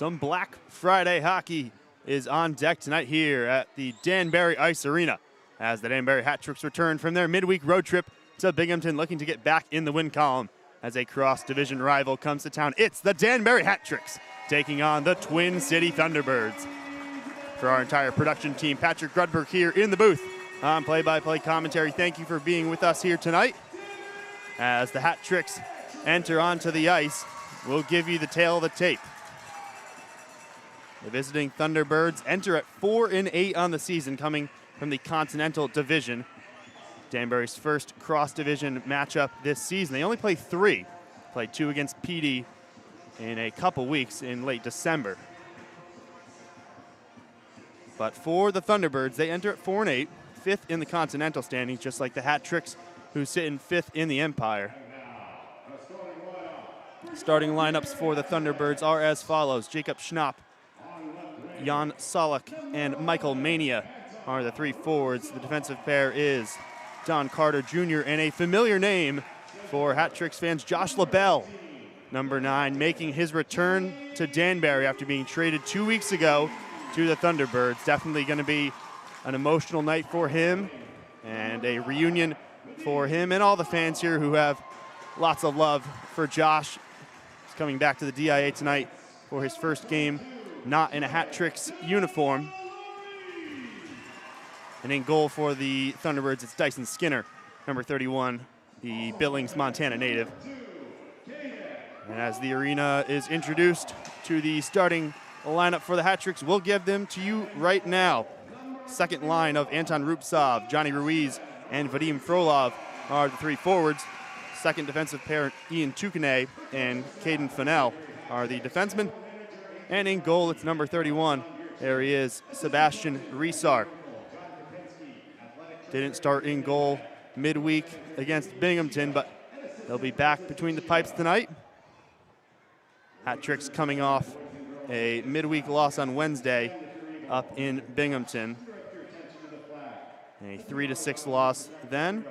Some Black Friday hockey is on deck tonight here at the Danbury Ice Arena as the Danbury Hat Tricks return from their midweek road trip to Binghamton, looking to get back in the win column as a cross-division rival comes to town. It's the Danbury Hat Tricks taking on the Twin City Thunderbirds. For our entire production team, Patrick Grudberg here in the booth on play-by-play commentary. Thank you for being with us here tonight. As the Hat Tricks enter onto the ice, we'll give you the tale of the tape. The visiting Thunderbirds enter at 4-8 on the season, coming from the Continental Division. Danbury's first cross-division matchup this season. They only play 3. Played 2 against PD in a couple weeks in late December. But for the Thunderbirds, they enter at 4-8, 5th in the Continental standings, just like the Hat Tricks, who sit in 5th in the Empire. Starting lineups for the Thunderbirds are as follows. Jacob Schnapp, Jan Solak, and Michael Mania are the 3 forwards. The defensive pair is Don Carter Jr. and a familiar name for Hat Tricks fans, Josh LaBelle, number 9, making his return to Danbury after being traded 2 weeks ago to the Thunderbirds. Definitely going to be an emotional night for him and a reunion for him and all the fans here who have lots of love for Josh. He's coming back to the DIA tonight for his first game not in a Hat Tricks uniform. And in goal for the Thunderbirds, it's Dyson Skinner, number 31, the Billings, Montana native. And as the arena is introduced to the starting lineup for the Hat Tricks, we'll give them to you right now. Second line of Anton Rupsov, Johnny Ruiz, and Vadim Frolov are the 3 forwards. Second defensive pair, Ian Tukane and Caden Fennell, are the defensemen. And in goal, it's number 31. There he is, Sebastian Risar. Didn't start in goal midweek against Binghamton, but they'll be back between the pipes tonight. Hat Tricks coming off a midweek loss on Wednesday up in Binghamton. A 3-6 loss then.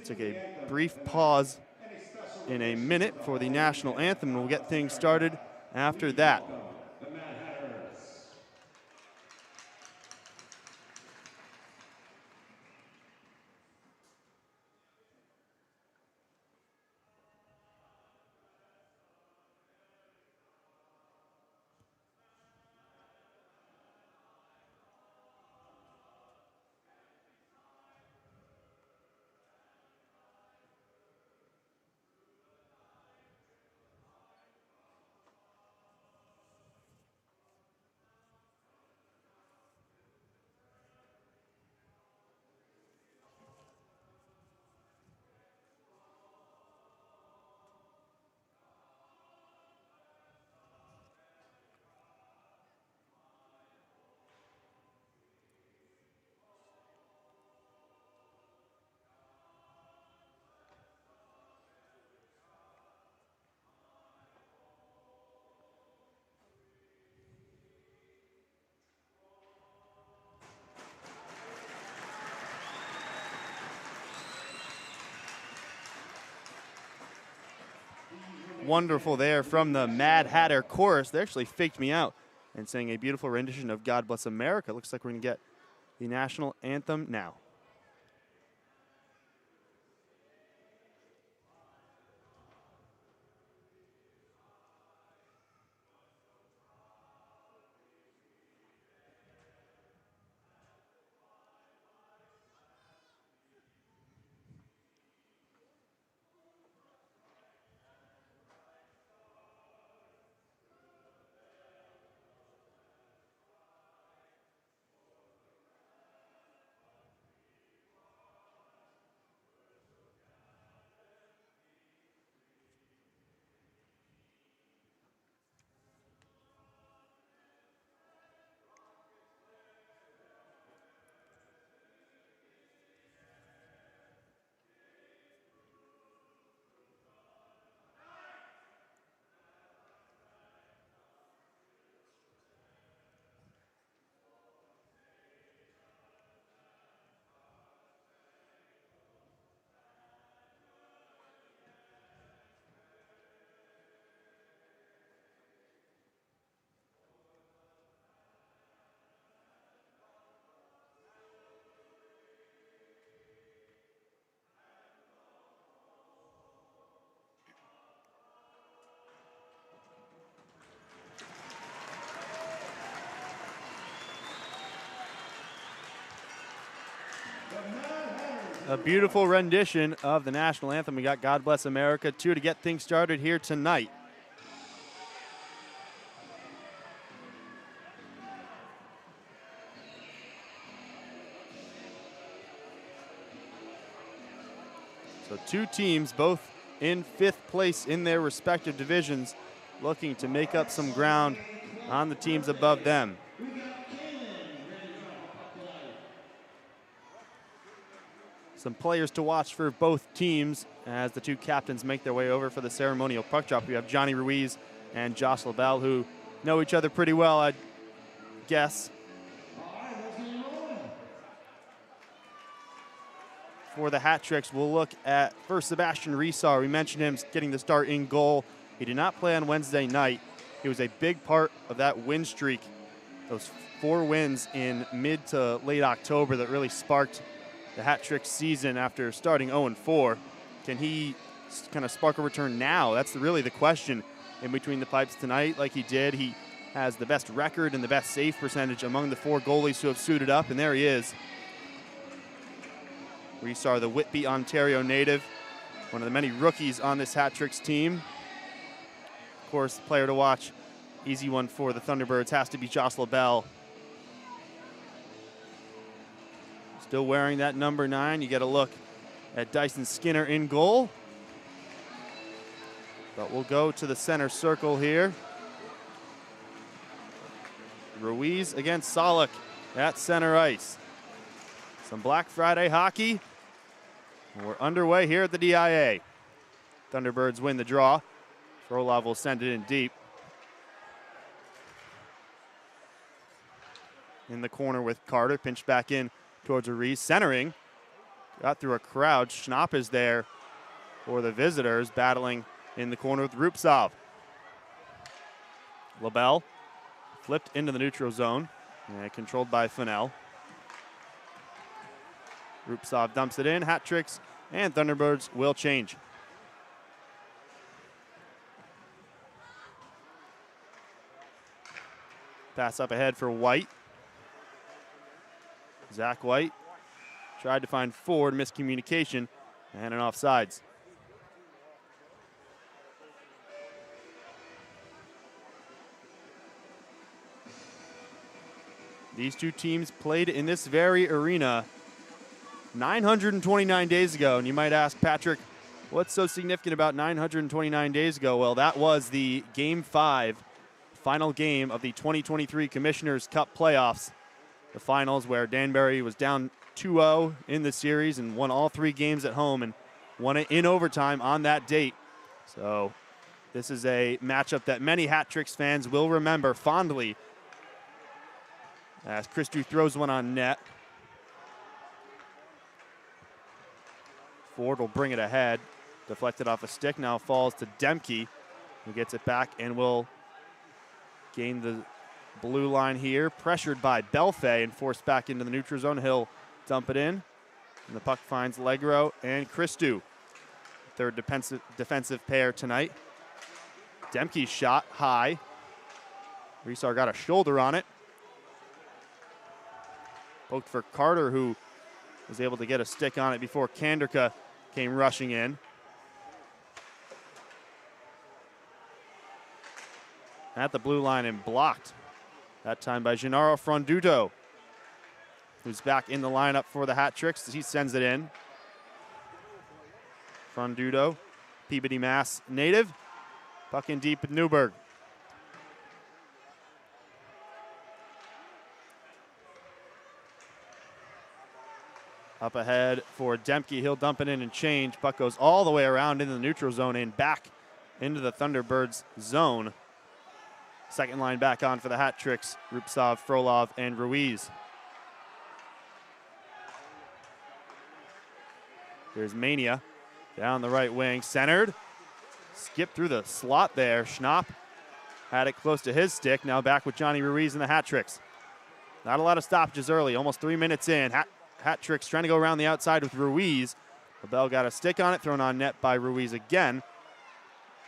Took a brief pause in a minute for the national anthem, and we'll get things started after that. Wonderful there from the Mad Hatter chorus. They actually faked me out and sang a beautiful rendition of God Bless America. Looks like we're going to get the national anthem now. a beautiful rendition of the national anthem. We got God Bless America 2 to get things started here tonight. So two teams, both in 5th place in their respective divisions, looking to make up some ground on the teams above them. Some players to watch for both teams as the two captains make their way over for the ceremonial puck drop. We have Johnny Ruiz and Josh LaBelle, who know each other pretty well, I'd guess. For the hat tricks, we'll look at first Sebastian Resar. We mentioned him getting the start in goal. He did not play on Wednesday night. He was a big part of that win streak, those 4 wins in mid to late October that really sparked the hat trick season after starting 0-4. Can he kind of spark a return now? That's really the question in between the pipes tonight. Like he did, he has the best record and the best save percentage among the 4 goalies who have suited up, and there he is. Resar, the Whitby, Ontario native, one of the many rookies on this hat tricks team. Of course, the player to watch, easy one for the Thunderbirds, has to be Josh LaBelle. Still wearing that number 9. You get a look at Dyson Skinner in goal. But we'll go to the center circle here. Ruiz against Solak at center ice. Some Black Friday hockey. We're underway here at the DIA. Thunderbirds win the draw. Frolov will send it in deep. In the corner with Carter, pinched back in towards Ruiz, centering. Got through a crowd. Schnapp is there for the visitors, battling in the corner with Rupsov. LaBelle flipped into the neutral zone, controlled by Fennell. Rupsov dumps it in, hat tricks, and Thunderbirds will change. Pass up ahead for White. Zach White tried to find Ford, miscommunication, and an offsides. These two teams played in this very arena 929 days ago, and you might ask, Patrick, what's so significant about 929 days ago? Well, that was the Game 5, final game of the 2023 Commissioners' Cup playoffs. The finals where Danbury was down 2-0 in the series and won all 3 games at home and won it in overtime on that date. So this is a matchup that many Hat Tricks fans will remember fondly as Christou throws one on net. Ford will bring it ahead. Deflected off a stick, now falls to Demke, who gets it back and will gain the blue line here. Pressured by Belfay and forced back into the neutral zone. He'll dump it in. And the puck finds Legro and Christou. Third defensive pair tonight. Demke's shot high. Resar got a shoulder on it. Poked for Carter, who was able to get a stick on it before Kanderka came rushing in. At the blue line and blocked. That time by Gennaro Fronduto, who's back in the lineup for the Hat Tricks as he sends it in. Fronduto, Peabody, Mass native. Puck in deep with Newberg. Up ahead for Demke. He'll dump it in and change. Puck goes all the way around into the neutral zone and back into the Thunderbirds zone. Second line back on for the Hat Tricks. Rupsov, Frolov, and Ruiz. There's Mania down the right wing. Centered. Skipped through the slot there. Schnapp had it close to his stick. Now back with Johnny Ruiz and the Hat Tricks. Not a lot of stoppages early. Almost 3 minutes in. Hat Tricks trying to go around the outside with Ruiz. LaBelle got a stick on it, thrown on net by Ruiz again.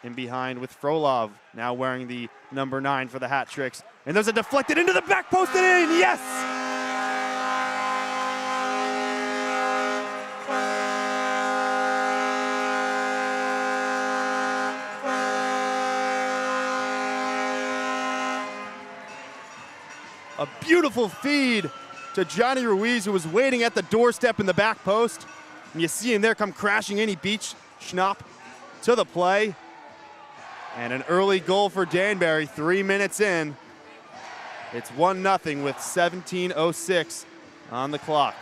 In behind with Frolov, now wearing the number 9 for the Hat Tricks. And there's a deflected into the back post and in, yes! A beautiful feed to Johnny Ruiz, who was waiting at the doorstep in the back post. And you see him there come crashing in. He beats Schnapp to the play. And an early goal for Danbury 3 minutes in. It's 1-0 with 17:06 on the clock.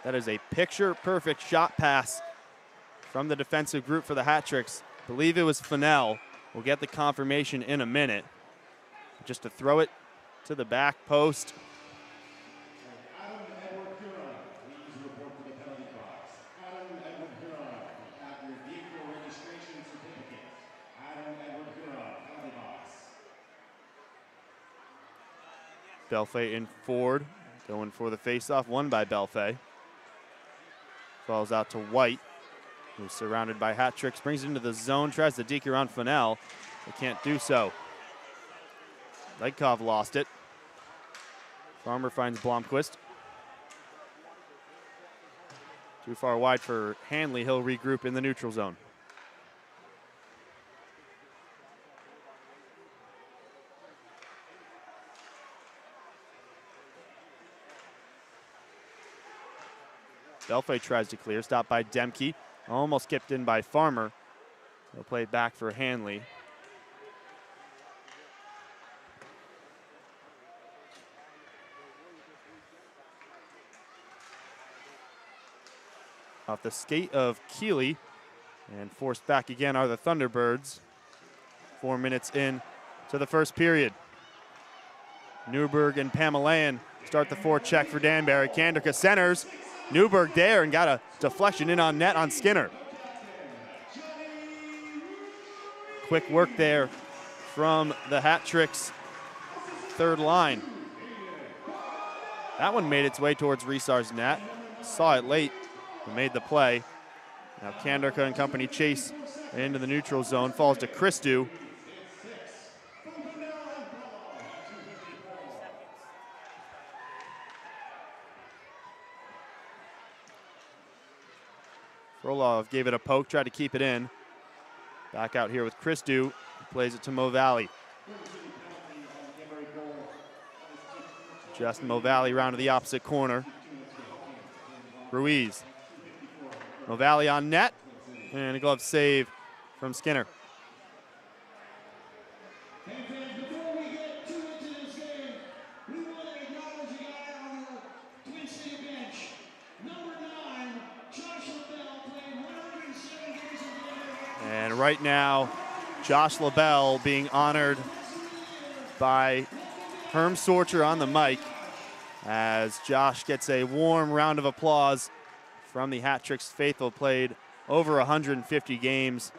That is a picture-perfect shot pass from the defensive group for the Hat-Tricks. I believe it was Fennell. We'll get the confirmation in a minute. Just to throw it to the back post. Belfay in forward, going for the faceoff, won by Belfay. Falls out to White, who's surrounded by Hat-Tricks, brings it into the zone, tries to deke around Fennell, but can't do so. Legkov lost it. Farmer finds Blomqvist. Too far wide for Hanley. He'll regroup in the neutral zone. Belfay tries to clear, stopped by Demke. Almost skipped in by Farmer. He'll play it back for Hanley. Off the skate of Keeley, and forced back again are the Thunderbirds. 4 minutes in to the first period. Newberg and Pamelayan start the forecheck for Danbury. Kanderka centers. Newberg there and got a deflection in on net on Skinner. Quick work there from the Hat-Tricks third line. That one made its way towards Resar's net. Saw it late and made the play. Now Kanderka and company chase into the neutral zone. Falls to Christou. Frolov gave it a poke, tried to keep it in. Back out here with Christou, plays it to Mo Valley. Just Mo Valley round to the opposite corner. Ruiz. Mo Valley on net, and a glove save from Skinner. And right now, Josh LaBelle being honored by Herm Sorcher on the mic as Josh gets a warm round of applause from the Hat-Tricks faithful. Played over 150 games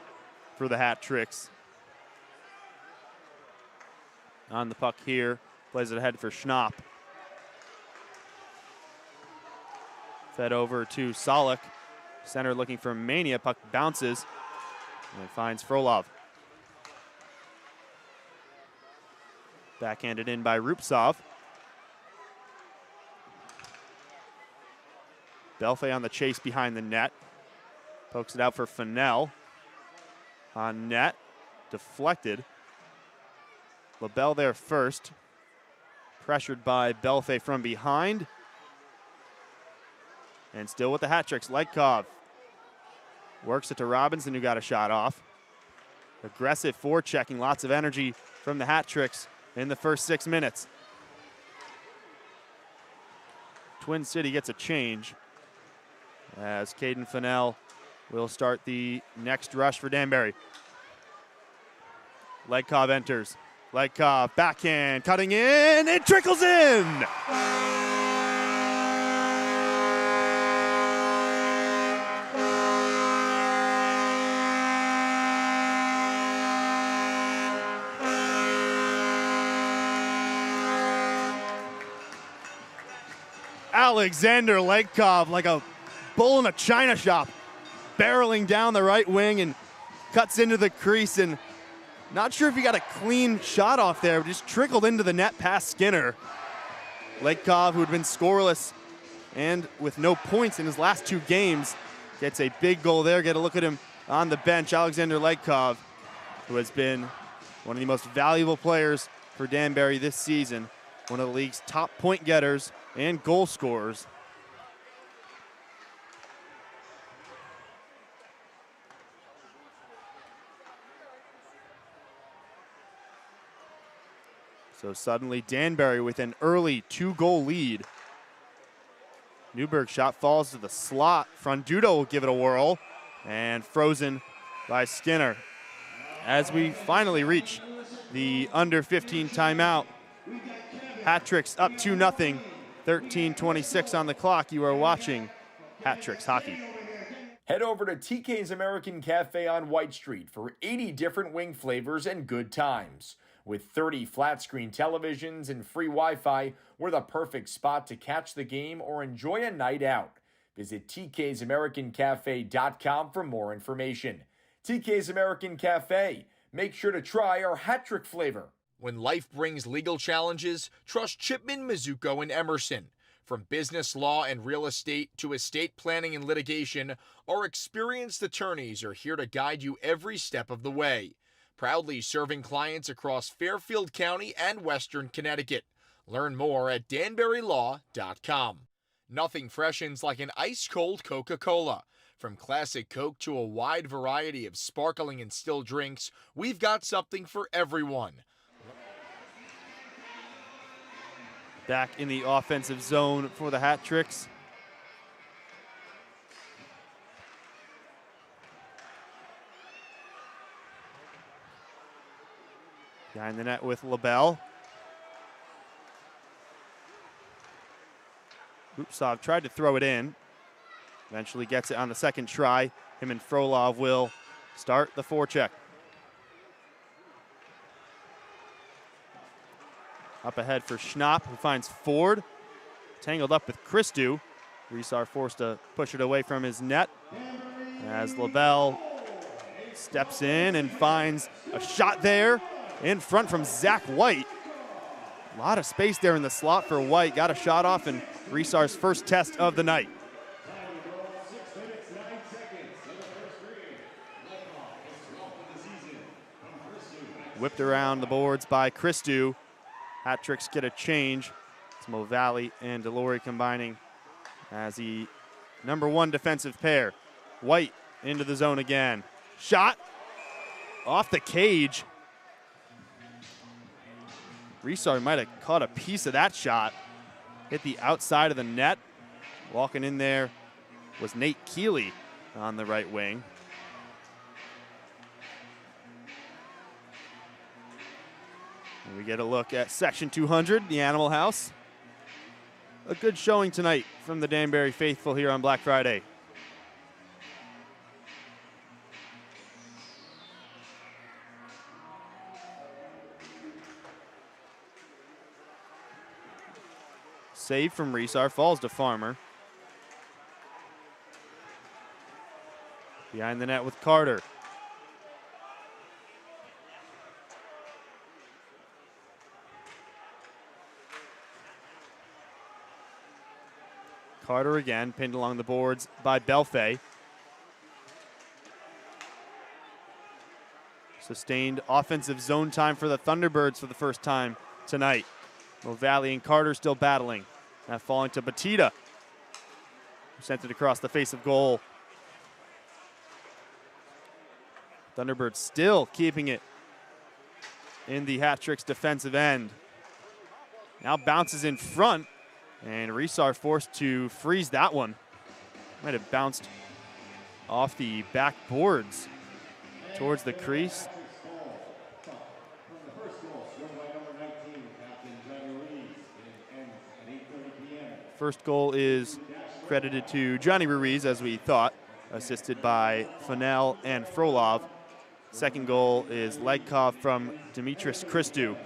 for the Hat-Tricks. On the puck here, plays it ahead for Schnapp. Fed over to Solak. Center looking for Mania, puck bounces. And finds Frolov. Backhanded in by Rupsov. Belfay on the chase behind the net. Pokes it out for Fennell. On net. Deflected. LaBelle there first. Pressured by Belfay from behind. And still with the Hat-Tricks, Legkov. Works it to Robinson, who got a shot off. Aggressive forechecking, lots of energy from the Hat-Tricks in the first 6 minutes. Twin City gets a change as Caden Fennell will start the next rush for Danbury. Legkov enters. Legkov, backhand, cutting in, it trickles in! Alexander Legkov, like a bull in a china shop, barreling down the right wing and cuts into the crease, and not sure if he got a clean shot off there, but just trickled into the net past Skinner. Legkov, who had been scoreless and with no points in his last 2 games, gets a big goal there. Get a look at him on the bench, Alexander Legkov, who has been one of the most valuable players for Danbury this season, one of the league's top point getters and goal scorers. So suddenly Danbury with an early 2-goal lead. Newberg's shot falls to the slot. Frondudo will give it a whirl, and frozen by Skinner. As we finally reach the under 15 timeout, Hat Tricks up 2-0, 13:26 on the clock. You are watching Hat Tricks Hockey. Head over to TK's American Cafe on White Street for 80 different wing flavors and good times. With 30 flat screen televisions and free Wi-Fi, we're the perfect spot to catch the game or enjoy a night out. Visit tksamericancafe.com for more information. TK's American Cafe. Make sure to try our hat trick flavor. When life brings legal challenges, trust Chipman, Mizuko, and Emerson. From business law and real estate to estate planning and litigation, our experienced attorneys are here to guide you every step of the way. Proudly serving clients across Fairfield County and Western Connecticut. Learn more at danburylaw.com. Nothing freshens like an ice-cold Coca-Cola. From classic Coke to a wide variety of sparkling and still drinks, we've got something for everyone. Back in the offensive zone for the Hat Tricks. Behind the net with LaBelle. Upsov tried to throw it in. Eventually gets it on the second try. Him and Frolov will start the forecheck. Up ahead for Schnapp, who finds Ford. Tangled up with Christou. Resar forced to push it away from his net. As LaBelle steps in and finds a shot there. In front from Zach White. A lot of space there in the slot for White. Got a shot off in Resar's first test of the night. Whipped around the boards by Christou. Hat Tricks get a change. It's Mo Valley and Delory combining as the #1 defensive pair. White into the zone again. Shot off the cage. Resar might have caught a piece of that shot. Hit the outside of the net. Walking in there was Nate Keeley on the right wing. And we get a look at Section 200, the Animal House. A good showing tonight from the Danbury faithful here on Black Friday. Save from Resar, falls to Farmer. Behind the net with Carter. Carter again, pinned along the boards by Belfay. Sustained offensive zone time for the Thunderbirds for the first time tonight. Valley and Carter still battling. That falling to Batida, who sent it across the face of goal. Thunderbirds still keeping it in the Hat Tricks defensive end. Now bounces in front, and Resar forced to freeze that one. Might have bounced off the back boards towards the crease. First goal is credited to Johnny Ruiz, as we thought, assisted by Fennell and Frolov. Second goal is Legkov from Dimitris Christou.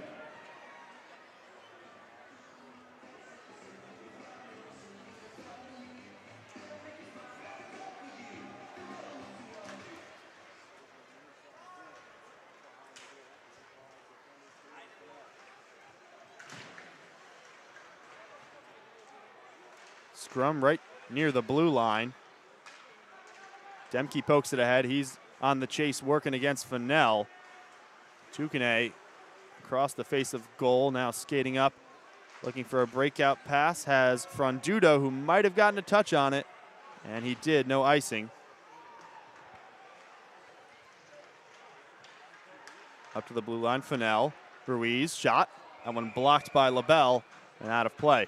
Scrum right near the blue line. Demke pokes it ahead. He's on the chase working against Fennell. Tukane across the face of goal, now skating up, looking for a breakout pass, has Frondudo, who might have gotten a touch on it, and he did, no icing. Up to the blue line, Fennell. Ruiz, shot. That one blocked by LaBelle and out of play.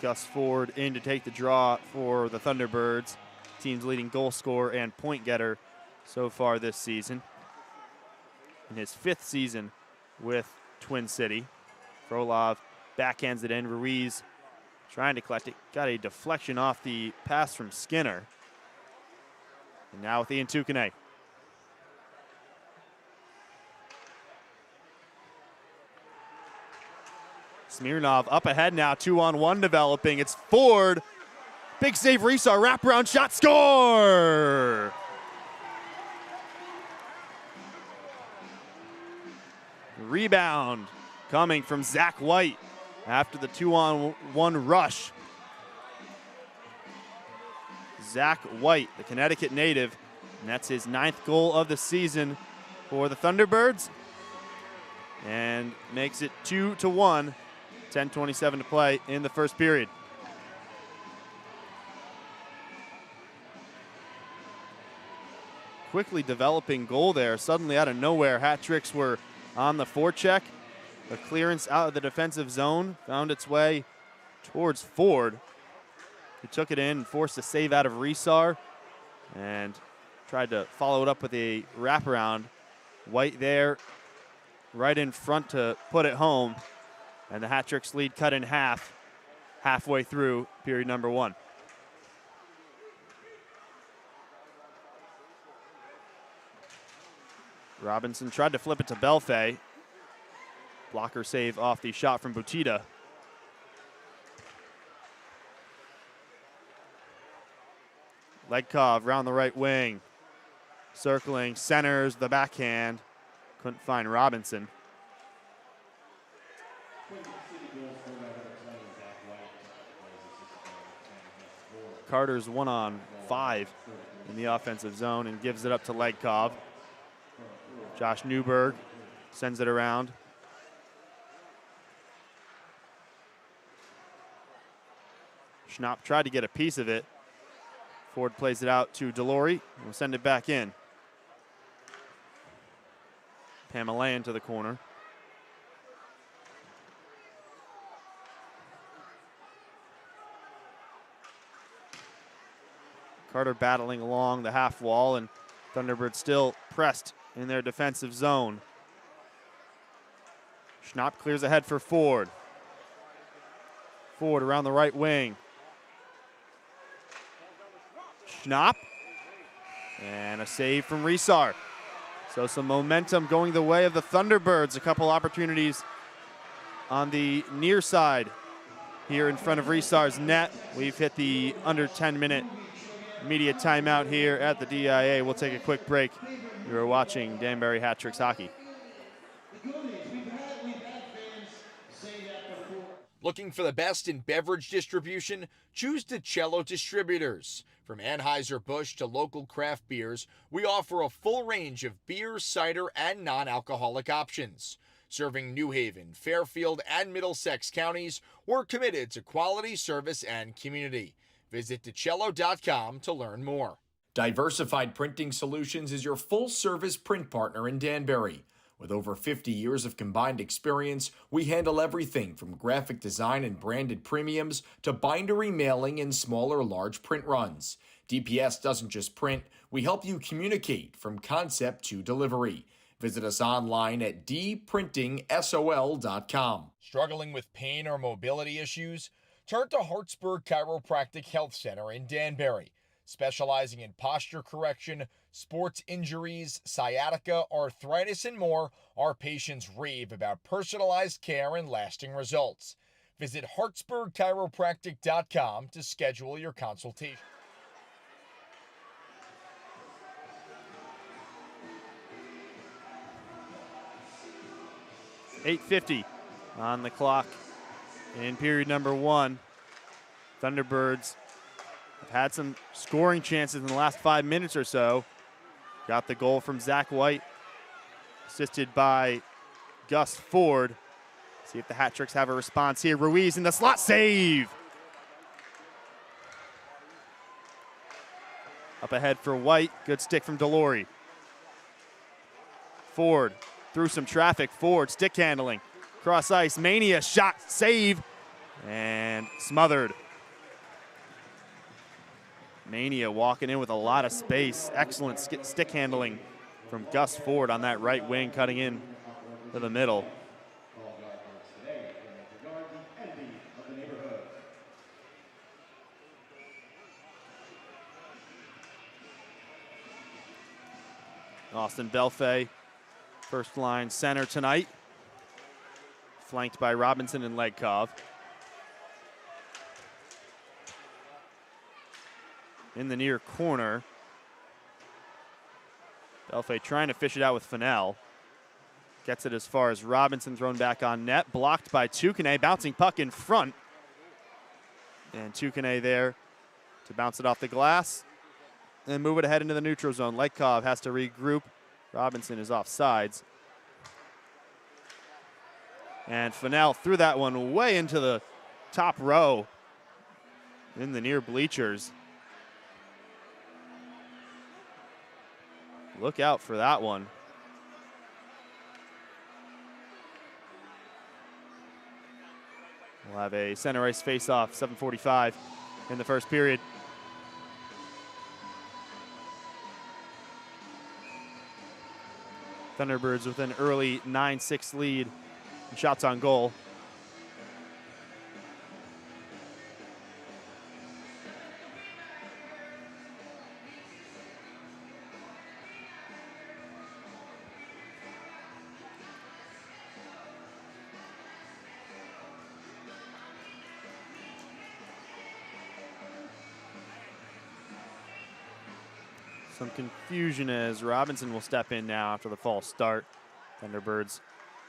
Gus Ford in to take the draw for the Thunderbirds, team's leading goal scorer and point getter so far this season. In his 5th season with Twin City, Frolov backhands it in. Ruiz trying to collect it, got a deflection off the pass from Skinner. And now with Ian Tukane. Smirnov up ahead now, 2-on-1 developing. It's Ford. Big save, Resar, wraparound shot, score! Rebound coming from Zach White after the 2-on-1 rush. Zach White, the Connecticut native, and that's his 9th goal of the season for the Thunderbirds, and makes it 2-1. 10:27 to play in the first period. Quickly developing goal there. Suddenly out of nowhere, hat tricks were on the forecheck. A clearance out of the defensive zone found its way towards Ford, who took it in and forced a save out of Resar and tried to follow it up with a wraparound. White there right in front to put it home. And the hat tricks lead cut in half, halfway through period number 1. Robinson tried to flip it to Belfay. Blocker save off the shot from Butita. Legkov round the right wing. Circling, centers the backhand. Couldn't find Robinson. Carter's 1-on-5 in the offensive zone and gives it up to Legkov. Josh Newberg sends it around. Schnapp tried to get a piece of it. Ford plays it out to Delory. We'll send it back in. Pamelayan to the corner. Carter battling along the half wall, and Thunderbirds still pressed in their defensive zone. Schnapp clears ahead for Ford. Ford around the right wing. Schnapp. And a save from Resar. So some momentum going the way of the Thunderbirds. A couple opportunities on the near side here in front of Resar's net. We've hit the under 10-minute media timeout here at the DIA. We'll take a quick break. You're watching Danbury Hat Tricks Hockey. Looking for the best in beverage distribution? Choose DiCello Distributors. From Anheuser-Busch to local craft beers, we offer a full range of beer, cider, and non-alcoholic options. Serving New Haven, Fairfield, and Middlesex counties, we're committed to quality service and community. Visit DiCello.com to learn more. Diversified Printing Solutions is your full-service print partner in Danbury. With over 50 years of combined experience, we handle everything from graphic design and branded premiums to bindery mailing and smaller large print runs. DPS doesn't just print, we help you communicate from concept to delivery. Visit us online at dprintingsol.com. Struggling with pain or mobility issues? Turn to Hartsburg Chiropractic Health Center in Danbury. Specializing in posture correction, sports injuries, sciatica, arthritis, and more, our patients rave about personalized care and lasting results. Visit hartsburgchiropractic.com to schedule your consultation. .850 on the clock in period number 1. Thunderbirds have had some scoring chances in the last 5 minutes or so. Got the goal from Zach White, assisted by Gus Ford. See if the Hat Tricks have a response here. Ruiz in the slot, save! Up ahead for White, good stick from Delory. Ford through some traffic, Ford stick handling. Cross ice, Mania shot, save, and smothered. Mania walking in with a lot of space. Excellent stick handling from Gus Ford on that right wing, cutting in to the middle. Austin Belfay, first line center tonight, flanked by Robinson and Legkov. In the near corner, Belfay trying to fish it out with Fennell. Gets it as far as Robinson, thrown back on net, blocked by Tukane, bouncing puck in front. And Tukane there to bounce it off the glass and move it ahead into the neutral zone. Legkov has to regroup. Robinson is off sides. And Fennell threw that one way into the top row in the near bleachers. Look out for that one. We'll have a center ice face-off, 7:45 in the first period. Thunderbirds with an early 9-6 lead in shots on goal. Some confusion as Robinson will step in now after the false start. Thunderbirds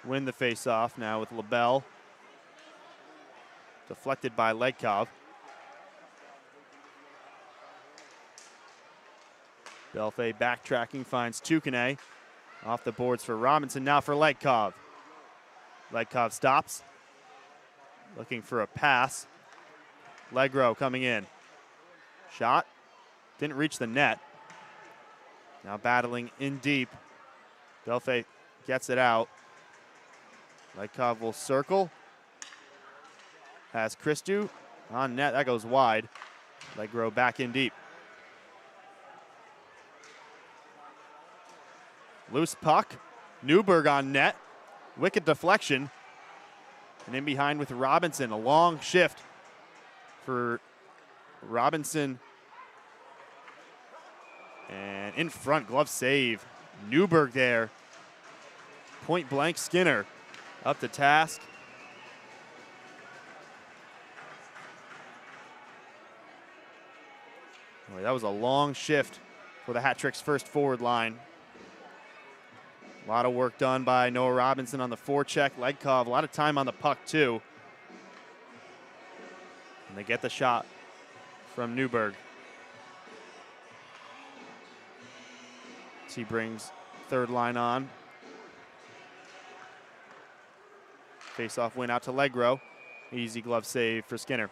win the faceoff now with LaBelle. Deflected by Legkov. Belfay backtracking, finds Tukane. Off the boards for Robinson, now for Legkov. Legkov stops. Looking for a pass. Legro coming in. Shot. Didn't reach the net. Now battling in deep. Belfay gets it out. Legkov will circle. Has Christou on net. That goes wide. Legro back in deep. Loose puck. Newberg on net. Wicked deflection. And in behind with Robinson. A long shift for Robinson. And in front, glove save. Newberg there. Point blank Skinner up to task. Boy, that was a long shift for the Hat Tricks' first forward line. A lot of work done by Noah Robinson on the forecheck. Legkov, a lot of time on the puck too. And they get the shot from Newberg. He brings third line on. Face-off win out to Legro. Easy glove save for Skinner.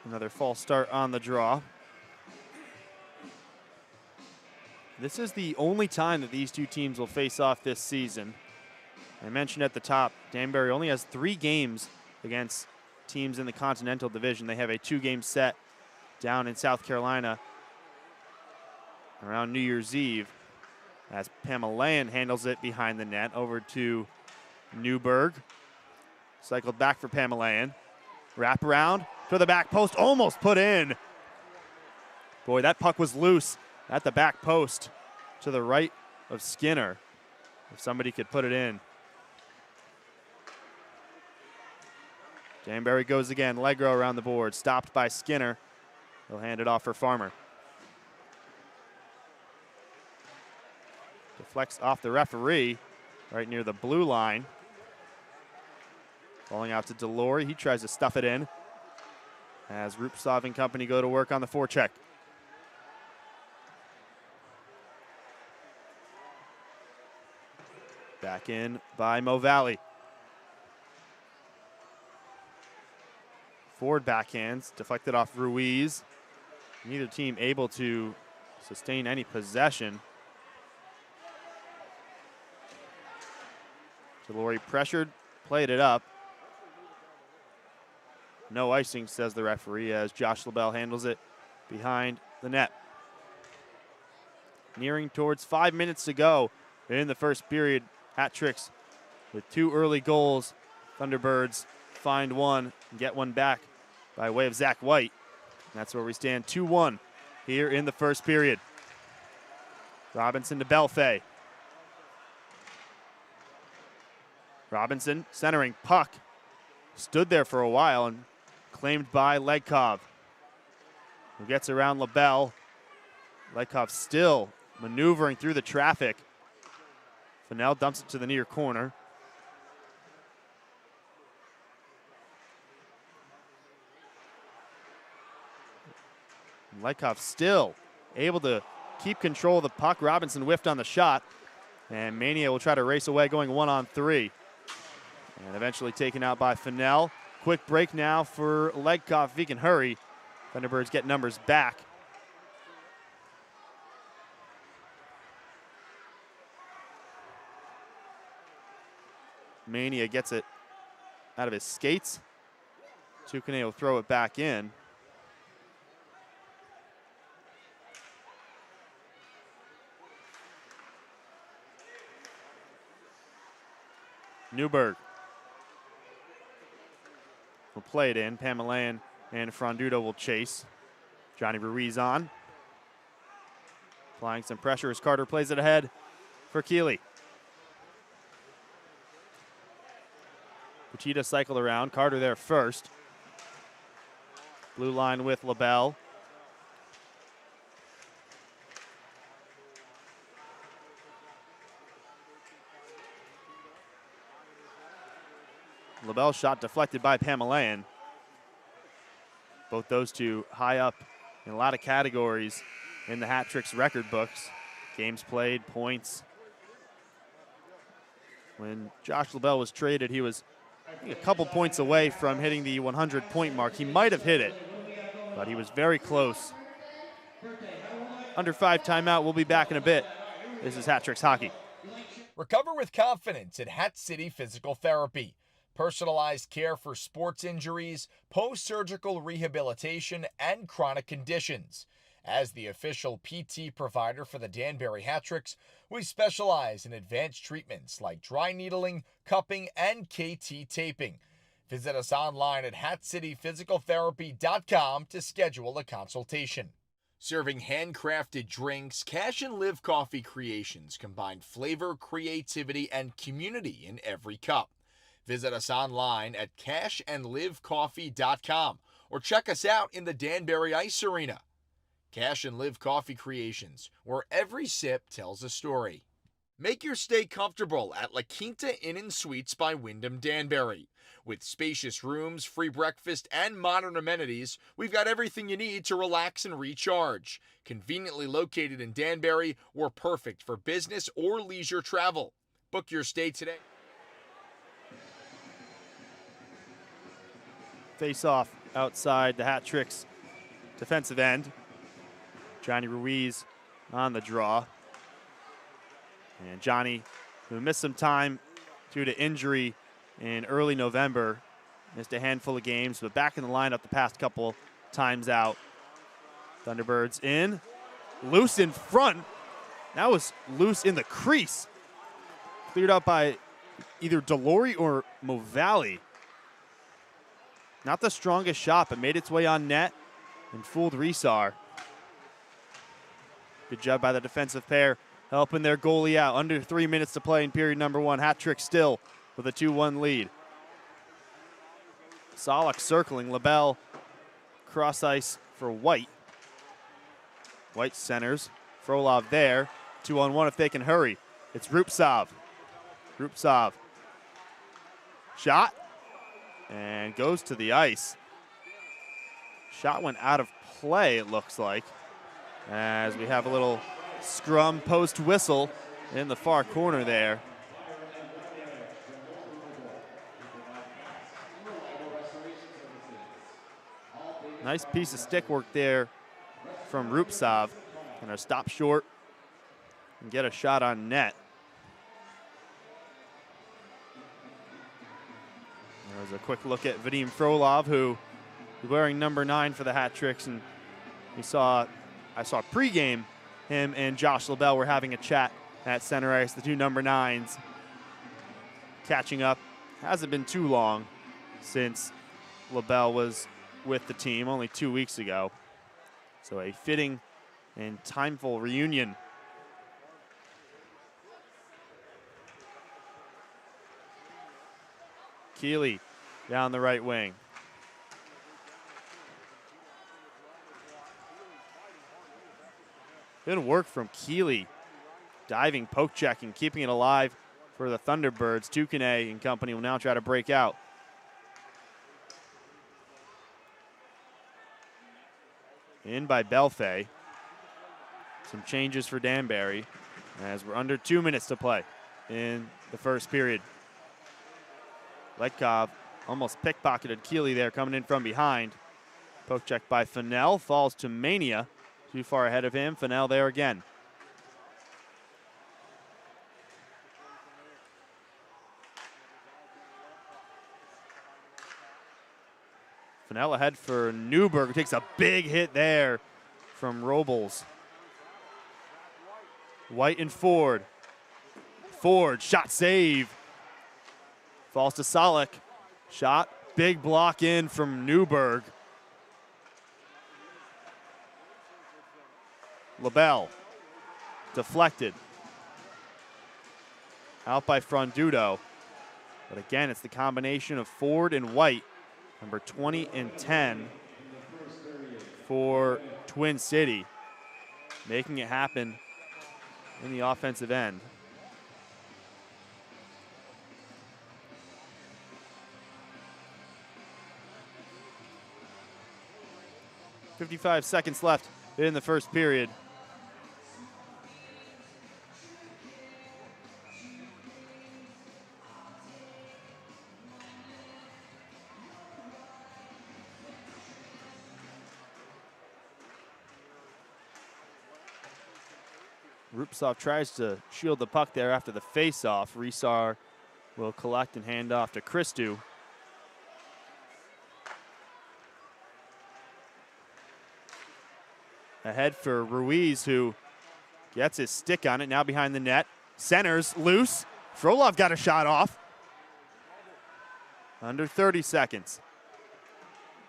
Another false start on the draw. This is the only time that these two teams will face off this season. I mentioned at the top, Danbury only has 3 games against teams in the Continental Division. They have a 2-game set down in South Carolina around New Year's Eve as Pamelayan handles it behind the net over to Newberg. Cycled back for Pamelayan. Wrap around to the back post, almost put in. Boy, that puck was loose at the back post to the right of Skinner. If somebody could put it in. Danbury goes again, Legro around the board, stopped by Skinner. He'll hand it off for Farmer. Deflects off the referee, right near the blue line. Falling out to Delory, he tries to stuff it in. As Rupsov and company go to work on the forecheck. Back in by Mo Valley. Forward backhands, deflected off Ruiz. Neither team able to sustain any possession. Delory pressured, played it up. No icing, says the referee, as Josh LaBelle handles it behind the net. Nearing towards 5 minutes to go in the first period. Hat tricks with 2 early goals. Thunderbirds find one and get one back by way of Zach White. And that's where we stand 2-1 here in the first period. Robinson to Belfay. Robinson centering puck. Stood there for a while and claimed by Legkov, who gets around LaBelle. Legkov still maneuvering through the traffic. Fennell dumps it to the near corner. Legkov still able to keep control of the puck. Robinson whiffed on the shot, and Mania will try to race away, going 1-on-3. And eventually taken out by Fennell. Quick break now for Legkov if he can hurry. Thunderbirds get numbers back. Mania gets it out of his skates. Tukane will throw it back in. Newberg will play it in. Pamelayan and Frondudo will chase. Johnny Ruiz on. Applying some pressure as Carter plays it ahead for Keeley. Puchita cycled around. Carter there first. Blue line with LaBelle. LaBelle's shot deflected by Pamelayan. Both those two high up in a lot of categories in the Hat Tricks record books. Games played, points. When Josh LaBelle was traded, he was a couple points away from hitting the 100-point mark. He might have hit it, but he was very close. Under 5 timeout. We'll be back in a bit. This is Hat Tricks Hockey. Recover with confidence at Hat City Physical Therapy. Personalized care for sports injuries, post-surgical rehabilitation, and chronic conditions. As the official PT provider for the Danbury Hat Tricks, we specialize in advanced treatments like dry needling, cupping, and KT taping. Visit us online at hatcityphysicaltherapy.com to schedule a consultation. Serving handcrafted drinks, Cash and Live Coffee Creations combine flavor, creativity, and community in every cup. Visit us online at cashandlivecoffee.com or check us out in the Danbury Ice Arena. Cash and Live Coffee Creations, where every sip tells a story. Make your stay comfortable at La Quinta Inn & Suites by Wyndham Danbury. With spacious rooms, free breakfast, and modern amenities, we've got everything you need to relax and recharge. Conveniently located in Danbury, we're perfect for business or leisure travel. Book your stay today. Face off outside the Hat Tricks defensive end. Johnny Ruiz on the draw. And Johnny, who missed some time due to injury in early November, missed a handful of games, but back in the lineup the past couple times out. Thunderbirds in. Loose in front. That was loose in the crease. Cleared out by either Delory or Mo Valley. Not the strongest shot, but made its way on net and fooled Resar. Good job by the defensive pair, helping their goalie out. Under 3 minutes to play in period number one. Hat trick still with a 2-1 lead. Solak circling. LaBelle cross ice for White. White centers. Frolov there. 2-on-1 if they can hurry. It's Rupsov. Rupsov. Shot. And goes to the ice. Shot went out of play, it looks like, as we have a little scrum post whistle in the far corner there. Nice piece of stick work there from Rupsov. Gonna stop short and get a shot on net. There's a quick look at Vadim Frolov, who is wearing number 9 for the Hat Tricks, and I saw pregame him and Josh LaBelle were having a chat at center ice, the two number 9s catching up. Hasn't been too long since LaBelle was with the team, only 2 weeks ago. So a fitting and timeful reunion. Keeley down the right wing. Good work from Keeley. Diving, poke checking, keeping it alive for the Thunderbirds. Tukane and company will now try to break out. In by Belfay. Some changes for Danbury as we're under 2 minutes to play in the first period. Letkov almost pickpocketed Keeley there coming in from behind. Poke check by Fennell, falls to Mania. Too far ahead of him, Fennell there again. Fennell ahead for Newberg, takes a big hit there from Robles. White and Ford. Ford, shot save. Falls to Solak. Shot, big block in from Newberg. LaBelle, deflected. Out by Frondudo. But again, it's the combination of Ford and White. Number 20 and 10 for Twin City. Making it happen in the offensive end. .55 seconds left in the first period. Rupsov tries to shield the puck there after the face-off. Resar will collect and hand off to Christou. Ahead for Ruiz, who gets his stick on it, now behind the net. Centers, loose. Frolov got a shot off. Under 30 seconds.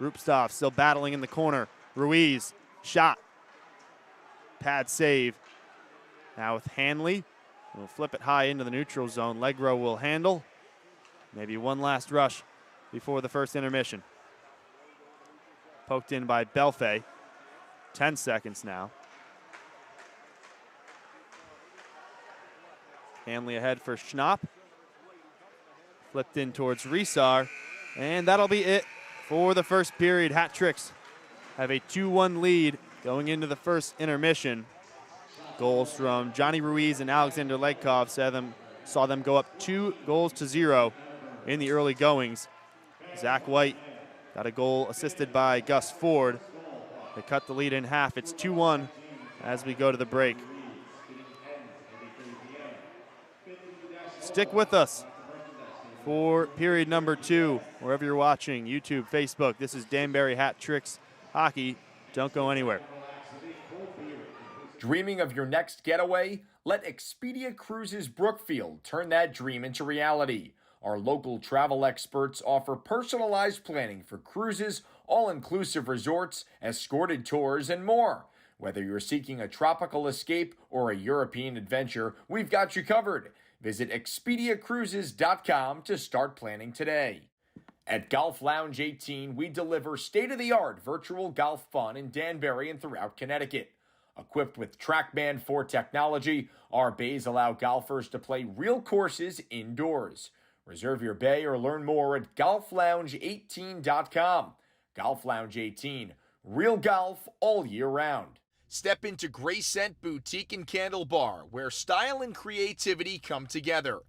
Rupsov still battling in the corner. Ruiz, shot. Pad save. Now with Hanley, we'll flip it high into the neutral zone. Legro will handle. Maybe one last rush before the first intermission. Poked in by Belfay. 10 seconds now. Hanley ahead for Schnapp. Flipped in towards Resar. And that'll be it for the first period. Hat Tricks have a 2-1 lead going into the first intermission. Goals from Johnny Ruiz and Alexander Letkov saw them go up 2-0 in the early goings. Zach White got a goal assisted by Gus Ford. They cut the lead in half. It's 2-1 as we go to the break. Stick with us for period number 2, wherever you're watching, YouTube, Facebook. This is Danbury Hat Tricks Hockey. Don't go anywhere. Dreaming of your next getaway? Let Expedia Cruises Brookfield turn that dream into reality. Our local travel experts offer personalized planning for cruises, all-inclusive resorts, escorted tours, and more. Whether you're seeking a tropical escape or a European adventure, we've got you covered. Visit ExpediaCruises.com to start planning today. At Golf Lounge 18, we deliver state-of-the-art virtual golf fun in Danbury and throughout Connecticut. Equipped with TrackMan 4 technology, our bays allow golfers to play real courses indoors. Reserve your bay or learn more at golflounge18.com. Golf Lounge 18, real golf all year round. Step into Gray Scent Boutique and Candle Bar, where style and creativity come together.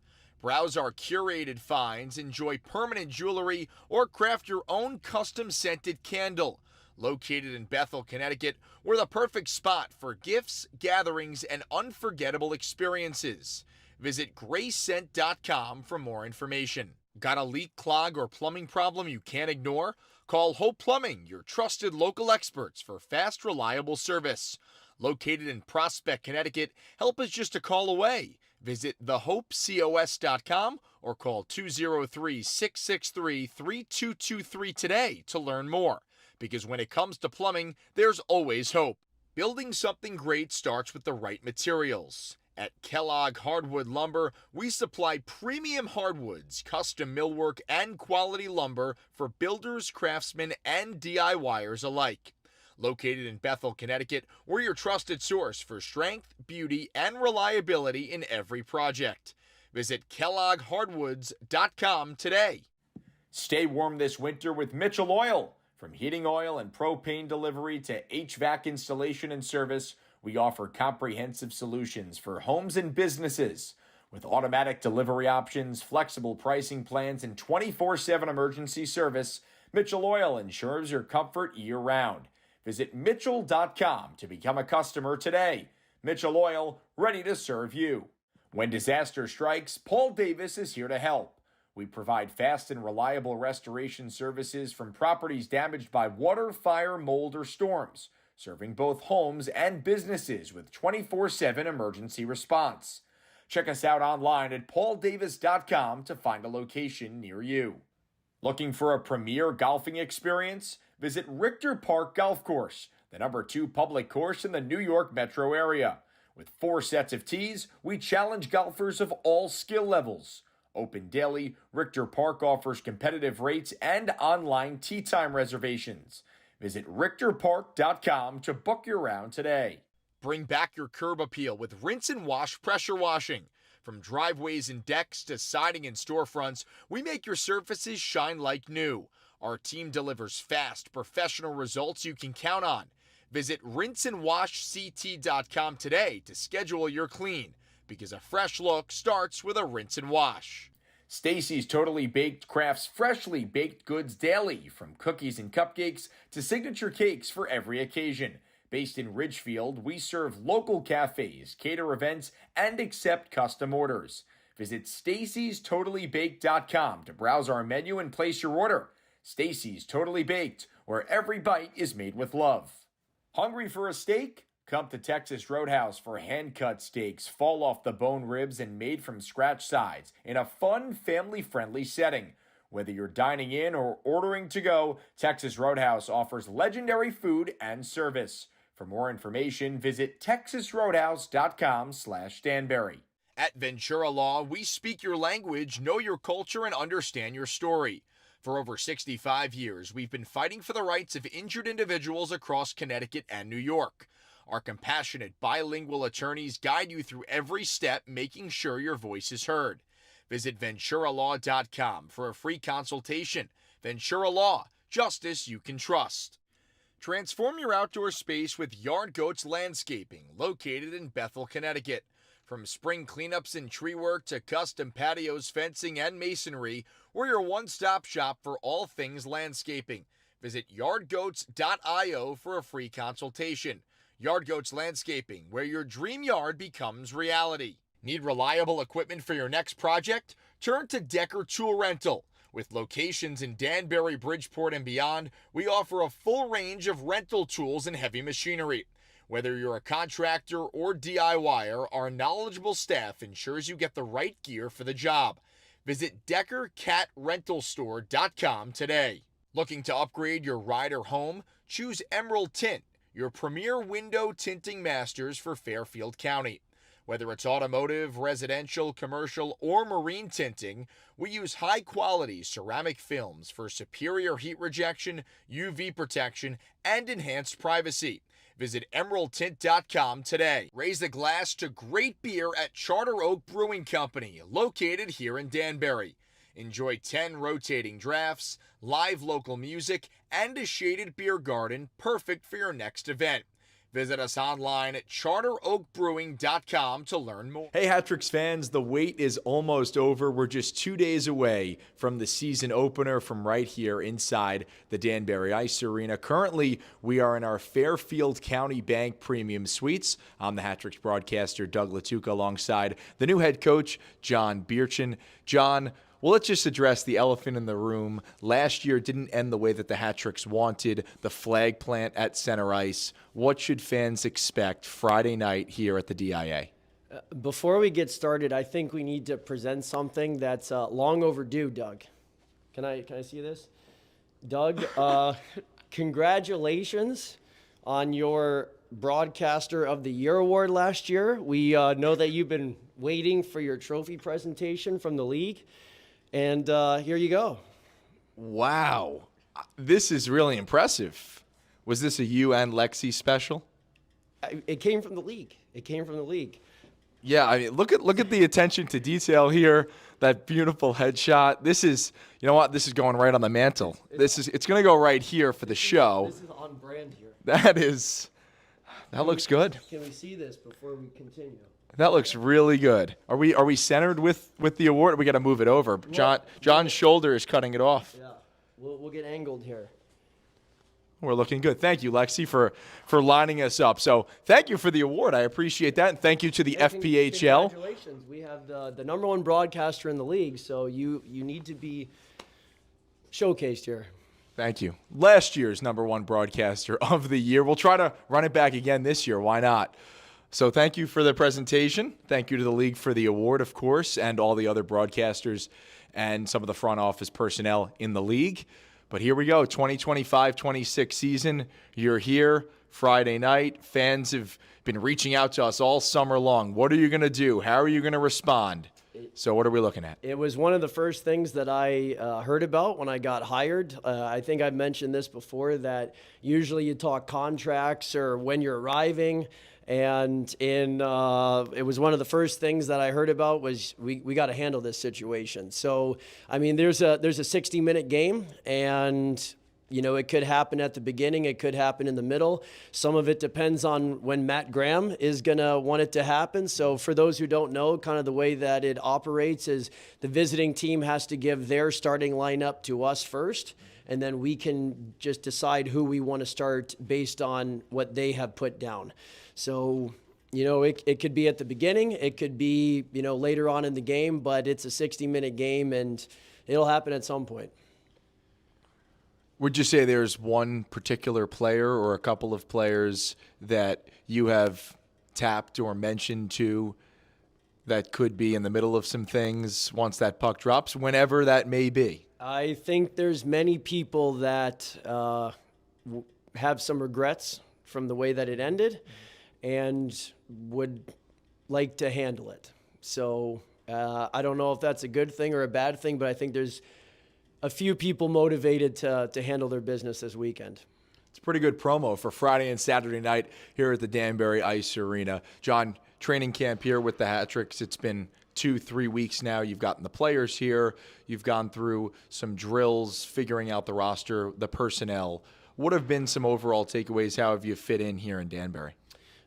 Browse our curated finds, enjoy permanent jewelry, or craft your own custom scented candle. Located in Bethel, Connecticut, we're the perfect spot for gifts, gatherings, and unforgettable experiences. Visit grayscent.com for more information. Got a leak, clog, or plumbing problem you can't ignore? Call Hope Plumbing, your trusted local experts for fast, reliable service. Located in Prospect, Connecticut, help is just a call away. Visit thehopecos.com or call 203-663-3223 today to learn more. Because when it comes to plumbing, there's always hope. Building something great starts with the right materials. At Kellogg Hardwood Lumber, we supply premium hardwoods, custom millwork, and quality lumber for builders, craftsmen, and DIYers alike. Located in Bethel, Connecticut, we're your trusted source for strength, beauty, and reliability in every project. Visit kelloggHardwoods.com today. Stay warm this winter with Mitchell Oil. From heating oil and propane delivery to HVAC installation and service, we offer comprehensive solutions for homes and businesses. With automatic delivery options, flexible pricing plans, and 24/7 emergency service, Mitchell Oil ensures your comfort year-round. Visit Mitchell.com to become a customer today. Mitchell Oil, ready to serve you. When disaster strikes, Paul Davis is here to help. We provide fast and reliable restoration services from properties damaged by water, fire, mold, or storms, serving both homes and businesses with 24/7 emergency response. Check us out online at pauldavis.com to find a location near you. Looking for a premier golfing experience? Visit Richter Park Golf Course, the #2 public course in the New York metro area. With 4 sets of tees, we challenge golfers of all skill levels. Open daily, Richter Park offers competitive rates and online tee time reservations. Visit richterpark.com to book your round today. Bring back your curb appeal with Rinse and Wash Pressure Washing. From driveways and decks to siding and storefronts, we make your surfaces shine like new. Our team delivers fast, professional results you can count on. Visit rinseandwashct.com today to schedule your clean, because a fresh look starts with a rinse and wash. Stacy's Totally Baked crafts freshly baked goods daily, from cookies and cupcakes to signature cakes for every occasion. Based in Ridgefield, we serve local cafes, cater events, and accept custom orders. Visit Stacy'sTotallyBaked.com to browse our menu and place your order. Stacy's Totally Baked, where every bite is made with love. Hungry for a steak? Come to Texas Roadhouse for hand-cut steaks, fall-off-the-bone ribs, and made-from-scratch sides in a fun, family-friendly setting. Whether you're dining in or ordering to go, Texas Roadhouse offers legendary food and service. For more information, visit texasroadhouse.com/Danbury. At Ventura Law, we speak your language, know your culture, and understand your story. For over 65 years, we've been fighting for the rights of injured individuals across Connecticut and New York. Our compassionate bilingual attorneys guide you through every step, making sure your voice is heard. Visit VenturaLaw.com for a free consultation. Ventura Law, justice you can trust. Transform your outdoor space with Yard Goats Landscaping, located in Bethel, Connecticut. From spring cleanups and tree work to custom patios, fencing, and masonry, we're your one-stop shop for all things landscaping. Visit yardgoats.io for a free consultation. Yard Goats Landscaping, where your dream yard becomes reality. Need reliable equipment for your next project? Turn to Decker Tool Rental. With locations in Danbury, Bridgeport, and beyond, we offer a full range of rental tools and heavy machinery. Whether you're a contractor or DIYer, our knowledgeable staff ensures you get the right gear for the job. Visit DeckerCatRentalStore.com today. Looking to upgrade your ride or home? Choose Emerald Tint, your premier window tinting masters for Fairfield County. Whether it's automotive, residential, commercial, or marine tinting, we use high-quality ceramic films for superior heat rejection, UV protection, and enhanced privacy. Visit EmeraldTint.com today. Raise a glass to great beer at Charter Oak Brewing Company, located here in Danbury. Enjoy 10 rotating drafts, live local music, and a shaded beer garden perfect for your next event. Visit us online at charteroakbrewing.com to learn more. Hey, Hat-Tricks fans, the wait is almost over. We're just 2 days away from the season opener from right here inside the Danbury Ice Arena. Currently, we are in our Fairfield County Bank Premium Suites. I'm the Hat-Tricks broadcaster, Doug Latuca, alongside the new head coach, John Bierchen. John, well, let's just address the elephant in the room. Last year didn't end the way that the Hat-Tricks wanted, the flag plant at center ice. What should fans expect Friday night here at the DIA? Before we get started, I think we need to present something that's long overdue, Doug. Can I see this? Doug, congratulations on your Broadcaster of the Year award last year. We know that you've been waiting for your trophy presentation from the league. And here you go. Wow. This is really impressive. Was this a you and Lexi special? It came from the league. Yeah, I mean, look at the attention to detail here. That beautiful headshot. This is, you know what? This is going right on the mantle. It's going to go right here for the show. This is on brand here. That looks good. Can we see this before we continue? That looks really good. Are we centered with the award? We got to move it over. John's shoulder is cutting it off. Yeah, we'll get angled here. We're looking good. Thank you, Lexi, for lining us up. So thank you for the award. I appreciate that, and thank you to the FPHL. Congratulations. We have the number one broadcaster in the league, so you need to be showcased here. Thank you. Last year's number one broadcaster of the year. We'll try to run it back again this year. Why not? So thank you for the presentation. Thank you to the league for the award, of course, and all the other broadcasters and some of the front office personnel in the league. But here we go, 2025-26 season. You're here Friday night. Fans have been reaching out to us all summer long. What are you going to do? How are you going to respond? So what are we looking at? It was one of the first things that I heard about when I got hired. I think I've mentioned this before, that usually you talk contracts or when you're arriving. And it was one of the first things that I heard about was we got to handle this situation. So, I mean, there's a 60-minute game, and you know, it could happen at the beginning, it could happen in the middle. Some of it depends on when Matt Graham is going to want it to happen. So for those who don't know, kind of the way that it operates is the visiting team has to give their starting lineup to us first, and then we can just decide who we want to start based on what they have put down. So, you know, it could be at the beginning, it could be, you know, later on in the game, but it's a 60-minute game, and it'll happen at some point. Would you say there's one particular player or a couple of players that you have tapped or mentioned to that could be in the middle of some things once that puck drops, whenever that may be? I think there's many people that have some regrets from the way that it ended and would like to handle it. So I don't know if that's a good thing or a bad thing, but I think there's a few people motivated to handle their business this weekend. It's a pretty good promo for Friday and Saturday night here at the Danbury Ice Arena. John, training camp here with the Hat-Tricks. It's been 2-3 weeks now. You've gotten the players here. You've gone through some drills, figuring out the roster, the personnel. What have been some overall takeaways? How have you fit in here in Danbury?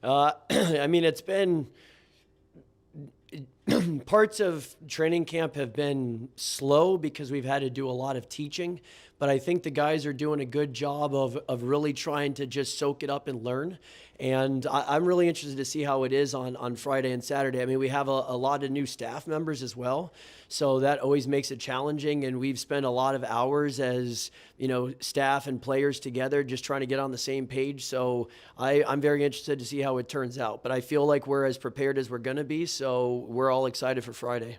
I mean, it's been parts of training camp have been slow because we've had to do a lot of teaching, but I think the guys are doing a good job of really trying to just soak it up and learn. And I'm really interested to see how it is on Friday and Saturday. I mean, we have a lot of new staff members as well, so that always makes it challenging. And we've spent a lot of hours as, you know, staff and players together just trying to get on the same page. So I'm very interested to see how it turns out. But I feel like we're as prepared as we're going to be, so we're all excited for Friday.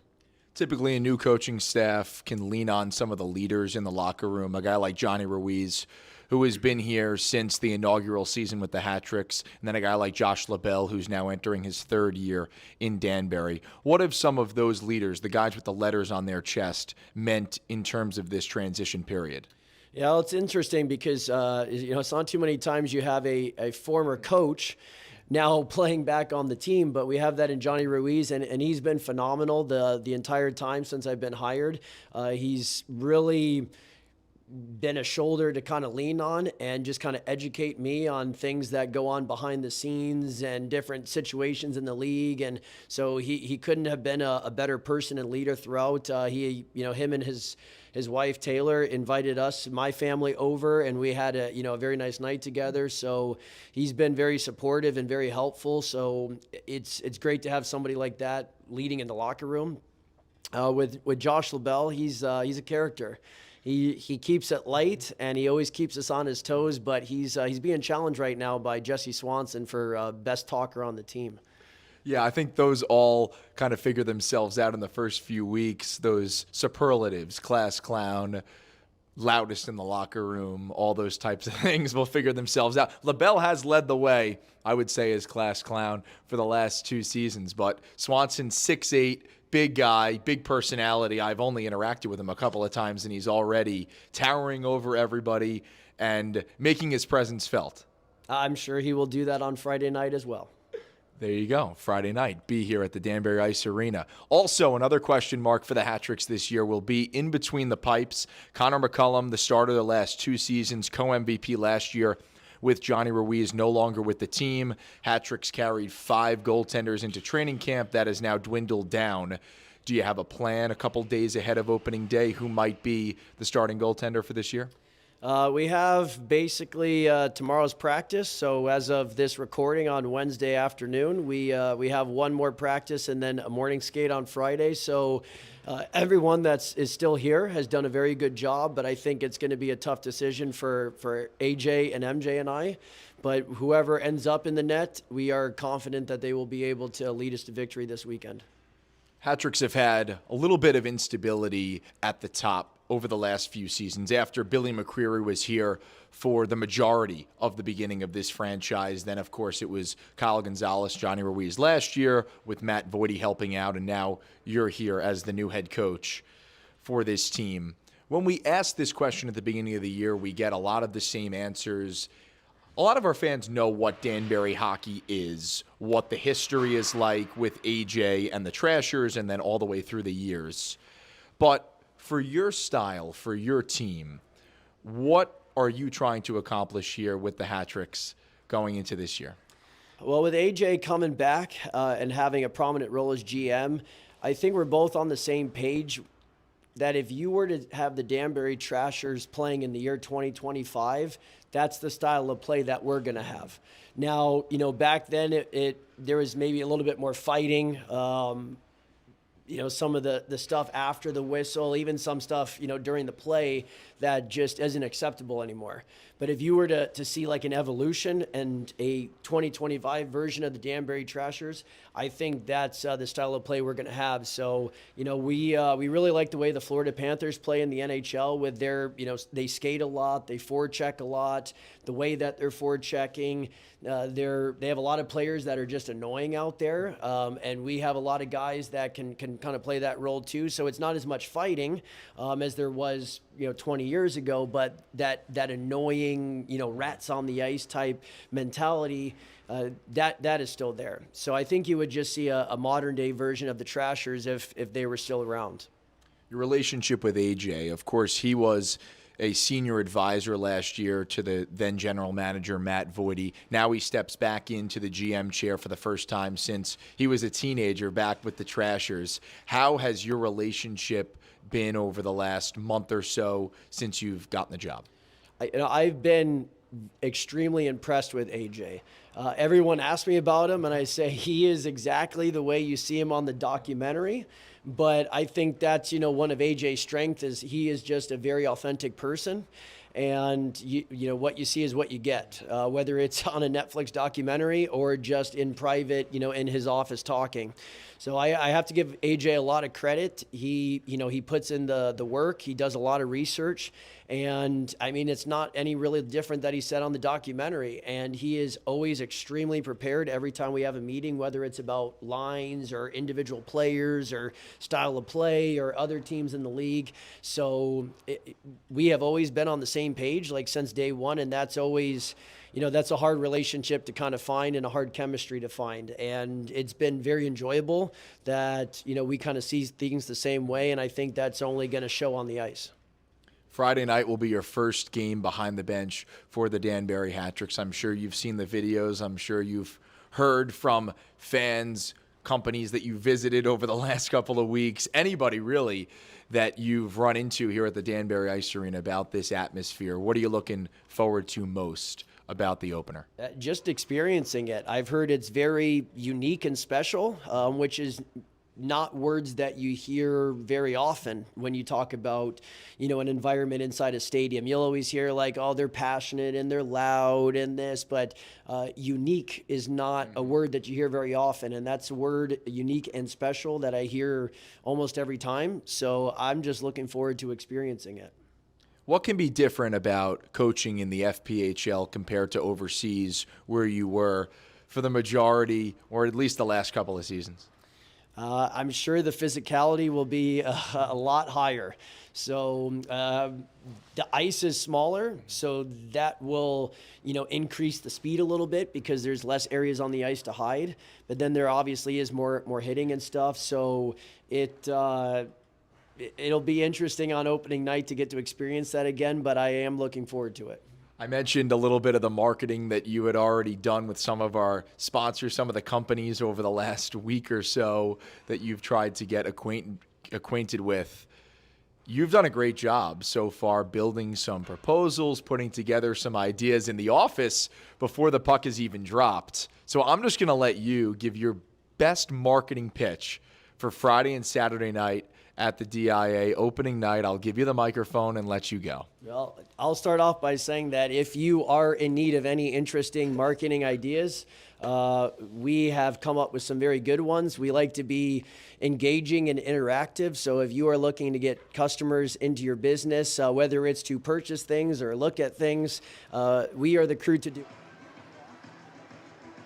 Typically, a new coaching staff can lean on some of the leaders in the locker room. A guy like Johnny Ruiz, who has been here since the inaugural season with the Hat-Tricks, and then a guy like Josh LaBelle, who's now entering his third year in Danbury. What have some of those leaders, the guys with the letters on their chest, meant in terms of this transition period? Yeah, well, it's interesting because it's not too many times you have a former coach now playing back on the team, but we have that in Johnny Ruiz, and he's been phenomenal the entire time since I've been hired. He's really been a shoulder to kind of lean on and just kind of educate me on things that go on behind the scenes and different situations in the league. And so he couldn't have been a better person and leader throughout. Him and his wife Taylor invited us, my family, over, and we had a very nice night together. So he's been very supportive and very helpful. So it's great to have somebody like that leading in the locker room. With Josh LaBelle, he's a character. He keeps it light, and he always keeps us on his toes, but he's being challenged right now by Jesse Swanson for best talker on the team. Yeah, I think those all kind of figure themselves out in the first few weeks. Those superlatives, class clown, loudest in the locker room, all those types of things will figure themselves out. LaBelle has led the way, I would say, as class clown for the last 2 seasons, but Swanson, 6'8", big guy, big personality. I've only interacted with him a couple of times, and he's already towering over everybody and making his presence felt. I'm sure he will do that on Friday night as well. There you go. Friday night. Be here at the Danbury Ice Arena. Also, another question mark for the Hat-Tricks this year will be in between the pipes. Connor McCullum, the starter the last 2 seasons, co-MVP last year with Johnny Ruiz, no longer with the team. Hat-Tricks carried 5 goaltenders into training camp. That has now dwindled down. Do you have a plan a couple days ahead of opening day who might be the starting goaltender for this year? We have basically tomorrow's practice. So as of this recording on Wednesday afternoon, we have one more practice and then a morning skate on Friday. So everyone is still here has done a very good job, but I think it's going to be a tough decision for AJ and MJ and I. But whoever ends up in the net, we are confident that they will be able to lead us to victory this weekend. Hat-Tricks have had a little bit of instability at the top over the last few seasons. After Billy McCreary was here for the majority of the beginning of this franchise, then, of course, it was Kyle Gonzalez, Johnny Ruiz last year with Matt Voidy helping out, and now you're here as the new head coach for this team. When we ask this question at the beginning of the year, we get a lot of the same answers. A lot of our fans know what Danbury hockey is, what the history is like with AJ and the Trashers, and then all the way through the years. But for your style, for your team, what are you trying to accomplish here with the Hat-Tricks going into this year? Well, with AJ coming back and having a prominent role as GM, I think we're both on the same page that if you were to have the Danbury Trashers playing in the year 2025, that's the style of play that we're going to have. Now, back then there was maybe a little bit more fighting. Some of the stuff after the whistle, even some stuff, during the play that just isn't acceptable anymore. But if you were to see like an evolution and a 2025 version of the Danbury Trashers, I think that's the style of play we're going to have. So, we really like the way the Florida Panthers play in the NHL with their, they skate a lot, they forecheck a lot, the way that they're forechecking. They have a lot of players that are just annoying out there, and we have a lot of guys that can kind of play that role too. So it's not as much fighting as there was 20 years ago, but that annoying rats on the ice type mentality that is still there. So I think you would just see a modern day version of the Trashers if they were still around. Your relationship with AJ, of course, he was a senior advisor last year to the then general manager, Matt Voidy. Now he steps back into the GM chair for the first time since he was a teenager back with the Trashers. How has your relationship been over the last month or so since you've gotten the job? I've been extremely impressed with AJ. Everyone asks me about him, and I say he is exactly the way you see him on the documentary. But I think that's, one of AJ's strengths is he is just a very authentic person. And what you see is what you get, whether it's on a Netflix documentary or just in private, in his office talking. So I have to give AJ a lot of credit. He puts in the work. He does a lot of research. And I mean, it's not any really different that he said on the documentary. And he is always extremely prepared every time we have a meeting, whether it's about lines or individual players or style of play or other teams in the league. So we have always been on the same page, like since day one. And that's always, that's a hard relationship to kind of find and a hard chemistry to find. And it's been very enjoyable that, we kind of see things the same way. And I think that's only going to show on the ice. Friday night will be your first game behind the bench for the Danbury Hat-Tricks. I'm sure you've seen the videos. I'm sure you've heard from fans, companies that you visited over the last couple of weeks, anybody really that you've run into here at the Danbury Ice Arena about this atmosphere. What are you looking forward to most about the opener? Just experiencing it. I've heard it's very unique and special, which is not words that you hear very often when you talk about, an environment inside a stadium. You'll always hear like, oh, they're passionate and they're loud and this, but unique is not a word that you hear very often. And that's a word, unique and special, that I hear almost every time. So I'm just looking forward to experiencing it. What can be different about coaching in the FPHL compared to overseas where you were for the majority, or at least the last couple of seasons? I'm sure the physicality will be a lot higher. So the ice is smaller, so that will, increase the speed a little bit because there's less areas on the ice to hide. But then there obviously is more hitting and stuff. So it'll be interesting on opening night to get to experience that again, but I am looking forward to it. I mentioned a little bit of the marketing that you had already done with some of our sponsors, some of the companies over the last week or so that you've tried to get acquainted with. You've done a great job so far building some proposals, putting together some ideas in the office before the puck is even dropped. So I'm just going to let you give your best marketing pitch for Friday and Saturday night at the DIA opening night. I'll give you the microphone and let you go. Well, I'll start off by saying that if you are in need of any interesting marketing ideas, we have come up with some very good ones. We like to be engaging and interactive. So if you are looking to get customers into your business, whether it's to purchase things or look at things, we are the crew to do.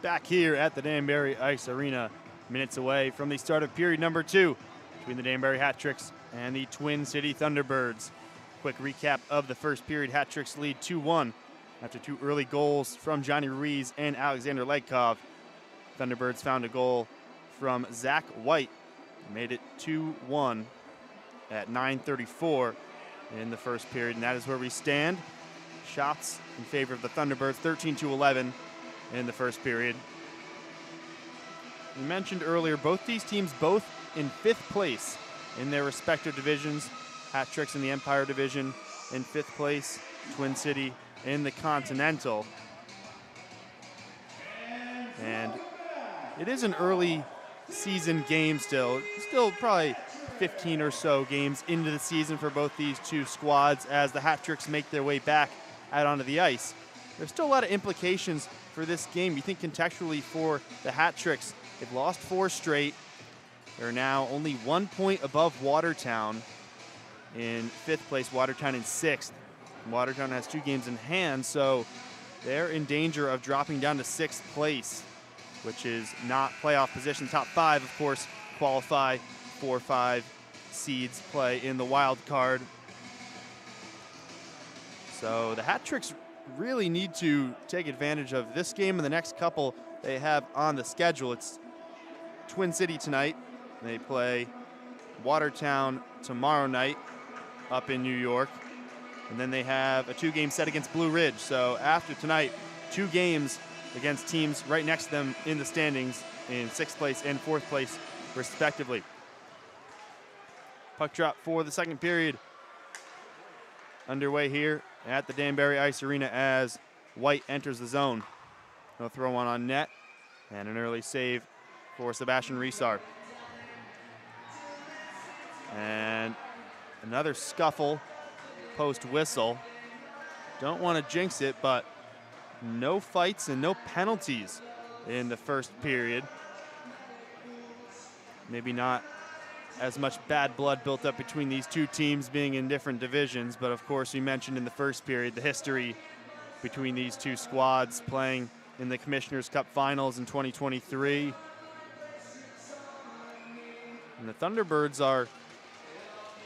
Back here at the Danbury Ice Arena, minutes away from the start of period number 2. Between the Danbury Hat-Tricks and the Twin City Thunderbirds. Quick recap of the first period. Hat-Tricks lead 2-1 after 2 early goals from Johnny Ruiz and Alexander Legkov. Thunderbirds found a goal from Zach White. Made it 2-1 at 9:34 in the first period, and that is where we stand. Shots in favor of the Thunderbirds, 13-11 in the first period. We mentioned earlier, both these teams in 5th place in their respective divisions. Hat-Tricks in the Empire Division in 5th place, Twin City in the Continental. And it is an early season game still probably 15 or so games into the season for both these two squads as the Hat-Tricks make their way back out onto the ice. There's still a lot of implications for this game. You think contextually for the Hat-Tricks, they've lost 4 straight. They're now only 1 point above Watertown in 5th place, Watertown in 6th. Watertown has 2 games in hand, so they're in danger of dropping down to 6th place, which is not playoff position. Top 5, of course, qualify. 4-5 seeds play in the wild card. So the Hat-Tricks really need to take advantage of this game and the next couple they have on the schedule. It's Twin City tonight. They play Watertown tomorrow night up in New York. And then they have a 2-game set against Blue Ridge. So after tonight, 2 games against teams right next to them in the standings in 6th place and 4th place, respectively. Puck drop for the second period. Underway here at the Danbury Ice Arena as White enters the zone. He'll throw one on net and an early save for Sebastian Resar. And another scuffle post whistle. Don't want to jinx it, but no fights and no penalties in the first period. Maybe not as much bad blood built up between these two teams being in different divisions, but of course we mentioned in the first period the history between these two squads playing in the Commissioner's Cup Finals in 2023. And the Thunderbirds are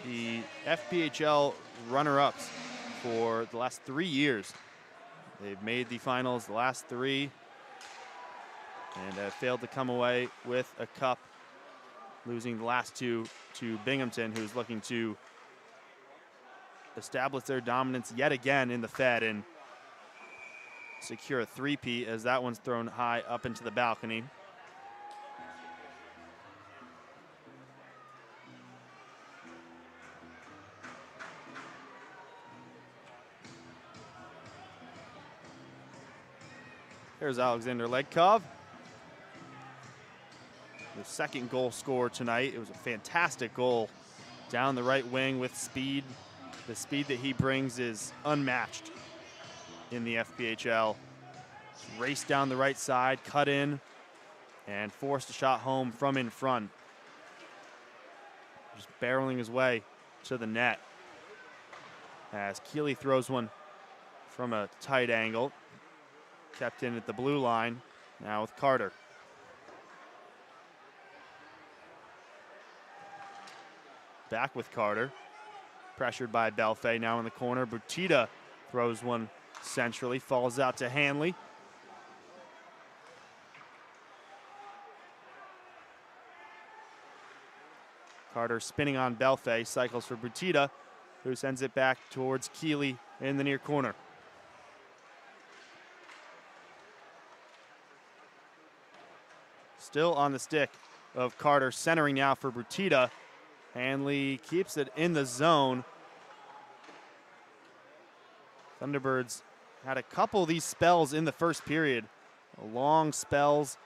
the FPHL runner-ups for the last 3 years. They've made the finals the last 3 and have failed to come away with a cup, losing the last 2 to Binghamton, who's looking to establish their dominance yet again in the Fed and secure a three-peat, as that one's thrown high up into the balcony. There's Alexander Legkov, the second goal scorer tonight. It was a fantastic goal down the right wing with speed. The speed that he brings is unmatched in the FPHL. Raced down the right side, cut in, and forced a shot home from in front. Just barreling his way to the net as Keeley throws one from a tight angle. Kept in at the blue line, now with Carter. Back with Carter. Pressured by Belfay, now in the corner. Butita throws one centrally, falls out to Hanley. Carter spinning on Belfay, cycles for Butita, who sends it back towards Keeley in the near corner. Still on the stick of Carter, centering now for Butita. Hanley keeps it in the zone. Thunderbirds had a couple of these spells in the first period. Long spells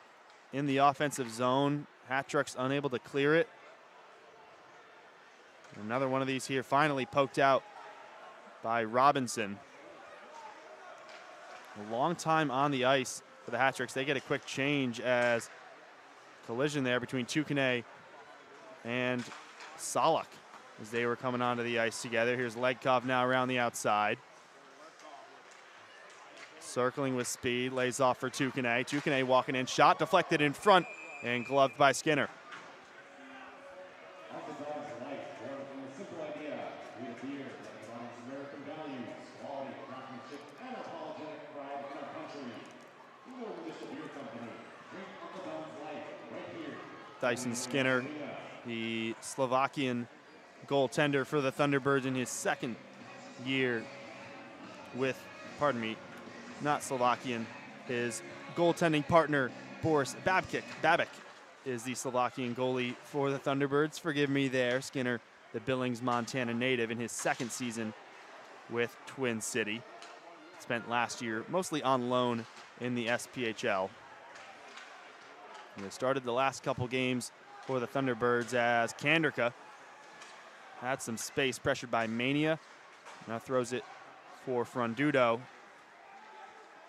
in the offensive zone. Hatrick's unable to clear it. Another one of these here finally poked out by Robinson. A long time on the ice for the Hatricks. They get a quick change as collision there between Tukane and Salak as they were coming onto the ice together. Here's Legkov now around the outside. Circling with speed, lays off for Tukane. Tukane walking in, shot deflected in front and gloved by Skinner. Dyson Skinner, the Slovakian goaltender for the Thunderbirds in his second year with, pardon me, not Slovakian. His goaltending partner, Boris Babik, is the Slovakian goalie for the Thunderbirds. Forgive me there. Skinner, the Billings, Montana native, in his second season with Twin City. Spent last year mostly on loan in the SPHL. And they started the last couple games for the Thunderbirds as Kanderka had some space, pressured by Mania. Now throws it for Frondudo.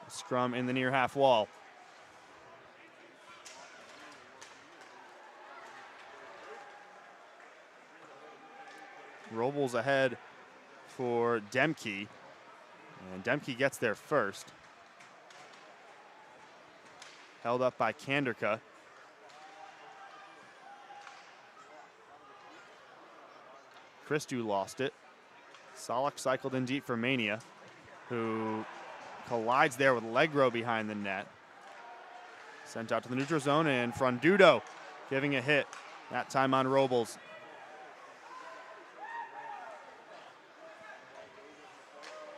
Scrum in the near half wall. Robles ahead for Demke. And Demke gets there first. Held up by Kanderka. Christou lost it. Salak cycled in deep for Mania, who collides there with Legro behind the net. Sent out to the neutral zone, and Frondudo giving a hit, that time on Robles.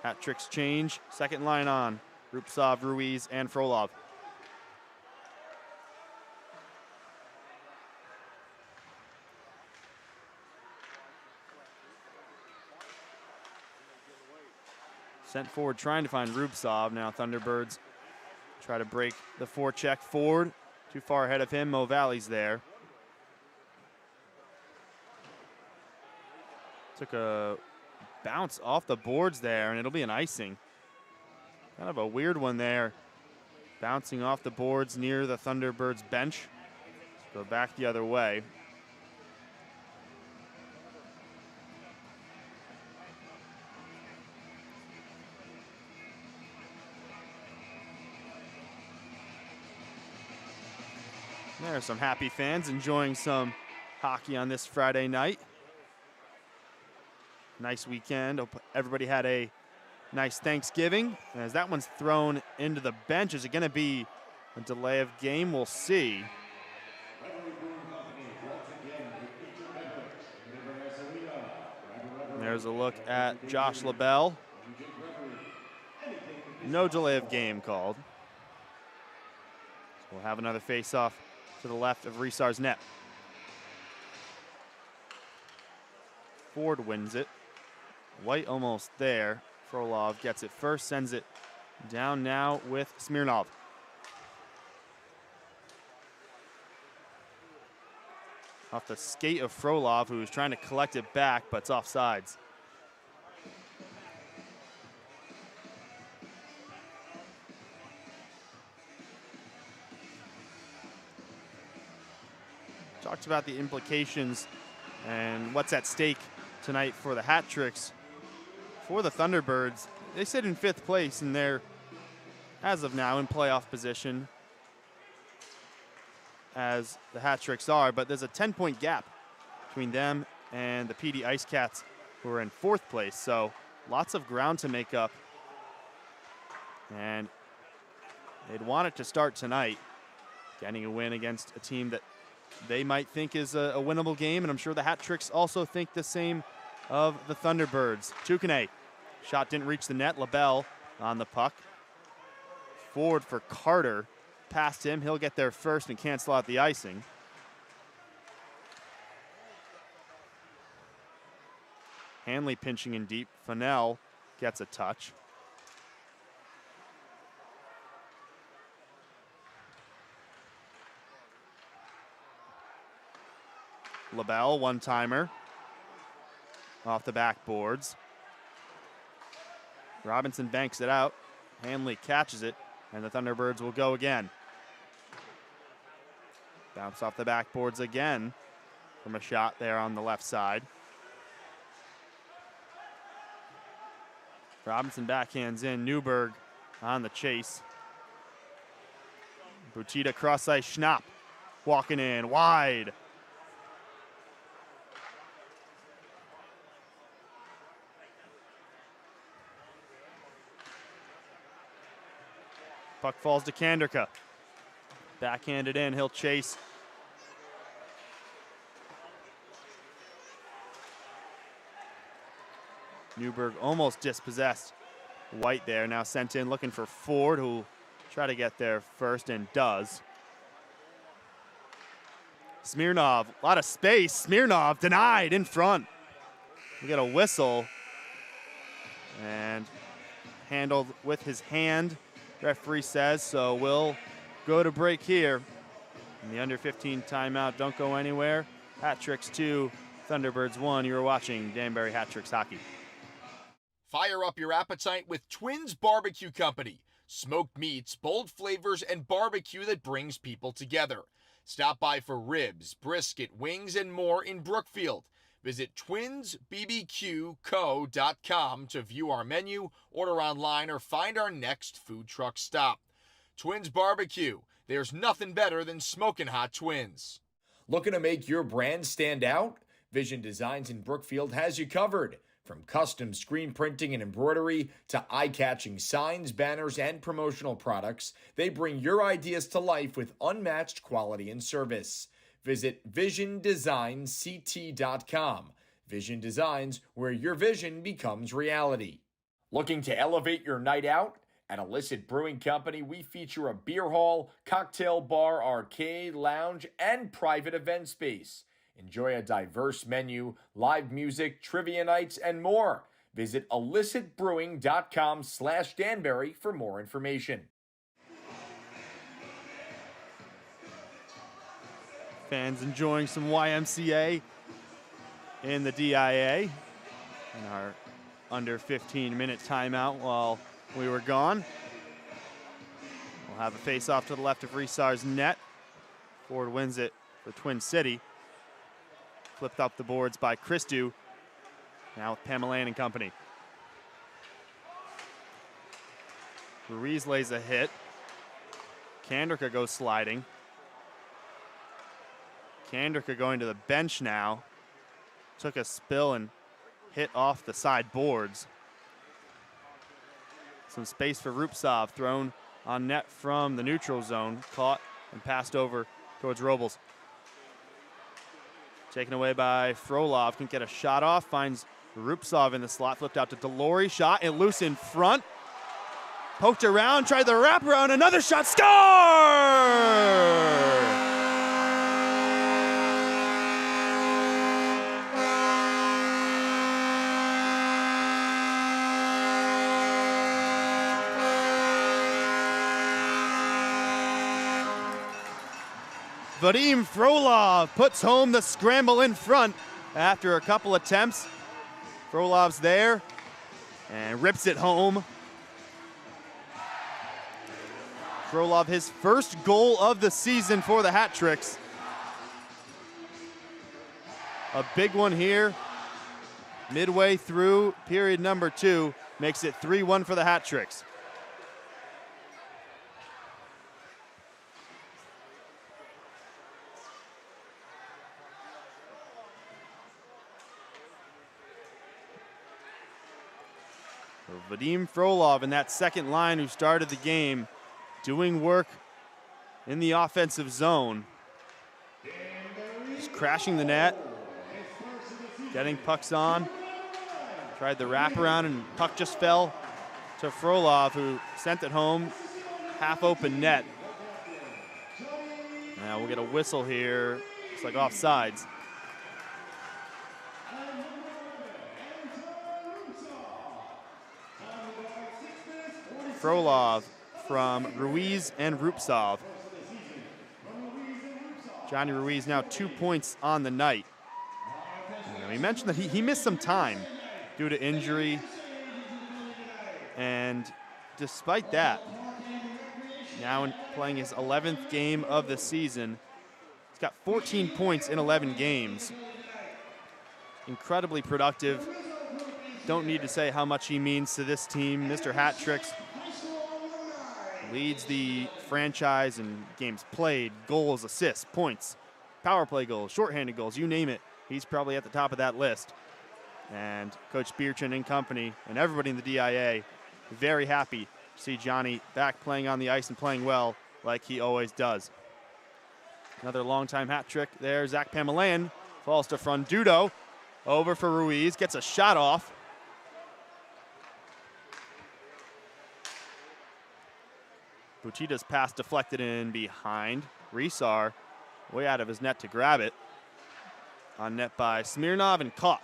Hat-tricks change, second line on. Rupsov, Ruiz, and Frolov. Sent forward trying to find Rubtsov. Now Thunderbirds try to break the forecheck forward. Too far ahead of him. Mo Valley's there. Took a bounce off the boards there, and it'll be an icing. Kind of a weird one there. Bouncing off the boards near the Thunderbirds bench. Go back the other way. There are some happy fans enjoying some hockey on this Friday night. Nice weekend. Hope everybody had a nice Thanksgiving. As that one's thrown into the bench, is it going to be a delay of game? We'll see. There's a look at Josh LaBelle. No delay of game called. So we'll have another face-off to the left of Resar's net. Ford wins it. White almost there. Frolov gets it first, sends it down now with Smirnov. Off the skate of Frolov, who's trying to collect it back, but it's offsides. Talked about the implications and what's at stake tonight for the hat tricks. For the Thunderbirds, they sit in 5th place and they're, as of now, in playoff position as the hat tricks are, but there's a 10-point gap between them and the PD Ice Cats, who are in 4th place, so lots of ground to make up. And they'd want it to start tonight, getting a win against a team that they might think is a winnable game, and I'm sure the hat tricks also think the same of the Thunderbirds. Tukane, shot didn't reach the net. LaBelle on the puck. Forward for Carter. Past him, he'll get there first and cancel out the icing. Hanley pinching in deep. Fennell gets a touch. LaBelle, one-timer. Off the backboards. Robinson banks it out. Hanley catches it, and the Thunderbirds will go again. Bounce off the backboards again from a shot there on the left side. Robinson backhands in. Newberg on the chase. Butita cross ice. Schnapp walking in wide. Puck falls to Kanderka. Backhanded in, he'll chase. Newberg almost dispossessed. White there, now sent in looking for Ford, who'll try to get there first and does. Smirnov, a lot of space. Smirnov denied in front. We get a whistle and handled with his hand. Referee says, so we'll go to break here. In the under 15 timeout, don't go anywhere. Hat Tricks 2, Thunderbirds 1. You're watching Danbury Hat Tricks Hockey. Fire up your appetite with Twins Barbecue Company. Smoked meats, bold flavors, and barbecue that brings people together. Stop by for ribs, brisket, wings, and more in Brookfield. Visit twinsbbqco.com to view our menu, order online, or find our next food truck stop. Twins Barbecue. There's nothing better than smoking hot twins. Looking to make your brand stand out? Vision Designs in Brookfield has you covered. From custom screen printing and embroidery to eye-catching signs, banners, and promotional products, they bring your ideas to life with unmatched quality and service. Visit VisionDesignCT.com. Vision Designs, where your vision becomes reality. Looking to elevate your night out? At Illicit Brewing Company, we feature a beer hall, cocktail bar, arcade, lounge, and private event space. Enjoy a diverse menu, live music, trivia nights, and more. Visit illicitbrewing.com/Danbury for more information. Fans enjoying some YMCA in the DIA. in our under 15-minute timeout while we were gone. We'll have a face-off to the left of Resar's net. Ford wins it for Twin City. Flipped up the boards by Christou. Now with Pamela and company. Ruiz lays a hit. Kandrika goes sliding. Kandrika going to the bench now. Took a spill and hit off the side boards. Some space for Rupsov, thrown on net from the neutral zone. Caught and passed over towards Robles. Taken away by Frolov, can get a shot off, finds Rupsov in the slot, flipped out to Delory, shot and loose in front. Poked around, tried the wraparound, another shot, score! Vadim Frolov puts home the scramble in front after a couple attempts. Frolov's there and rips it home. Frolov, his first goal of the season for the Hat Tricks. A big one here. Midway through period number 2, makes it 3-1 for the Hat Tricks. Vadim Frolov in that second line who started the game, doing work in the offensive zone. Just crashing the net, getting pucks on. Tried the wraparound and puck just fell to Frolov, who sent it home, half open net. Now we'll get a whistle here. It's like offsides. Frolov from Ruiz and Rupsov. Johnny Ruiz now 2 points on the night. And we mentioned that he missed some time due to injury. And despite that, now playing his 11th game of the season, he's got 14 points in 11 games. Incredibly productive. Don't need to say how much he means to this team. Mr. Hat Tricks leads the franchise in games played, goals, assists, points, power play goals, shorthanded goals, you name it. He's probably at the top of that list. And Coach Bierchen and company and everybody in the DIA very happy to see Johnny back playing on the ice and playing well like he always does. Another long-time hat trick there. Zach Pamelayan falls to Frondudo. Over for Ruiz, gets a shot off. Butita's pass deflected in behind. Resar way out of his net to grab it. On net by Smirnov and caught.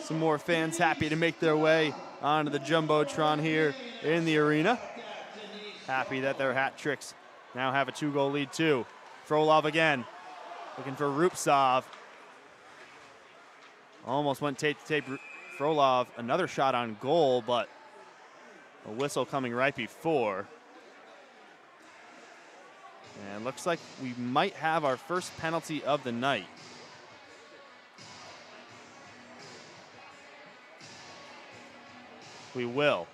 Some more fans happy to make their way onto the Jumbotron here in the arena. Happy that their Hat Tricks now have a 2-goal lead too. Frolov again, looking for Rupsov. Almost went tape to tape. Frolov, another shot on goal, but a whistle coming right before. And looks like we might have our first penalty of the night. We will.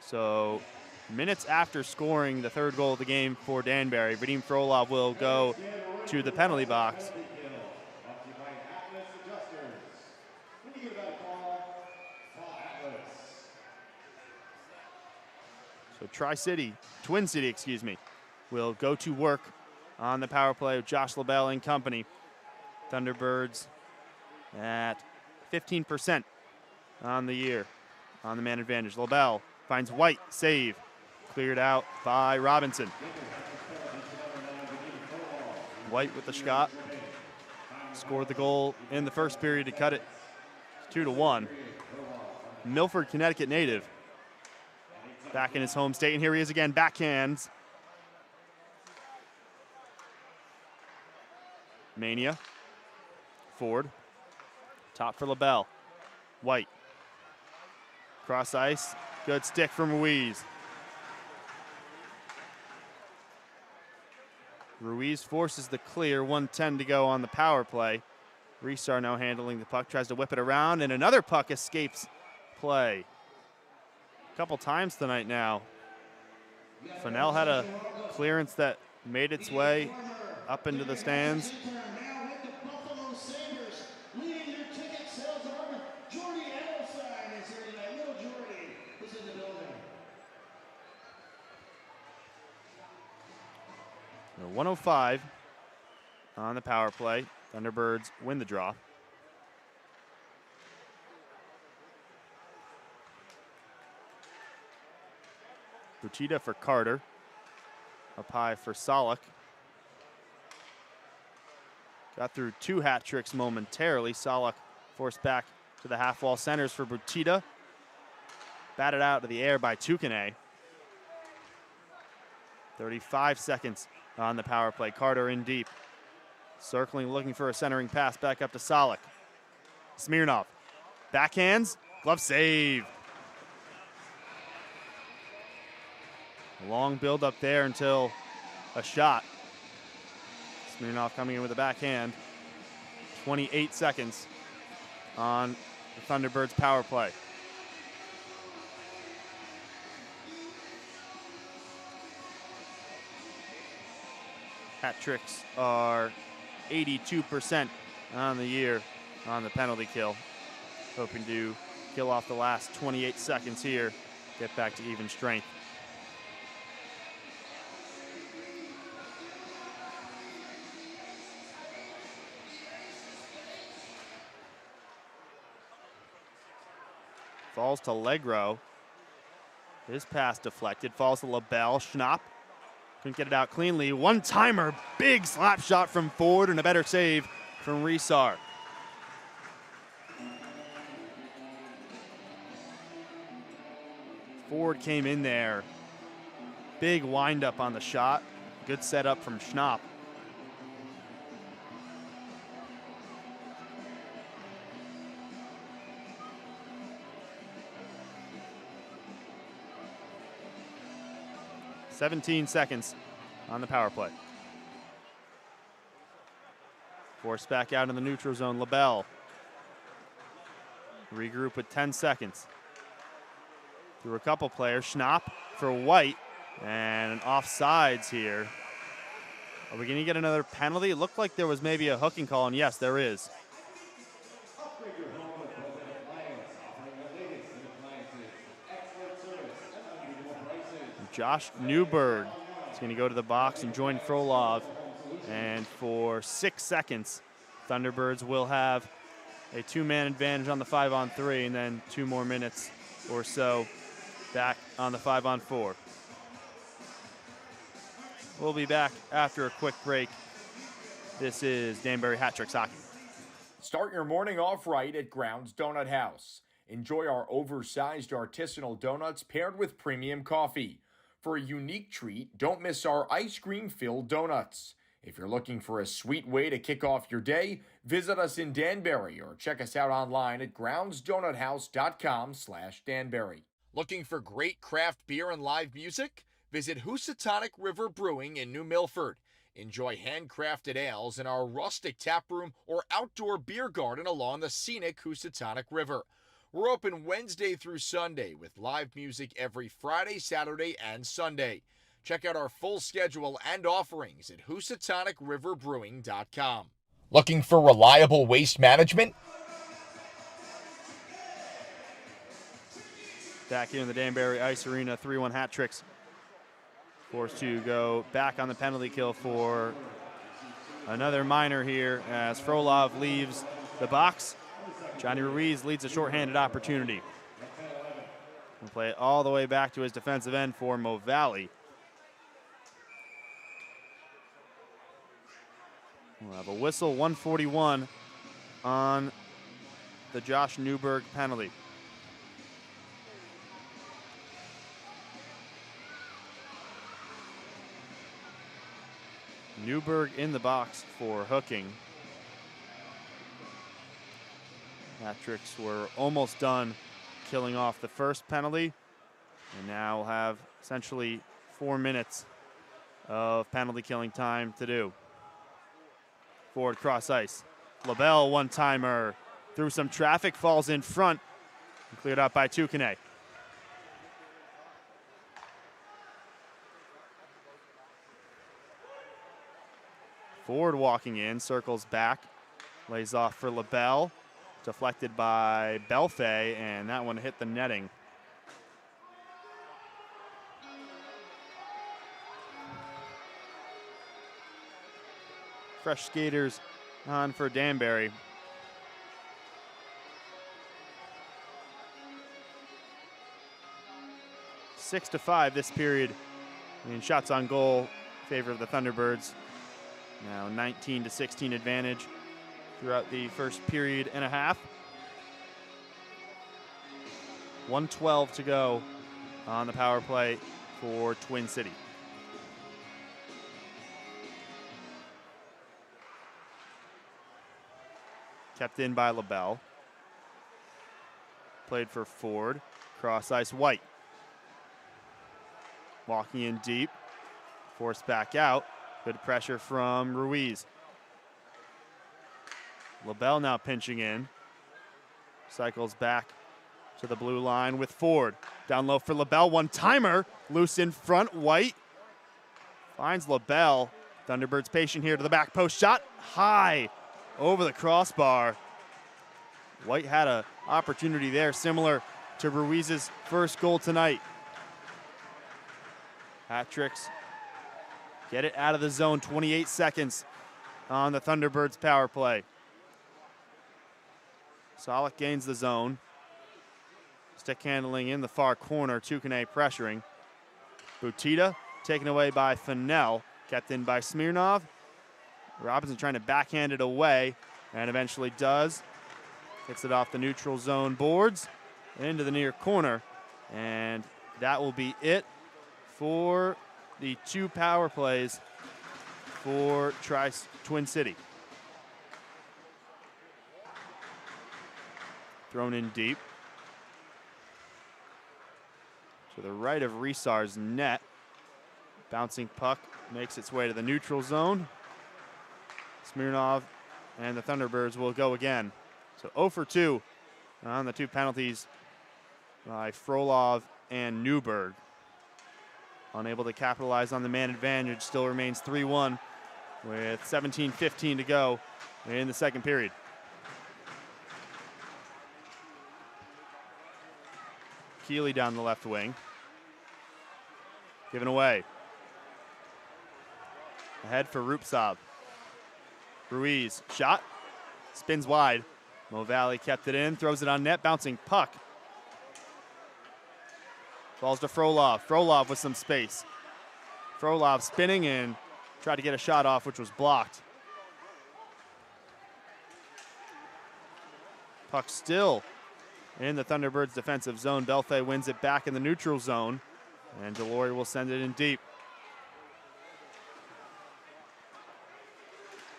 So minutes after scoring the third goal of the game for Danbury, Vadim Frolov will go to the penalty box. So Twin City, will go to work on the power play with Josh LaBelle and company. Thunderbirds at 15% on the year. On the man advantage. LaBelle finds White, save. Cleared out by Robinson. White with the shot. Scored the goal in the first period to cut it 2-1. Milford, Connecticut native. Back in his home state, and here he is again, backhands. Mania. Ford. Top for LaBelle. White. Cross ice. Good stick from Ruiz. Ruiz forces the clear. 1:10 to go on the power play. Resar now handling the puck. Tries to whip it around, and another puck escapes play. A couple times tonight now. Fennell had a clearance that made its way up into the stands. So 105 on the power play. Thunderbirds win the draw. Buchita for Carter. Up high for Solak. Got through 2 hat tricks momentarily. Solak forced back to the half wall. Centers for Buchita. Batted out to the air by Tukane. 35 seconds on the power play. Carter in deep. Circling, looking for a centering pass back up to Solak. Smirnov. Backhands. Glove save. A long build up there until a shot. Smirnov coming in with a backhand. 28 seconds on the Thunderbirds power play. Hat tricks are 82% on the year on the penalty kill. Hoping to kill off the last 28 seconds here, get back to even strength. Falls to Legro. His pass deflected. Falls to LaBelle. Schnapp couldn't get it out cleanly. One-timer. Big slap shot from Ford and a better save from Resar. Ford came in there. Big wind-up on the shot. Good setup from Schnapp. "17 seconds on the power play. Forced back out in the neutral zone. LaBelle. Regroup with 10 seconds. Through a couple players. Schnapp for White. And an offsides here. Are we going to get another penalty? It looked like there was maybe a hooking call, and yes, there is. Josh Newberg is going to go to the box and join Frolov. And for 6 seconds, Thunderbirds will have a 2-man advantage on the 5-on-3, and then 2 more minutes or so back on the 5-on-4. We'll be back after a quick break. This is Danbury Hat Tricks Hockey. Start your morning off right at Grounds Donut House. Enjoy our oversized artisanal donuts paired with premium coffee. For a unique treat, don't miss our ice cream-filled donuts. If you're looking for a sweet way to kick off your day, visit us in Danbury or check us out online at groundsdonuthouse.com/Danbury. Looking for great craft beer and live music? Visit Housatonic River Brewing in New Milford. Enjoy handcrafted ales in our rustic tap room or outdoor beer garden along the scenic Housatonic River. We're open Wednesday through Sunday with live music every Friday, Saturday, and Sunday. Check out our full schedule and offerings at HousatonicRiverBrewing.com. Looking for reliable waste management? Back here in the Danbury Ice Arena, 3-1 Hat Tricks. Forced to go back on the penalty kill for another minor here as Frolov leaves the box. Johnny Ruiz leads a shorthanded opportunity. We'll play it all the way back to his defensive end for Mo Valley. We'll have a whistle, 141 on the Josh Newberg penalty. Newberg in the box for hooking. Hat tricks were almost done killing off the first penalty, and now we'll have essentially 4 minutes of penalty killing time to do. Forward cross ice. LaBelle one-timer through some traffic, falls in front, and cleared out by Tukane. Ford walking in, circles back, lays off for LaBelle, deflected by Belfay, and that one hit the netting. Fresh skaters on for Danbury. Six to 5 this period in shots on goal in favor of the Thunderbirds. Now 19 to 16 advantage throughout the first period and a half. 1:12 to go on the power play for Twin City. Kept in by LaBelle. Played for Ford. Cross ice, White. Walking in deep. Forced back out. Good pressure from Ruiz. LaBelle now pinching in. Cycles back to the blue line with Ford. Down low for LaBelle. One-timer. Loose in front. White finds LaBelle. Thunderbirds patient here to the back post. Shot high over the crossbar. White had an opportunity there similar to Ruiz's first goal tonight. Hat tricks get it out of the zone. 28 seconds on the Thunderbirds power play. Solak gains the zone. Stick handling in the far corner. Tukane pressuring. Butita taken away by Fennell. Kept in by Smirnov. Robinson trying to backhand it away, and eventually does. Gets it off the neutral zone boards into the near corner, and that will be it for the 2 power plays for Twin City. Thrown in deep to the right of Resar's net. Bouncing puck makes its way to the neutral zone. Smirnov and the Thunderbirds will go again. So 0 for 2 on the 2 penalties by Frolov and Newberg. Unable to capitalize on the man advantage, still remains 3-1 with 17:15 to go in the second period. Keeley down the left wing. Given away. Ahead for Rupsov. Ruiz, shot, spins wide. Mo Valley kept it in, throws it on net, bouncing puck. Falls to Frolov. Frolov with some space. Frolov spinning and tried to get a shot off, which was blocked. Puck still in the Thunderbirds' defensive zone. Belfay wins it back in the neutral zone, and Delory will send it in deep.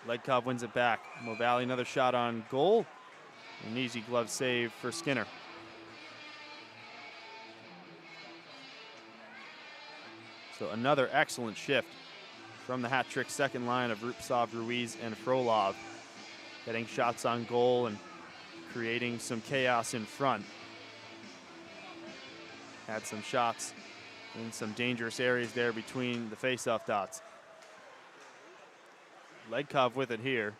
Ledkov wins it back. Mo Valley another shot on goal. An easy glove save for Skinner. So another excellent shift from the hat trick second line of Rupsov, Ruiz, and Frolov. Getting shots on goal and creating some chaos in front. Had some shots in some dangerous areas there between the faceoff dots. Ledkov with it here.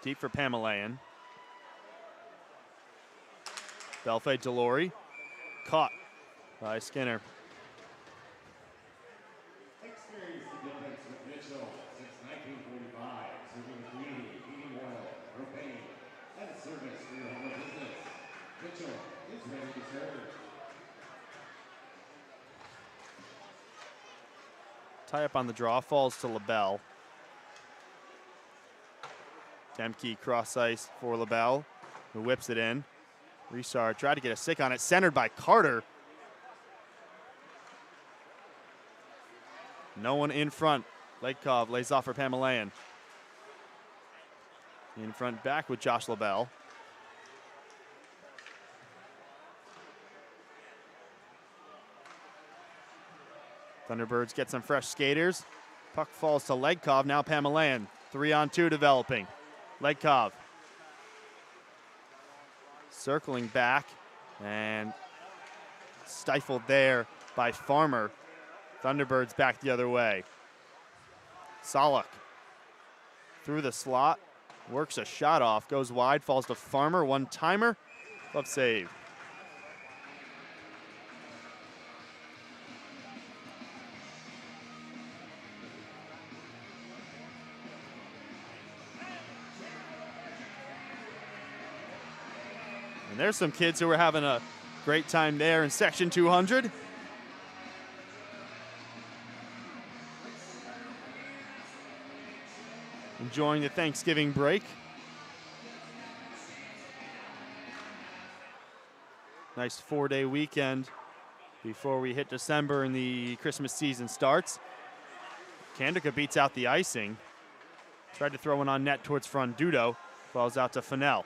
Deep for Pamelayan. Belfay Delory. Caught by Skinner. Experienced the difference with Mitchell since 1945, serving the community, heating oil, propane, and service for your home or business. Mitchell is ready to serve. Tie up on the draw, falls to LaBelle. Demke cross ice for LaBelle, who whips it in. Richard tried to get a stick on it, centered by Carter. No one in front. Legkov lays off for Pamelayan. In front back with Josh LaBelle. Thunderbirds get some fresh skaters. Puck falls to Legkov, now Pamelayan. 3-on-2 developing. Legkov circling back and stifled there by Farmer. Thunderbirds back the other way. Solak through the slot, works a shot off, goes wide, falls to Farmer, one-timer, glove save. And there's some kids who are having a great time there in section 200. Enjoying the Thanksgiving break. Nice 4-day weekend before we hit December and the Christmas season starts. Kandica beats out the icing. Tried to throw one on net towards Frondudo. Falls out to Fennell.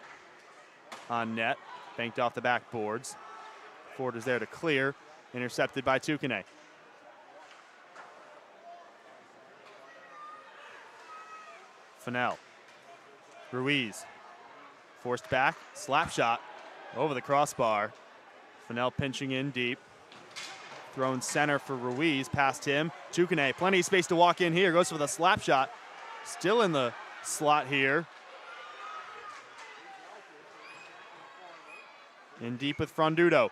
On net, banked off the backboards. Ford is there to clear. Intercepted by Tukane. Fennell. Ruiz. Forced back, slap shot over the crossbar. Fennell pinching in deep. Thrown center for Ruiz, past him. Tukane, plenty of space to walk in here. Goes for the slap shot. Still in the slot here. In deep with Frondudo.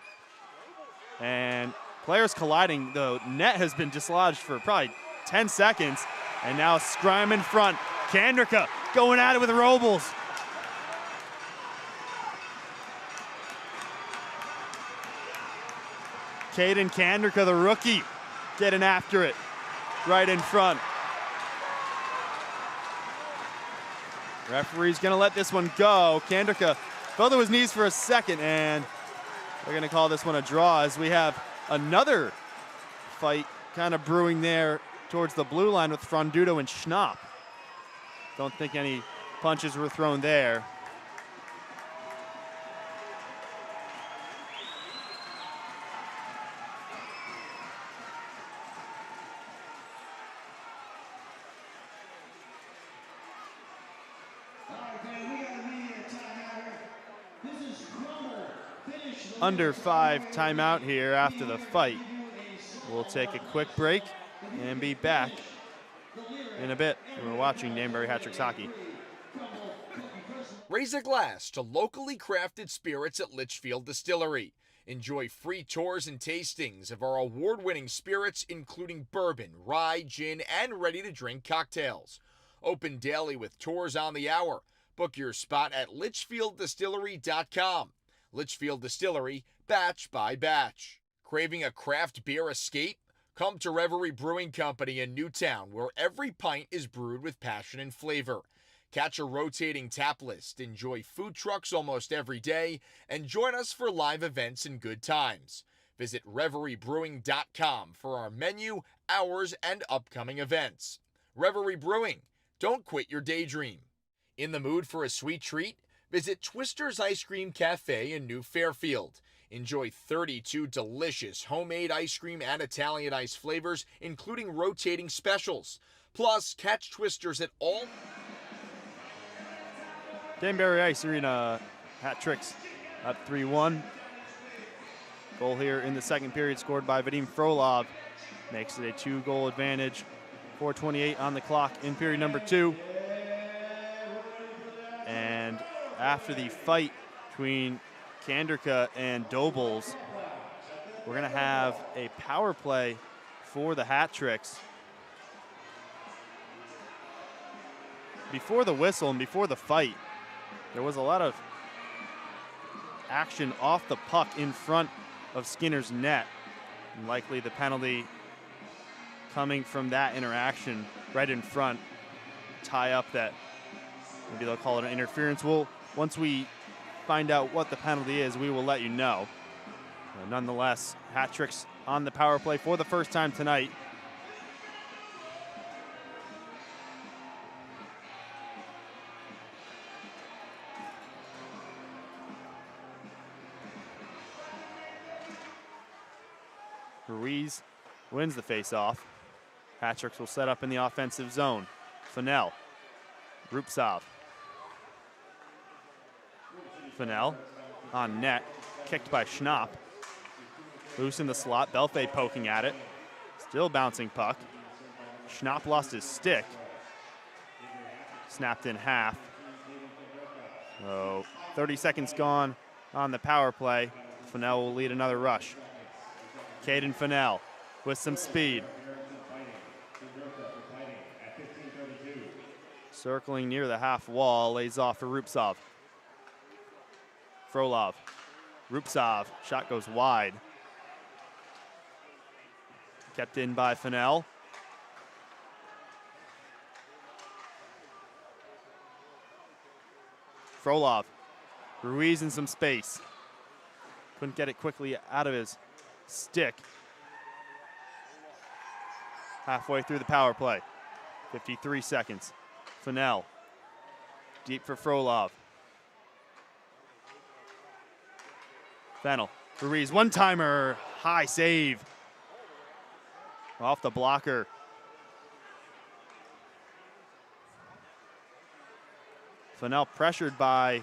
And players colliding. The net has been dislodged for probably 10 seconds. And now a scrum in front. Kandica going at it with Robles. Caden Kandica, the rookie, getting after it right in front. Referee's gonna let this one go. Kandica fell to his knees for a second, and they're gonna call this one a draw as we have another fight kind of brewing there towards the blue line with Frondudo and Schnapp. Don't think any punches were thrown there. Under 5 timeout here after the fight. We'll take a quick break and be back in a bit. We're watching Danbury Hat-Tricks hockey. Raise a glass to locally crafted spirits at Litchfield Distillery. Enjoy free tours and tastings of our award-winning spirits, including bourbon, rye, gin, and ready-to-drink cocktails. Open daily with tours on the hour. Book your spot at litchfielddistillery.com. Litchfield Distillery, batch by batch. Craving a craft beer escape? Come to Reverie Brewing Company in Newtown, where every pint is brewed with passion and flavor. Catch a rotating tap list, enjoy food trucks almost every day, and join us for live events and good times. Visit reveriebrewing.com for our menu, hours, and upcoming events. Reverie Brewing, don't quit your daydream. In the mood for a sweet treat? Visit Twister's Ice Cream Cafe in New Fairfield. Enjoy 32 delicious homemade ice cream and Italian ice flavors, including rotating specials. Plus, catch Twisters at all. Danbury Ice Arena Hat-Tricks up 3-1. Goal here in the second period scored by Vadim Frolov. Makes it a 2-goal advantage. 4:28 on the clock in period number 2. And after the fight between Kandica and Dobles, we're going to have a power play for the Hat-Tricks. Before the whistle and before the fight, there was a lot of action off the puck in front of Skinner's net. And likely the penalty coming from that interaction right in front. Tie up that, maybe they'll call it an interference. Once we find out what the penalty is, we will let you know. Nonetheless, hat tricks on the power play for the first time tonight. Ruiz wins the faceoff. Hat tricks will set up in the offensive zone. Fennell, Rupsov. Fennell on net, kicked by Schnapp. Loose in the slot, Belfay poking at it. Still bouncing puck. Schnapp lost his stick. Snapped in half. 30 seconds gone on the power play. Fennell will lead another rush. Caden Fennell with some speed. Circling near the half wall, lays off for Rupsov. Frolov, Rupsov, shot goes wide. Kept in by Fennell. Frolov, Ruiz in some space. Couldn't get it quickly out of his stick. Halfway through the power play, 53 seconds. Fennell, deep for Frolov. Fennell, Ruiz, one-timer, high save. Off the blocker. Fennell pressured by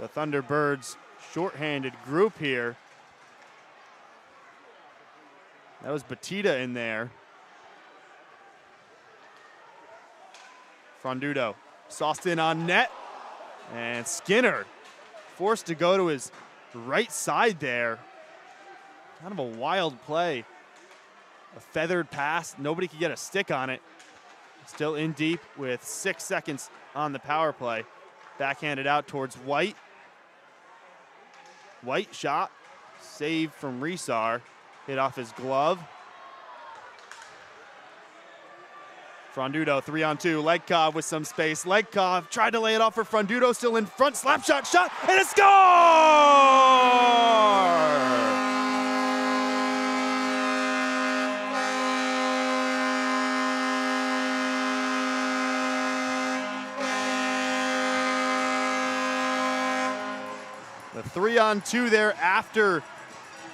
the Thunderbirds' shorthanded group here. That was Batista in there. Frandudo, sauced in on net. And Skinner forced to go to his right side there. Kind of a wild play. A feathered pass, nobody could get a stick on it. Still in deep with 6 seconds on the power play. Backhanded out towards White. White shot, save from Resar. Hit off his glove. Frandudo 3-on-2. Legkov with some space. Legkov tried to lay it off for Frandudo, still in front. Slap shot, and a score! The 3-on-2 there after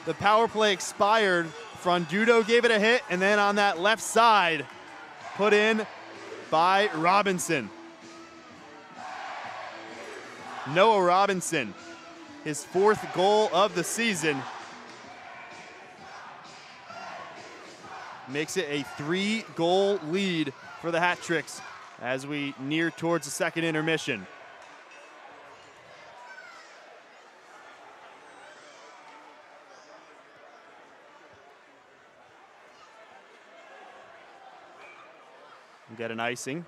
the power play expired. Frandudo gave it a hit, and then on that left side, put in by Robinson. Noah Robinson, his 4th goal of the season. Makes it a 3-goal lead for the Hat Tricks as we near towards the second intermission. Get an icing.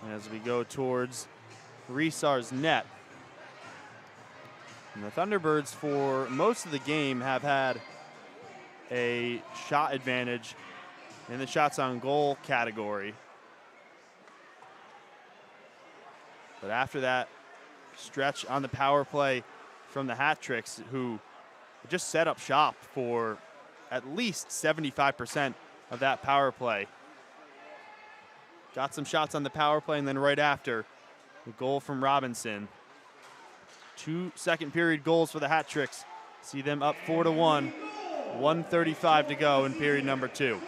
As we go towards Resar's net. And the Thunderbirds for most of the game have had a shot advantage in the shots on goal category. But after that stretch on the power play from the Hat Tricks, who just set up shop for at least 75% of that power play. Got some shots on the power play, and then right after, the goal from Robinson. 2 second period goals for the Hat Tricks. See them up 4-1. 1:35 to go in period number 2.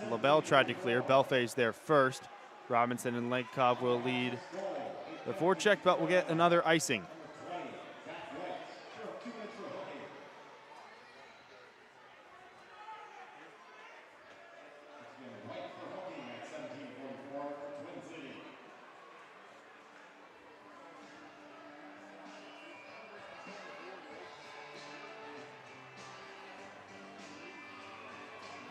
LaBelle tried to clear. Belfay's there first. Robinson and Legkov will lead the forecheck, but we'll get another icing.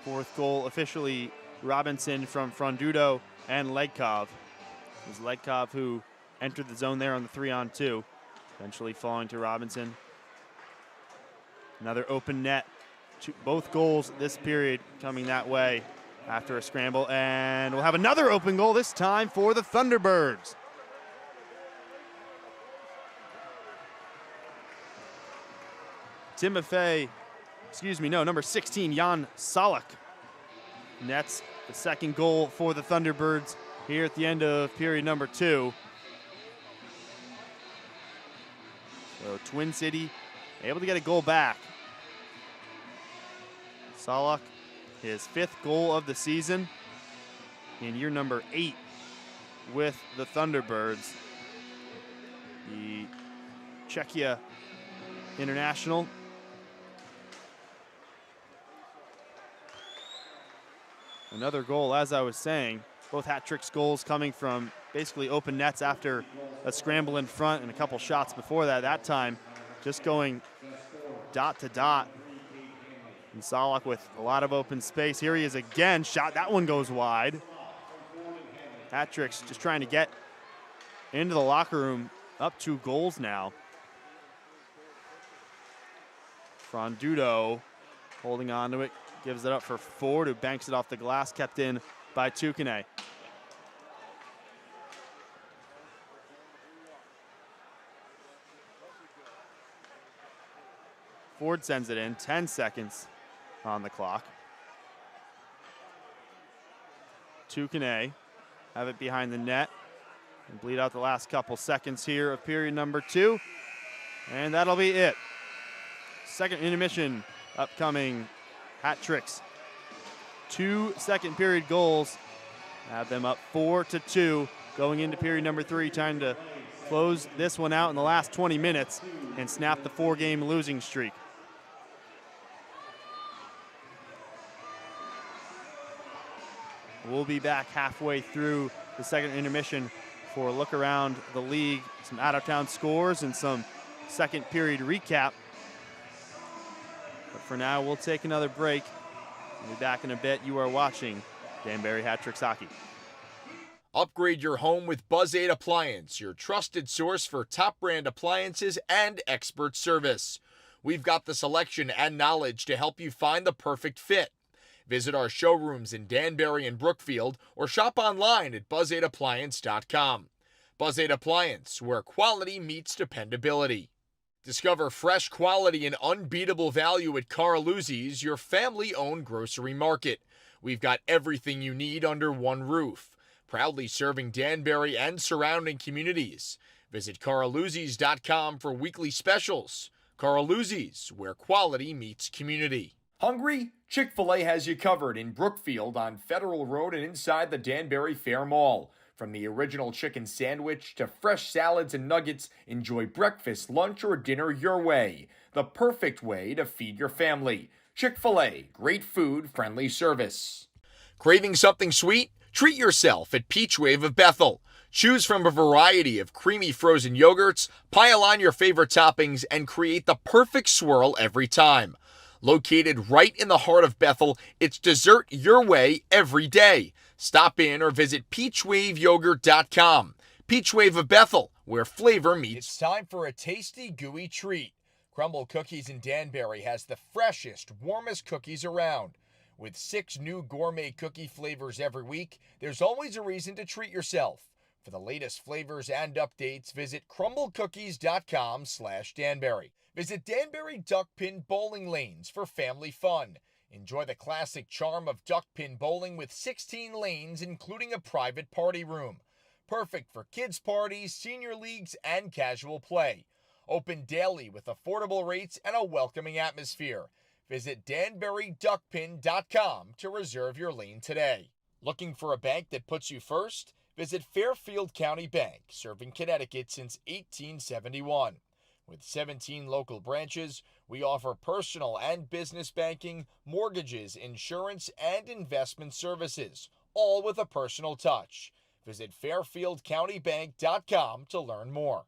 Fourth goal officially Robinson from Frondudo and Legkov. It was Legkov who entered the zone there on the 3-on-2, eventually falling to Robinson. Another open net. Both goals this period coming that way after a scramble. And we'll have another open goal, this time for the Thunderbirds. Number 16, Jan Salak nets the second goal for the Thunderbirds here at the end of period number 2. So Twin City able to get a goal back. Salak, his 5th goal of the season in year number 8 with the Thunderbirds. The Czechia international. Another goal, as I was saying, both hat tricks goals coming from basically open nets after a scramble in front and a couple shots before that. That time, just going dot to dot. And Salak with a lot of open space. Here he is again, shot, that one goes wide. Hat tricks just trying to get into the locker room, up 2 goals now. Frondudo holding on to it, gives it up for Ford, who banks it off the glass, kept in by Tukane. Ford sends it in, 10 seconds on the clock. Tukane have it behind the net and bleed out the last couple seconds here of period number 2. And that'll be it. Second intermission upcoming. Hat tricks. 2 second period goals have them up 4-2 going into period number 3. Time to close this one out in the last 20 minutes and snap the 4-game losing streak. We'll be back halfway through the second intermission for a look around the league, some out-of-town scores and some second period recap. But for now, we'll take another break. We'll be back in a bit. You are watching Danbury Hat Tricks Hockey. Upgrade your home with Buzz 8 Appliance, your trusted source for top brand appliances and expert service. We've got the selection and knowledge to help you find the perfect fit. Visit our showrooms in Danbury and Brookfield or shop online at buzz8appliance.com. Buzz 8 Appliance, where quality meets dependability. Discover fresh quality and unbeatable value at Carluzzi's, your family-owned grocery market. We've got everything you need under one roof. Proudly serving Danbury and surrounding communities. Visit carluzzi's.com for weekly specials. Carluzzi's, where quality meets community. Hungry? Chick-fil-A has you covered in Brookfield on Federal Road and inside the Danbury Fair Mall. From the original chicken sandwich to fresh salads and nuggets, enjoy breakfast, lunch, or dinner your way. The perfect way to feed your family. Chick-fil-A, great food, friendly service. Craving something sweet? Treat yourself at Peach Wave of Bethel. Choose from a variety of creamy frozen yogurts, pile on your favorite toppings, and create the perfect swirl every time. Located right in the heart of Bethel, it's dessert your way every day. Stop in or visit peachwaveyogurt.com. Peach Wave of Bethel, where flavor meets. It's time for a tasty, gooey treat. Crumble Cookies in Danbury has the freshest, warmest cookies around. With 6 new gourmet cookie flavors every week, there's always a reason to treat yourself. For the latest flavors and updates, visit crumblecookies.com/Danbury. Visit Danbury Duckpin Bowling Lanes for family fun. Enjoy the classic charm of duckpin bowling with 16 lanes, including a private party room. Perfect for kids' parties, senior leagues, and casual play. Open daily with affordable rates and a welcoming atmosphere. Visit DanburyDuckpin.com to reserve your lane today. Looking for a bank that puts you first? Visit Fairfield County Bank, serving Connecticut since 1871. With 17 local branches, we offer personal and business banking, mortgages, insurance, and investment services, all with a personal touch. Visit FairfieldCountyBank.com to learn more.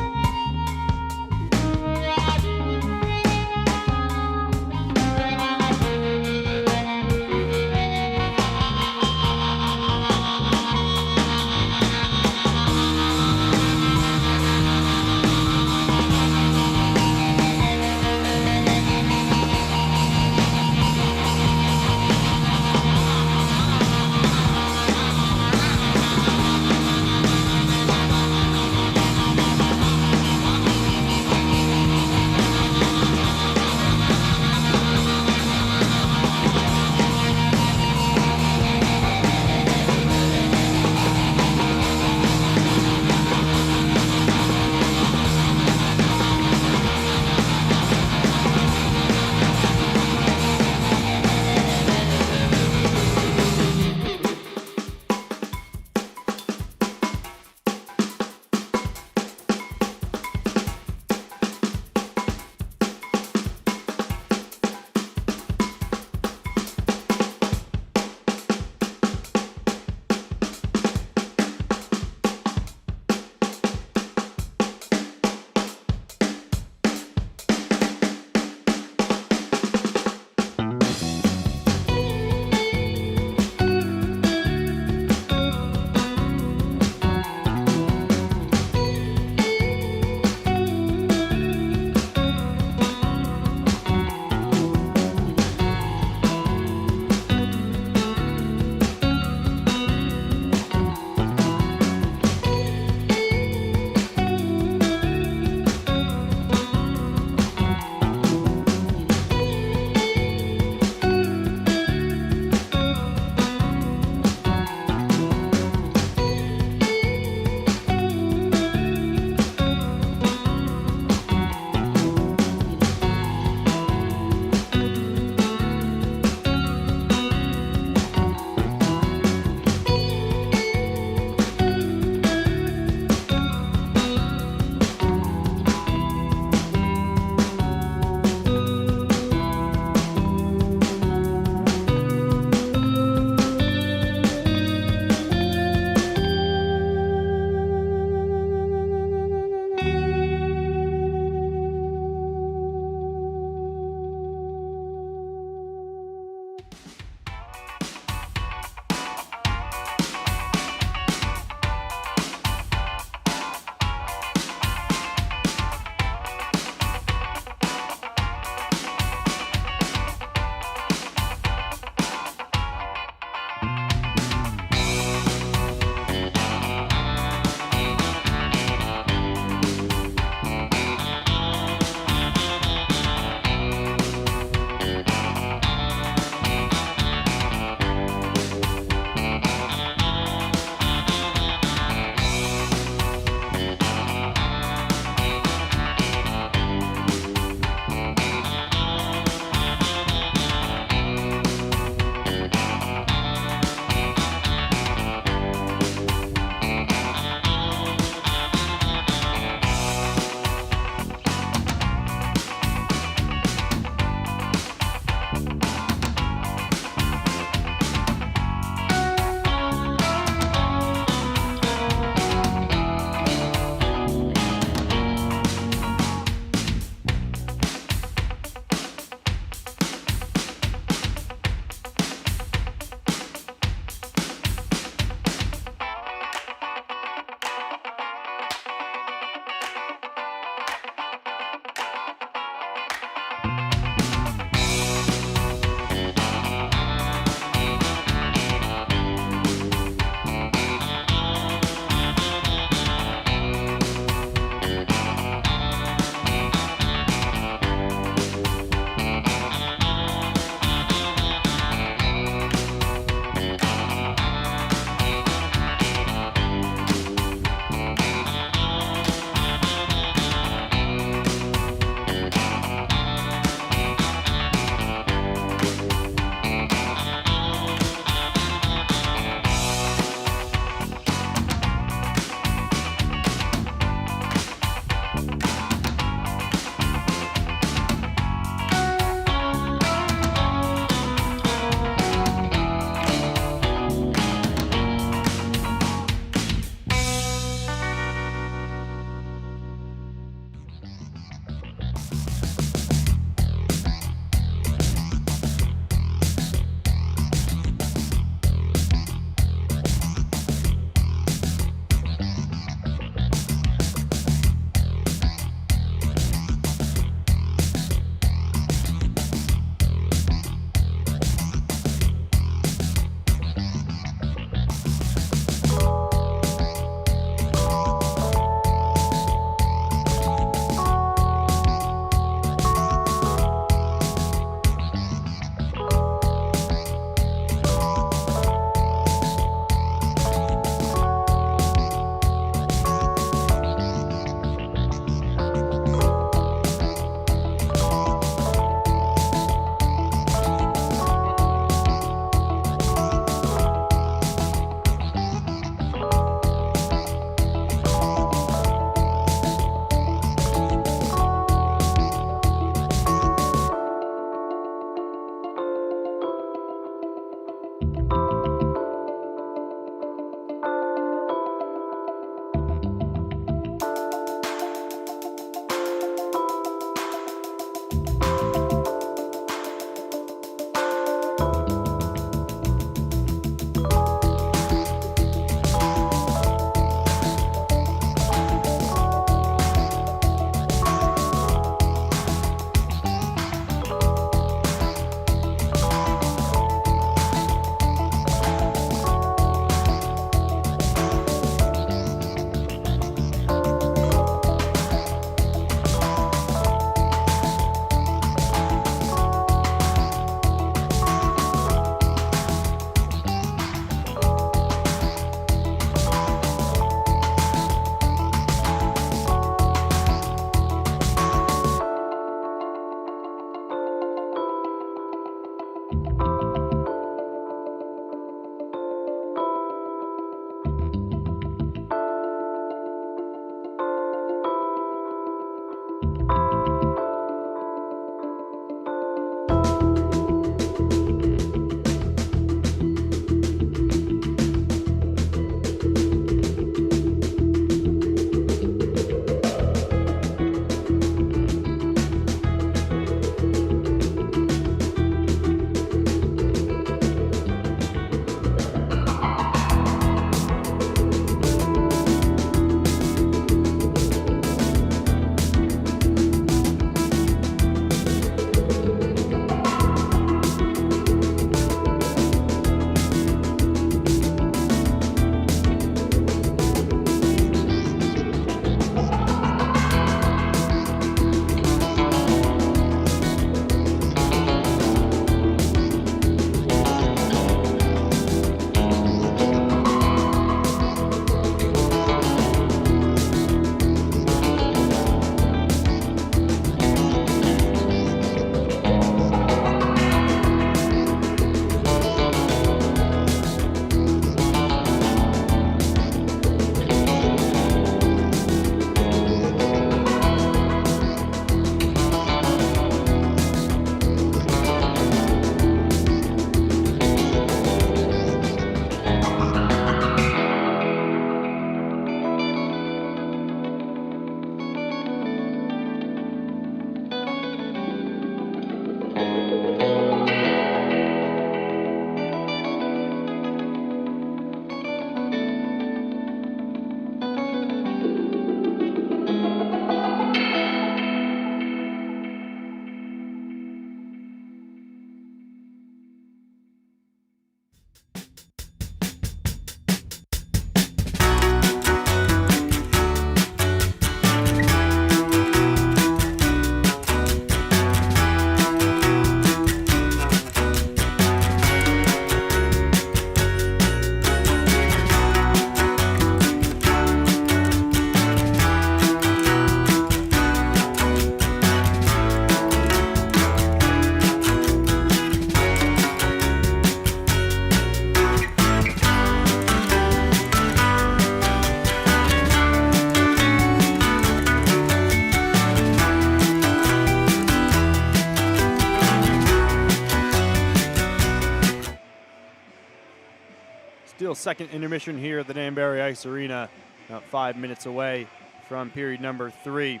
Still second intermission here at the Danbury Ice Arena, about 5 minutes away from period number 3.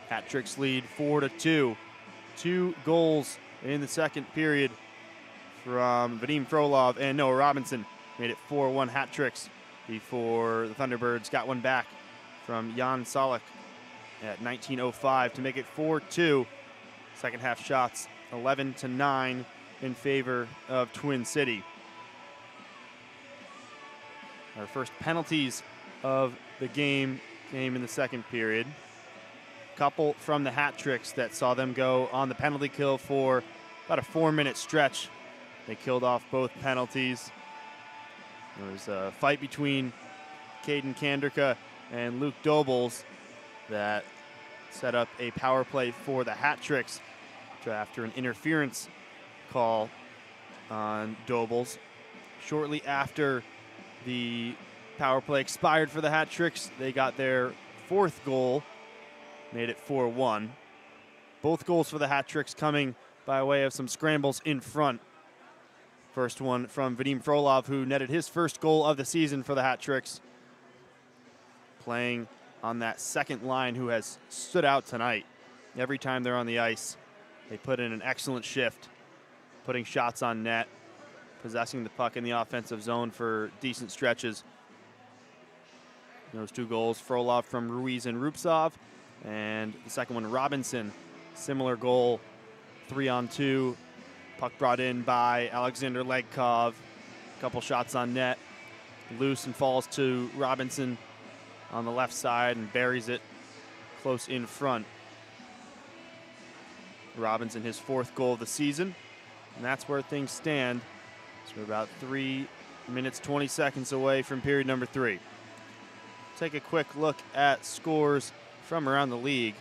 Hat Tricks lead 4-2. 2 goals in the second period from Vadim Frolov and Noah Robinson. Made it 4-1 Hat Tricks before the Thunderbirds got one back from Jan Solak at 19:05 to make it 4-2. Second half shots 11-9 in favor of Twin City. Our first penalties of the game came in the second period. Couple from the Hat Tricks that saw them go on the penalty kill for about a 4-minute stretch. They killed off both penalties. There was a fight between Caden Kanderka and Luke Dobles that set up a power play for the Hat Tricks after an interference call on Dobles. Shortly after the power play expired for the Hat Tricks, they got their 4th goal, made it 4-1. Both goals for the Hat Tricks coming by way of some scrambles in front. First one from Vadim Frolov, who netted his first goal of the season for the Hat Tricks, playing on that second line, who has stood out tonight. Every time they're on the ice, they put in an excellent shift, putting shots on net, possessing the puck in the offensive zone for decent stretches. Those 2 goals, Frolov from Ruiz and Rupsov, and the second one, Robinson. Similar goal, 3-on-2. Puck brought in by Alexander Legkov. A couple shots on net. Loose and falls to Robinson on the left side and buries it close in front. Robinson, his 4th goal of the season. And that's where things stand. So we're about 3 minutes, 20 seconds away from period number 3. Take a quick look at scores from around the league.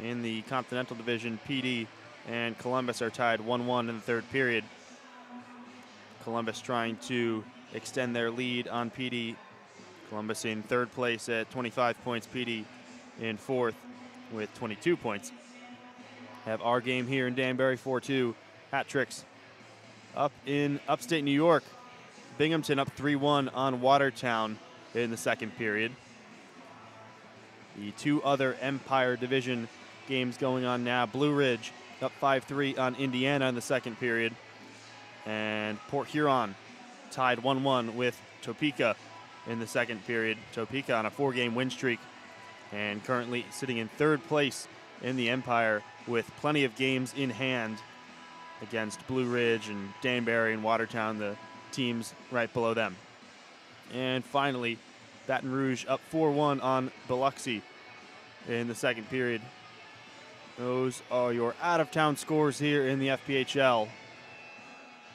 In the Continental Division, PD and Columbus are tied 1-1 in the third period. Columbus trying to extend their lead on PD. Columbus in 3rd place at 25 points, PD in 4th with 22 points. Have our game here in Danbury, 4-2. Hat Tricks up in upstate New York. Binghamton up 3-1 on Watertown in the second period. The 2 other Empire Division games going on now. Blue Ridge up 5-3 on Indiana in the second period. And Port Huron tied 1-1 with Topeka in the second period. Topeka on a 4-game win streak and currently sitting in 3rd place in the Empire with plenty of games in hand against Blue Ridge and Danbury and Watertown, the teams right below them. And finally, Baton Rouge up 4-1 on Biloxi in the second period. Those are your out-of-town scores here in the FPHL.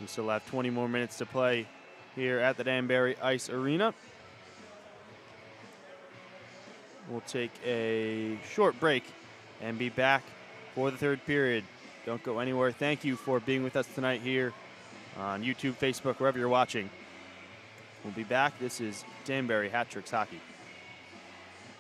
We still have 20 more minutes to play here at the Danbury Ice Arena. We'll take a short break and be back for the third period. Don't go anywhere. Thank you for being with us tonight here on YouTube, Facebook, wherever you're watching. We'll be back. This is Danbury Hat Tricks Hockey.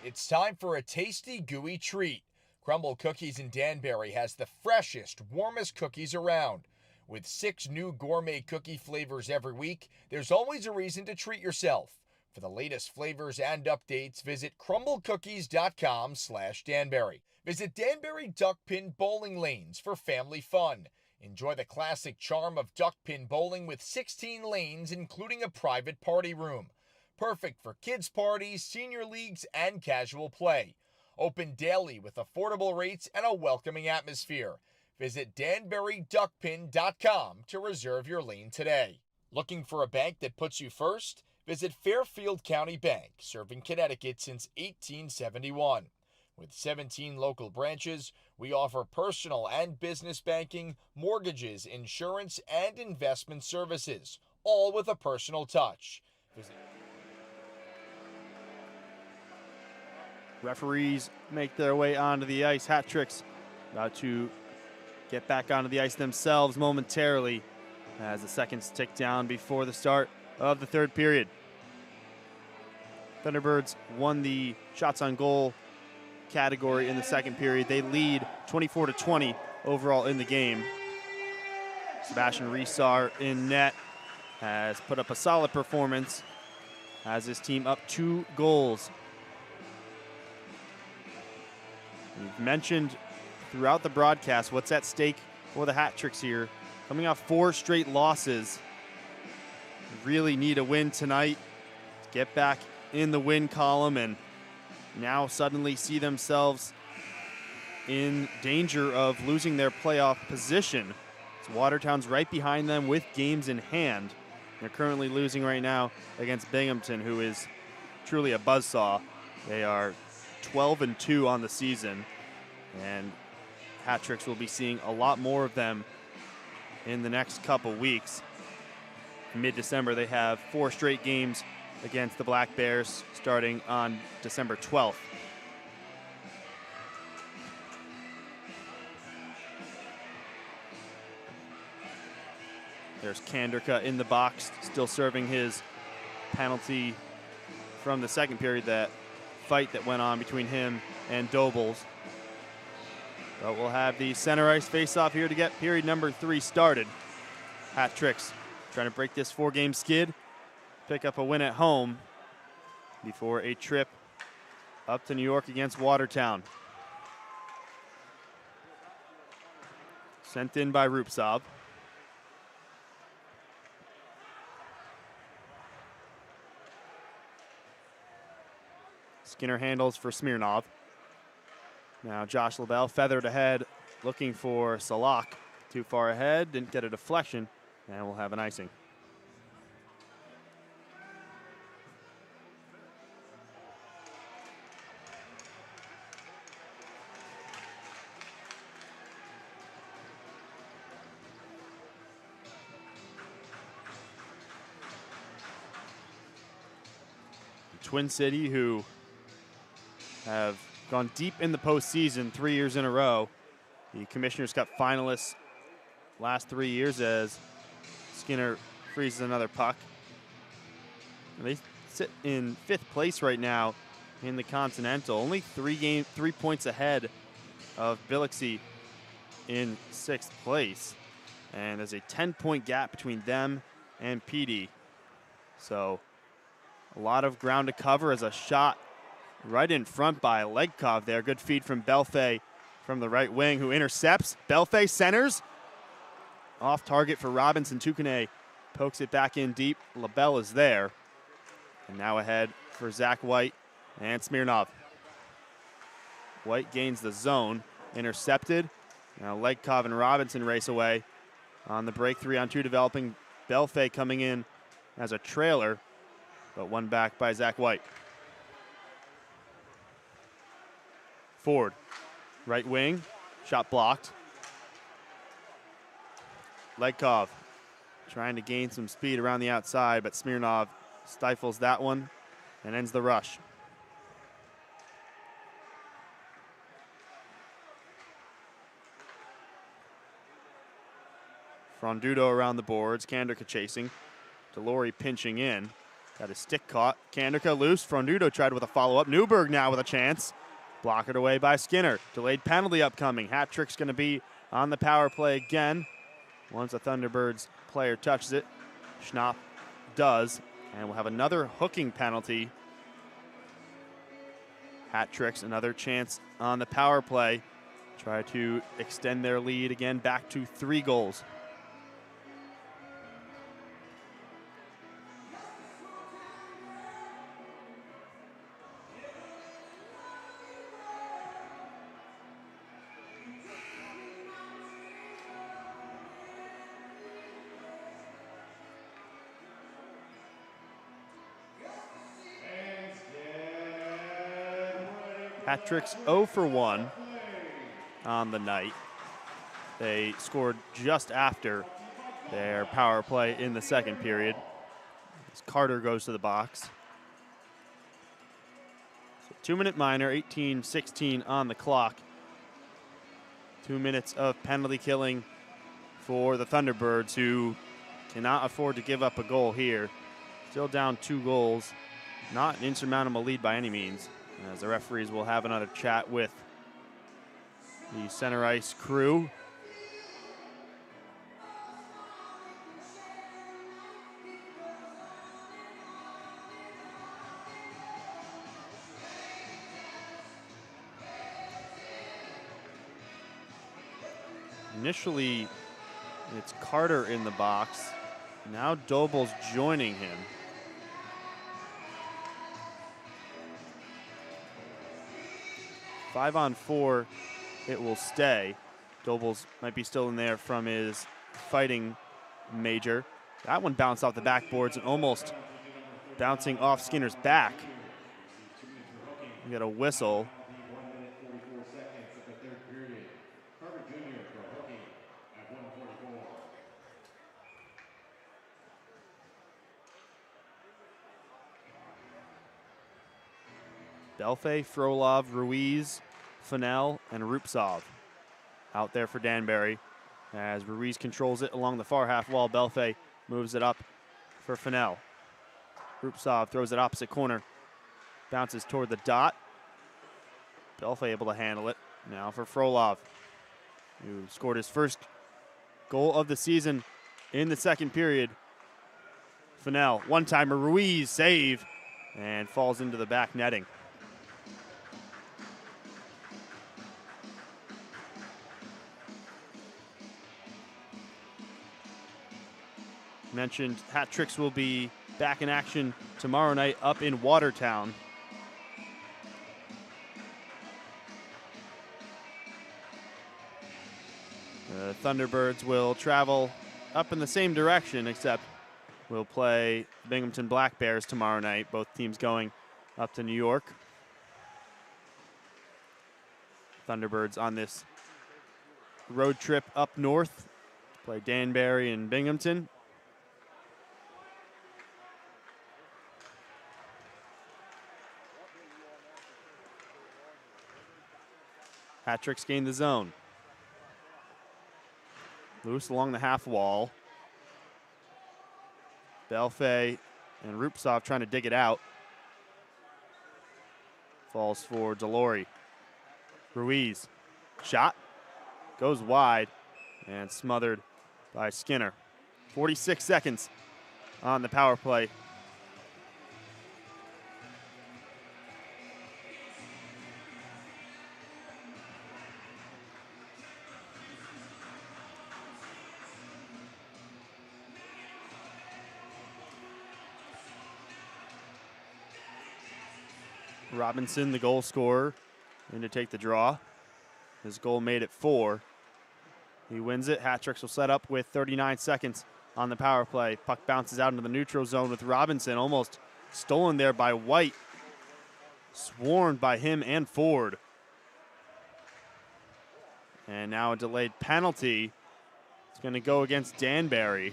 It's time for a tasty, gooey treat. Crumble Cookies in Danbury has the freshest, warmest cookies around. With 6 new gourmet cookie flavors every week, there's always a reason to treat yourself. For the latest flavors and updates, visit crumblecookies.com/Danbury. Visit Danbury Duckpin Bowling Lanes for family fun. Enjoy the classic charm of duckpin bowling with 16 lanes, including a private party room. Perfect for kids' parties, senior leagues, and casual play. Open daily with affordable rates and a welcoming atmosphere. Visit DanburyDuckpin.com to reserve your lane today. Looking for a bank that puts you first? Visit Fairfield County Bank, serving Connecticut since 1871. With 17 local branches, we offer personal and business banking, mortgages, insurance, and investment services, all with a personal touch. Referees make their way onto the ice. Hat Tricks about to get back onto the ice themselves momentarily as the seconds tick down before the start of the third period. Thunderbirds won the shots on goal category in the second period. They lead 24-20 overall in the game. Sebastian Reesar in net has put up a solid performance, has his team up 2 goals. We've mentioned throughout the broadcast what's at stake for the Hat Tricks here. Coming off 4 straight losses. Really need a win tonight to get back in the win column and now suddenly see themselves in danger of losing their playoff position. So Watertown's right behind them with games in hand. They're currently losing right now against Binghamton, who is truly a buzzsaw. They are 12-2 on the season, and Hat Tricks will be seeing a lot more of them in the next couple weeks. Mid-December, they have 4 straight games against the Black Bears starting on December 12th. There's Kanderka in the box, still serving his penalty from the second period, that fight that went on between him and Dobles. But we'll have the center ice face-off here to get period number 3 started. Hat Tricks trying to break this 4-game skid, pick up a win at home before a trip up to New York against Watertown. Sent in by Rupsov. Skinner handles for Smirnov. Now Josh LaBelle feathered ahead, looking for Salak. Too far ahead, didn't get a deflection, and we'll have an icing. Twin City, who have gone deep in the postseason 3 years in a row. The Commissioner's Cup finalists last 3 years as Skinner freezes another puck. And they sit in 5th place right now in the Continental, only 3 points ahead of Biloxi in 6th place. And there's a 10-point gap between them and PD. So a lot of ground to cover as a shot right in front by Legkov there. Good feed from Belfay from the right wing, who intercepts. Belfay centers. Off target for Robinson. Tukane pokes it back in deep. LaBelle is there. And now ahead for Zach White and Smirnov. White gains the zone. Intercepted. Now Legkov and Robinson race away on the break 3-on-2 developing. Belfay coming in as a trailer, but one back by Zach White. Ford, right wing, shot blocked. Legkov trying to gain some speed around the outside, but Smirnov stifles that one and ends the rush. Frondudo around the boards, Kanderka chasing. Delory pinching in. Got his stick caught. Kanderka loose. Frondudo tried with a follow-up. Newberg now with a chance. Blocked away by Skinner. Delayed penalty upcoming. Hat Trick's going to be on the power play again. Once a Thunderbirds player touches it, Schnapp does. And we'll have another hooking penalty. Hat Tricks, another chance on the power play. Try to extend their lead again back to 3 goals. Hat Tricks 0 for 1 on the night. They scored just after their power play in the second period. As Carter goes to the box. So 2-minute minor, 18-16 on the clock. 2 minutes of penalty killing for the Thunderbirds, who cannot afford to give up a goal here. Still down 2 goals. Not an insurmountable lead by any means, as the referees will have another chat with the center ice crew. Initially, it's Carter in the box. Now Doble's joining him. Five on four, it will stay. Dobles might be still in there from his fighting major. That one bounced off the backboards and almost bouncing off Skinner's back. We got a whistle. Belfay, Frolov, Ruiz, Fennell, and Rupsov out there for Danbury as Ruiz controls it along the far half wall. Belfay moves it up for Fennell. Rupsov throws it opposite corner, bounces toward the dot. Belfay able to handle it. Now for Frolov, who scored his first goal of the season in the second period. Fennell, one-timer, Ruiz, save, and falls into the back netting. Mentioned hat tricks will be back in action tomorrow night up in Watertown. The Thunderbirds will travel up in the same direction, except we'll play Binghamton Black Bears tomorrow night. Both teams going up to New York. Thunderbirds on this road trip up north to play Danbury and Binghamton. Hat tricks gain the zone. Loose along the half wall. Belfay and Rupsov trying to dig it out. Falls for Delory. Ruiz. Shot. Goes wide and smothered by Skinner. 46 seconds on the power play. Robinson, the goal scorer, in to take the draw. His goal made it 4. He wins it. Hat tricks will set up with 39 seconds on the power play. Puck bounces out into the neutral zone with Robinson, almost stolen there by White. Swarmed by him and Ford. And now a delayed penalty. It's going to go against Danbury.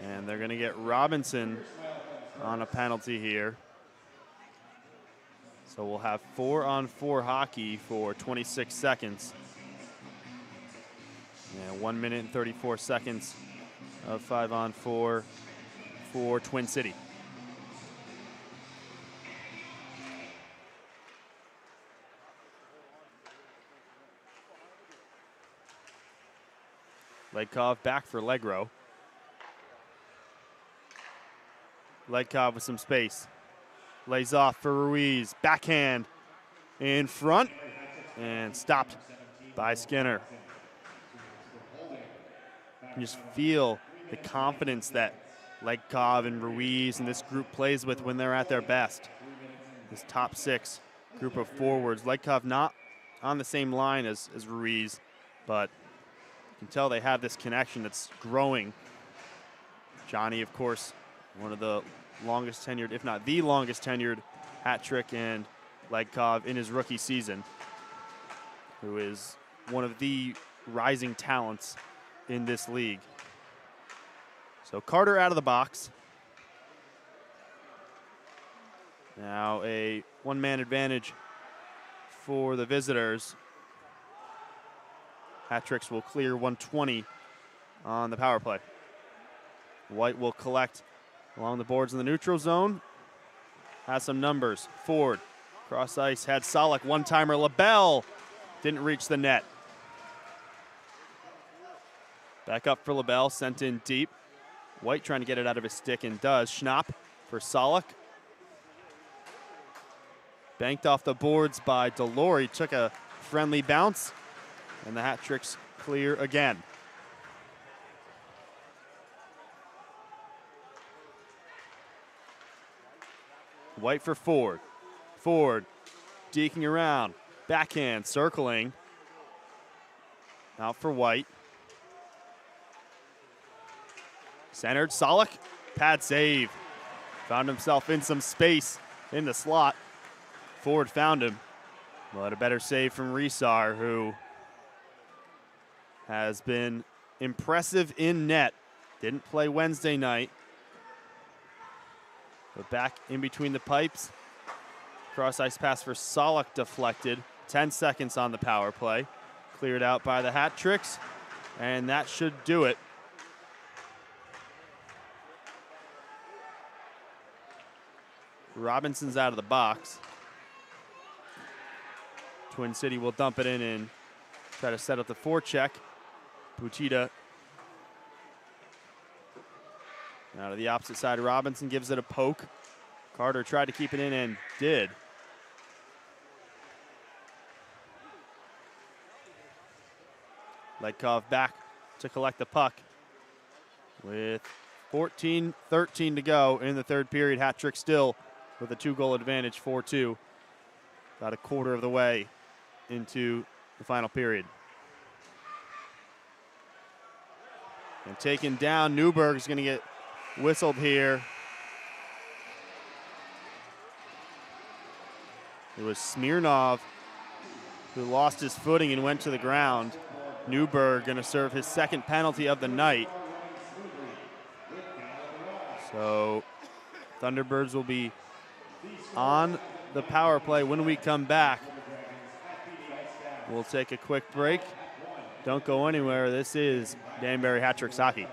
And they're going to get Robinson on a penalty here. So we'll have 4-on-4 hockey for 26 seconds. And 1 minute and 34 seconds of 5-on-4 for Twin City. Legkov back for Legro. Legkov with some space. Lays off for Ruiz. Backhand in front and stopped by Skinner. You can just feel the confidence that Legkov and Ruiz and this group plays with when they're at their best. This top 6 group of forwards. Legkov not on the same line as Ruiz, but you can tell they have this connection that's growing. Johnny, of course, one of the longest tenured, if not the longest tenured, hat trick and Legkov in his rookie season, who is one of the rising talents in this league. So Carter out of the box. Now a one-man advantage for the visitors. Hat tricks will clear 120 on the power play. White will collect along the boards in the neutral zone. Has some numbers. Ford, cross ice, had Solak, one-timer. LaBelle didn't reach the net. Back up for LaBelle, sent in deep. White trying to get it out of his stick and does. Schnapp for Solak. Banked off the boards by Delory, took a friendly bounce, and the hat trick's clear again. White for Ford. Ford deking around, backhand, circling. Out for White. Centered, Solak, pad save. Found himself in some space in the slot. Ford found him. But a better save from Resar, who has been impressive in net. Didn't play Wednesday night. But back in between the pipes. Cross ice pass for Solak deflected. 10 seconds on the power play. Cleared out by the hat tricks. And that should do it. Robinson's out of the box. Twin City will dump it in and try to set up the forecheck. Butita out of the opposite side. Robinson gives it a poke. Carter tried to keep it in and did. Ledkov back to collect the puck. With 14-13 to go in the third period. Hat trick still with a 2-goal advantage, 4-2. About a quarter of the way into the final period. And taken down, Newberg is going to get whistled here. It was Smirnov who lost his footing and went to the ground. Newberg going to serve his second penalty of the night. So Thunderbirds will be on the power play when we come back. We'll take a quick break. Don't go anywhere. This is Danbury Hat Tricks Hockey.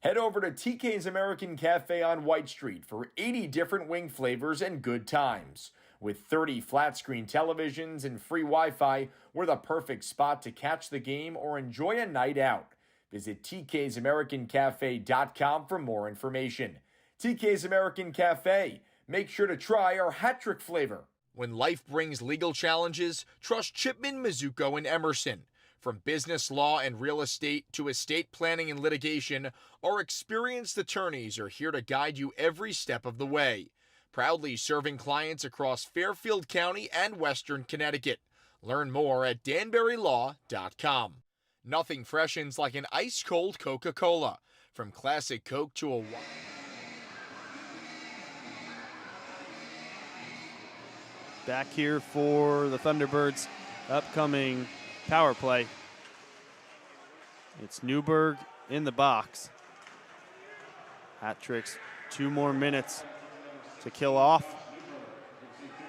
Head over to TK's American Cafe on White Street for 80 different wing flavors and good times. With 30 flat screen televisions and free Wi-Fi, we're the perfect spot to catch the game or enjoy a night out. Visit tksamericancafe.com for more information. TK's American Cafe. Make sure to try our hat trick flavor. When life brings legal challenges, trust Chipman, Mizuko, and Emerson. From business law and real estate to estate planning and litigation, our experienced attorneys are here to guide you every step of the way. Proudly serving clients across Fairfield County and Western Connecticut. Learn more at danburylaw.com. Nothing freshens like an ice-cold Coca-Cola. From classic Coke to a... Back here for the Thunderbirds' upcoming power play. It's Newberg in the box. Hat tricks, 2 more minutes to kill off.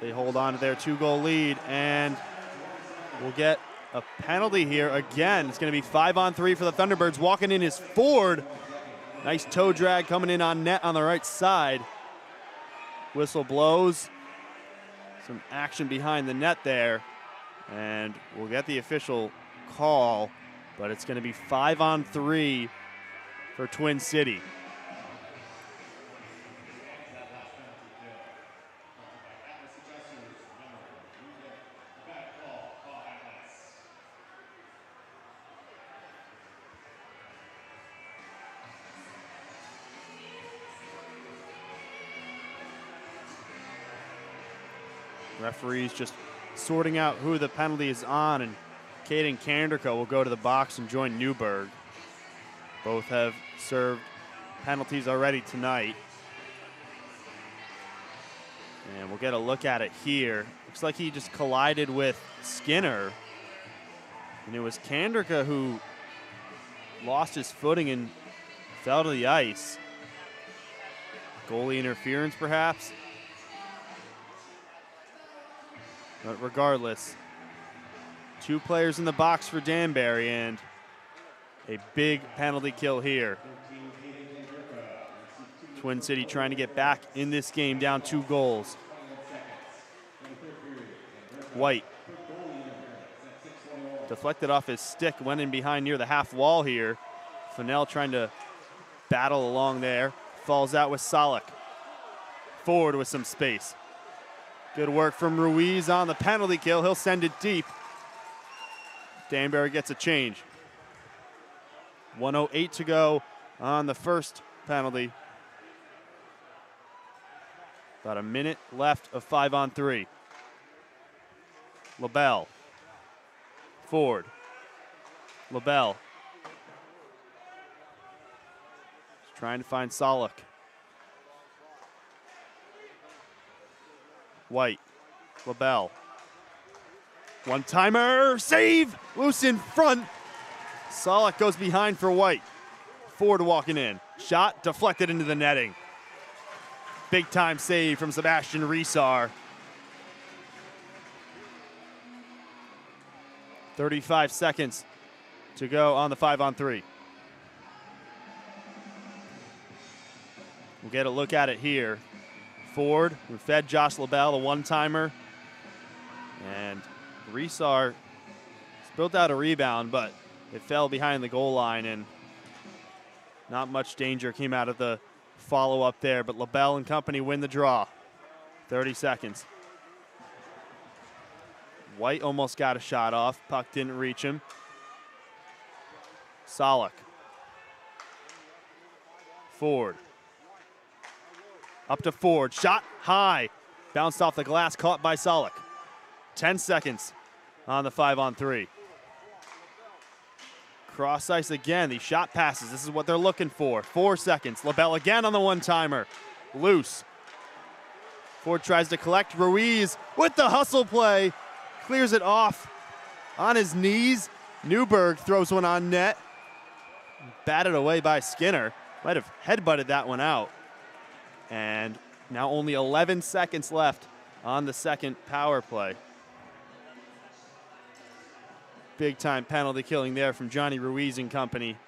They hold on to their 2-goal lead, and we'll get a penalty here again. It's going to be 5-on-3 for the Thunderbirds. Walking in is Ford. Nice toe drag coming in on net on the right side. Whistle blows. Some action behind the net there, and we'll get the official call, but it's going to be 5-on-3 for Twin City. Referees just sorting out who the penalty is on, and Caden Kanderko will go to the box and join Newberg. Both have served penalties already tonight. And we'll get a look at it here. Looks like he just collided with Skinner. And it was Kanderka who lost his footing and fell to the ice. Goalie interference, perhaps? But regardless, 2 players in the box for Danbury, and a big penalty kill here. Twin City trying to get back in this game, down 2 goals. White deflected off his stick, went in behind near the half wall here. Fennell trying to battle along there. Falls out with Solak. Forward with some space. Good work from Ruiz on the penalty kill. He'll send it deep. Danbury gets a change. 1:08 to go on the first penalty. About a minute left of 5-on-3. LaBelle. Ford. LaBelle. He's trying to find Solak. White. LaBelle. One-timer. Save! Loose in front. Solak goes behind for White. Ford walking in. Shot deflected into the netting. Big time save from Sebastian Resar. 35 seconds to go on the 5-on-3. We'll get a look at it here. Ford, who fed Josh LaBelle a one-timer. And Resar built out a rebound, but it fell behind the goal line, and not much danger came out of the follow-up there, but LaBelle and company win the draw. 30 seconds. White almost got a shot off. Puck didn't reach him. Solak. Ford. Up to Ford. Shot high. Bounced off the glass, caught by Solak. 10 seconds on the 5-on-3. Cross ice again. These shot passes. This is what they're looking for. 4 seconds. LaBelle again on the one-timer. Loose. Ford tries to collect. Ruiz with the hustle play. Clears it off on his knees. Newberg throws one on net. Batted away by Skinner. Might have headbutted that one out. And now only 11 seconds left on the second power play. Big time penalty killing there from Johnny Ruiz and company.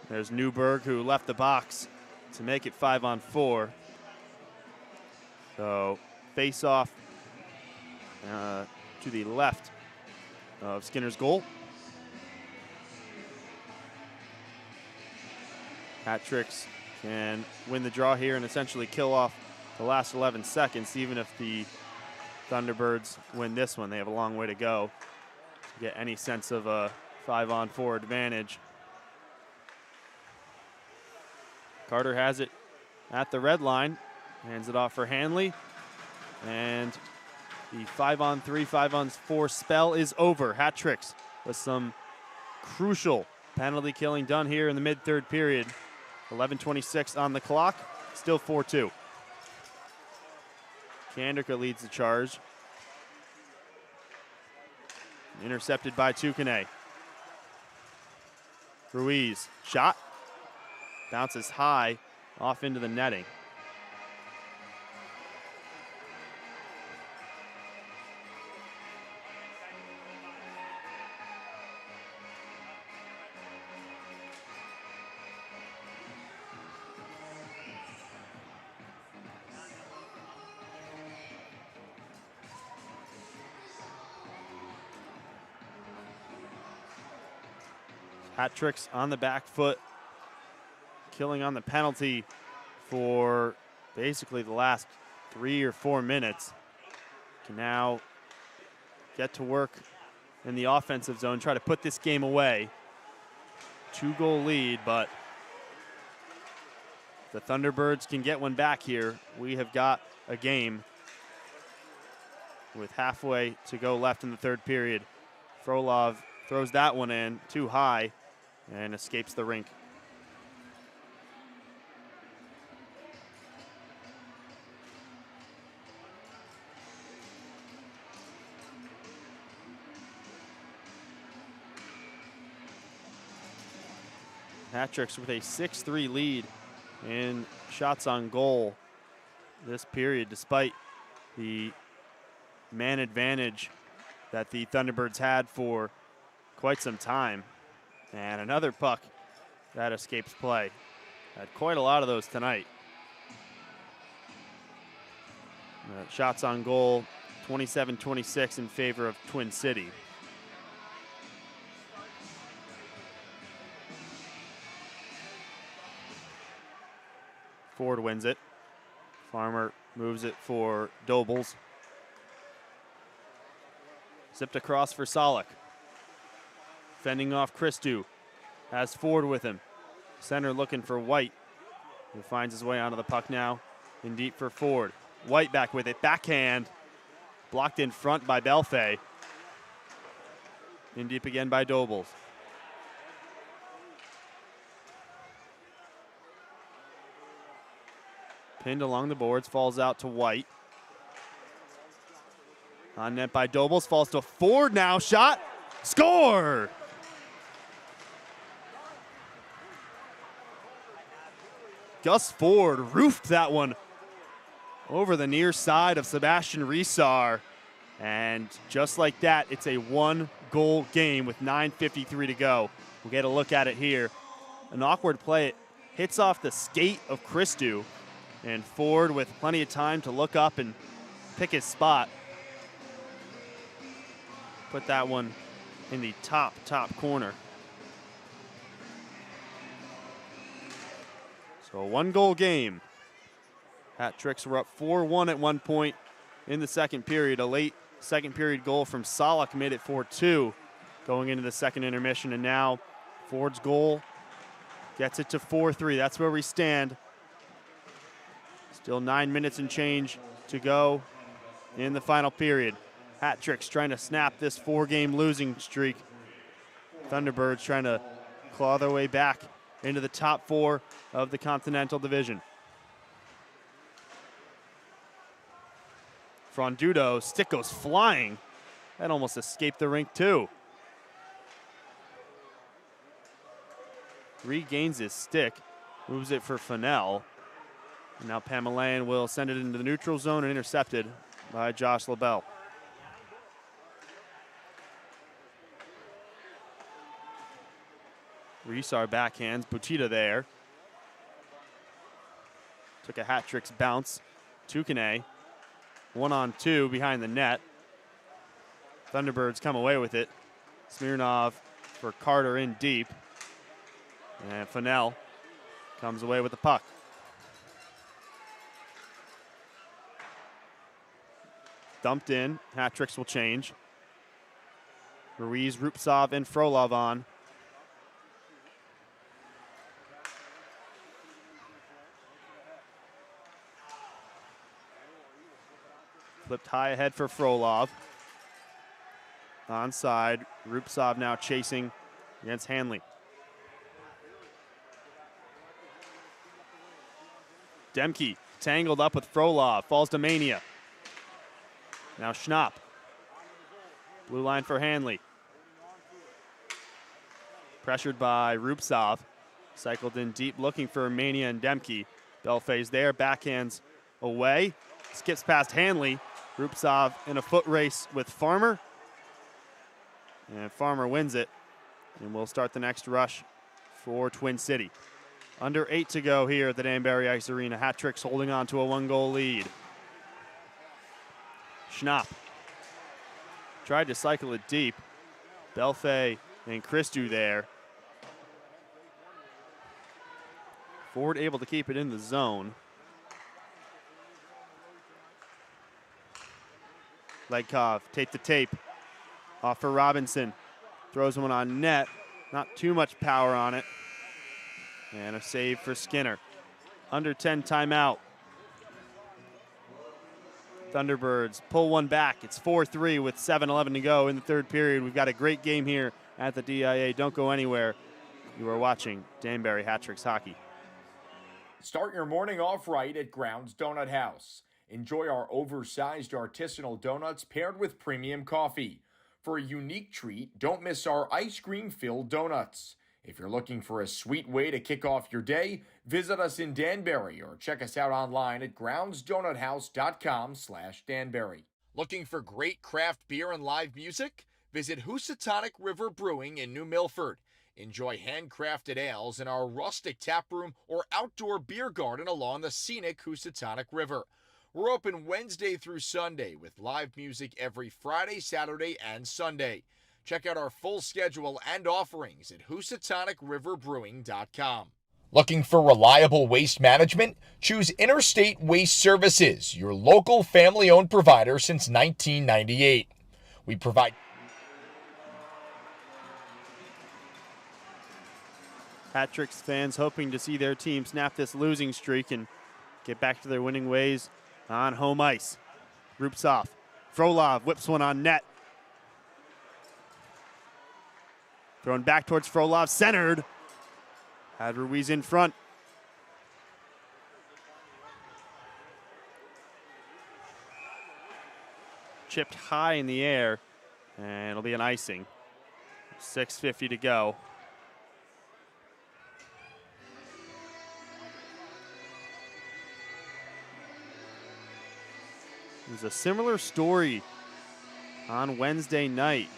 There's Newberg, who left the box to make it 5-on-4. So face off to the left of Skinner's goal. Hat tricks can win the draw here and essentially kill off the last 11 seconds, even if the Thunderbirds win this one. They have a long way to go to get any sense of a 5-on-4 advantage. Carter has it at the red line, hands it off for Hanley, and the 5-on-3, 5-on-4 spell is over. Hat tricks with some crucial penalty killing done here in the mid-third period. 11:26 on the clock, still 4-2. Kanderka leads the charge. Intercepted by Tukane. Ruiz, shot. Bounces high, off into the netting. Hat tricks on the back foot, killing on the penalty for basically the last 3 or 4 minutes. Can now get to work in the offensive zone, try to put this game away. 2-goal lead, but the Thunderbirds can get one back here. We have got a game with halfway to go left in the third period. Frolov throws that one in too high and escapes the rink. Hat tricks with a 6-3 lead in shots on goal this period, despite the man advantage that the Thunderbirds had for quite some time. And another puck that escapes play. Had quite a lot of those tonight. Shots on goal, 27-26 in favor of Twin City. Ford wins it. Farmer Moves it for Dobles. Zipped across for Solak. Fending off Christou. Has Ford with him. Center looking for White, who finds his way onto the puck now. In deep for Ford. White back with it. Backhand. Blocked in front by Belfay. In deep again by Dobles. Pinned along the boards. Falls out to White. On net by Dobles. Falls to Ford now. Shot. Score! Gus Ford roofed that one over the near side of Sebastian Risar. And just like that, it's a one-goal game with 9:53 to go. We'll get a look at it here. An awkward play. It hits off the skate of Christou. And Ford, with plenty of time to look up and pick his spot, put that one in the top corner. So a one-goal game. Hat Tricks were up 4-1 at one point in the second period. A late second period goal from Solak made it 4-2 going into the second intermission. And now Ford's goal gets it to 4-3. That's where we stand. Still 9 minutes and change to go in the final period. Hat Tricks trying to snap this 4-game losing streak. Thunderbirds trying to claw their way back into the top 4 of the Continental Division. Frondudo, stick goes flying. That almost escaped the rink too. Regains his stick, moves it for Fennell. And now Pamelayan will send it into the neutral zone and intercepted by Josh LaBelle. Risar backhands, Butita there. Took a Hat Tricks bounce. Tukane, 1-on-2 behind the net. Thunderbirds come away with it. Smirnov for Carter in deep. And Fennell comes away with the puck. Dumped in. Hat Tricks will change. Ruiz, Rupsov, and Frolov on. Flipped high ahead for Frolov. Onside. Rupsov now chasing against Hanley. Demke tangled up with Frolov. Falls to Mania. Now Schnapp. Blue line for Hanley. Pressured by Rupsov. Cycled in deep looking for Mania and Demke. Belfay's there. Backhands away. Skips past Hanley. Rupsov in a foot race with Farmer. And Farmer wins it. And we'll start the next rush for Twin City. Under 8 to go here at the Danbury Ice Arena. Hat Tricks holding on to a 1-goal lead. Schnapp tried to cycle it deep. Belfay and Christou there. Ford able to keep it in the zone. Legkov, tape to tape. Off for Robinson. Throws one on net. Not too much power on it. And a save for Skinner. Under 10 timeout. Thunderbirds pull one back. It's 4-3 with 7:11 to go in the third period. We've got a great game here at the DIA. Don't go anywhere. You are watching Danbury Hat Tricks Hockey. Start your morning off right at Grounds Donut House. Enjoy our oversized artisanal donuts paired with premium coffee. For a unique treat, don't miss our ice cream-filled donuts. If you're looking for a sweet way to kick off your day, visit us in Danbury or check us out online at groundsdonuthouse.com/Danbury. Looking for great craft beer and live music? Visit Housatonic River Brewing in New Milford. Enjoy handcrafted ales in our rustic tap room or outdoor beer garden along the scenic Housatonic River. We're open Wednesday through Sunday with live music every Friday, Saturday, and Sunday. Check out our full schedule and offerings at HousatonicRiverBrewing.com. Looking for reliable waste management? Choose Interstate Waste Services, your local family-owned provider since 1998. We provide Hat-Tricks fans hoping to see their team snap this losing streak and get back to their winning ways on home ice. Rupsov, Frolov whips one on net. Thrown back towards Frolov, centered. Had Ruiz in front. Chipped high in the air, and it'll be an icing. 6:50 to go. It was a similar story on Wednesday night.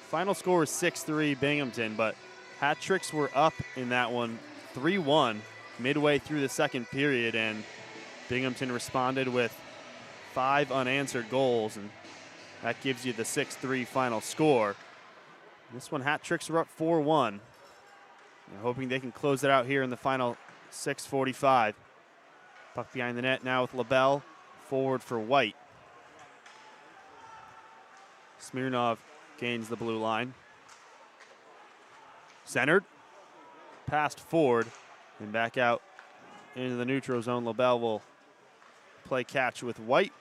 Final score was 6-3 Binghamton, but Hat-Tricks were up in that one 3-1 midway through the second period, and Binghamton responded with 5 unanswered goals, and that gives you the 6-3 final score. This one, Hat-Tricks were up 4-1. They're hoping they can close it out here in the final 6:45. Puck behind the net now with LaBelle. Forward for White. Smirnov gains the blue line. Centered. Passed forward and back out into the neutral zone. LaBelle will play catch with White.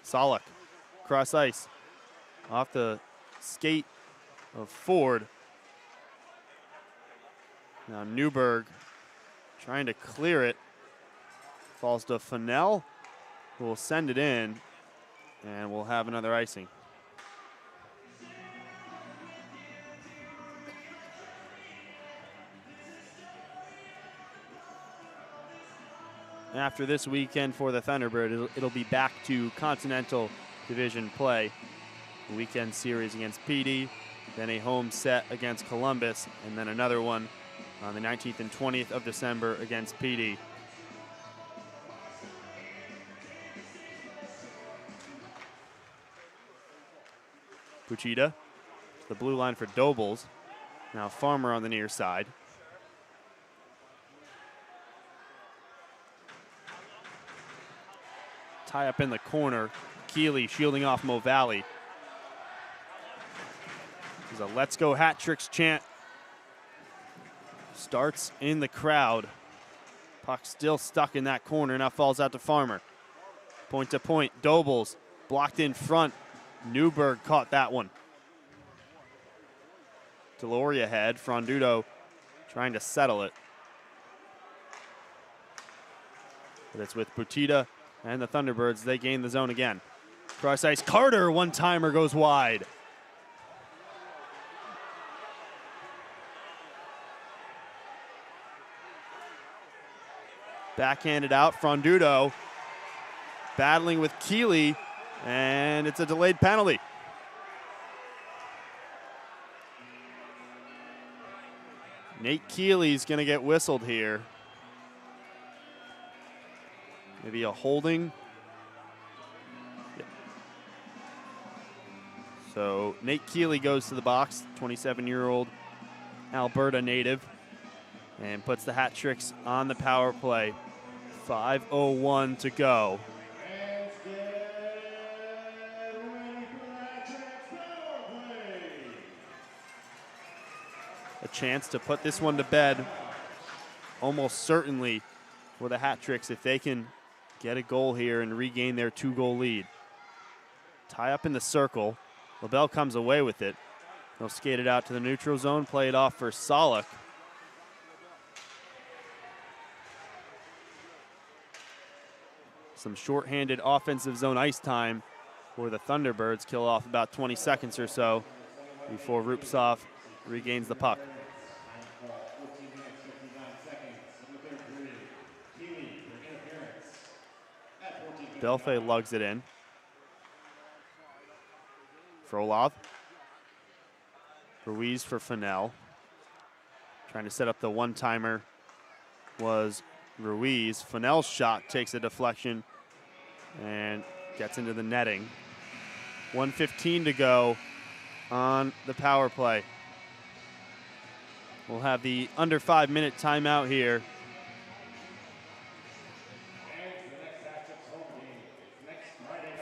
Solak, cross ice, off the skate of Ford. Now Newberg trying to clear it. Falls to Fennell, who will send it in, and we'll have another icing. After this weekend for the Thunderbird, it'll be back to Continental Division play. A weekend series against PD, then a home set against Columbus, and then another one on the 19th and 20th of December against PD. Puchita, the blue line for Dobles. Now Farmer on the near side. Tie up in the corner. Keeley shielding off Mo Valley. There's a Let's Go Hat-Tricks chant. Starts in the crowd. Puck still stuck in that corner. Now falls out to Farmer. Point to point. Dobles blocked in front. Newberg caught that one. Deloria ahead. Frondudo trying to settle it. But it's with Butita and the Thunderbirds. They gain the zone again. Cross ice. Carter, one-timer goes wide. Backhanded out. Frondudo battling with Keeley, and it's a delayed penalty. Nate Keeley's going to get whistled here. Maybe a holding. Yeah. So Nate Keeley goes to the box, 27-year-old Alberta native, and puts the Hat-Tricks on the power play. 5:01 to go. A chance to put this one to bed, almost certainly for the Hat-Tricks if they can get a goal here and regain their 2-goal lead. Tie up in the circle. LaBelle comes away with it. They'll skate it out to the neutral zone, play it off for Solak. Some shorthanded offensive zone ice time for the Thunderbirds. Kill off about 20 seconds or so before Rupsov regains the puck. Delphi lugs it in. Frolov. Ruiz for Fennell. Trying to set up the one-timer was Ruiz. Fennell's shot takes a deflection and gets into the netting. 1:15 to go on the power play. We'll have the under 5-minute timeout here.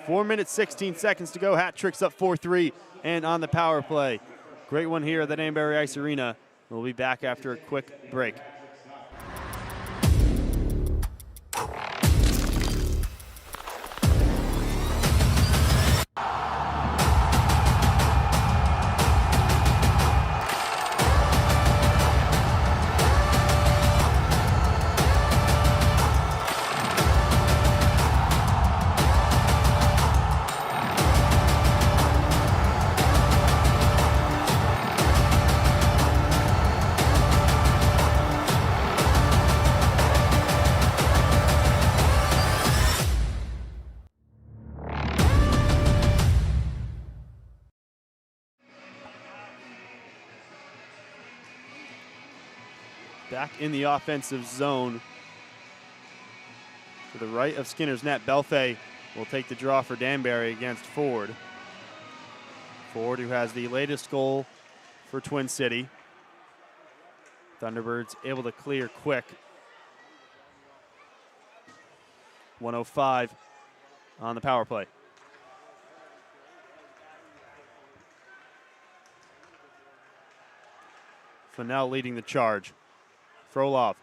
4 minutes, 16 seconds to go. Hat Tricks up 4-3 and on the power play. Great one here at the Danbury Ice Arena. We'll be back after a quick break. Back in the offensive zone. To the right of Skinner's net, Belfay will take the draw for Danbury against Ford. Ford, who has the latest goal for Twin City. Thunderbirds able to clear quick. 1:05 on the power play. Fennell leading the charge. Frolov,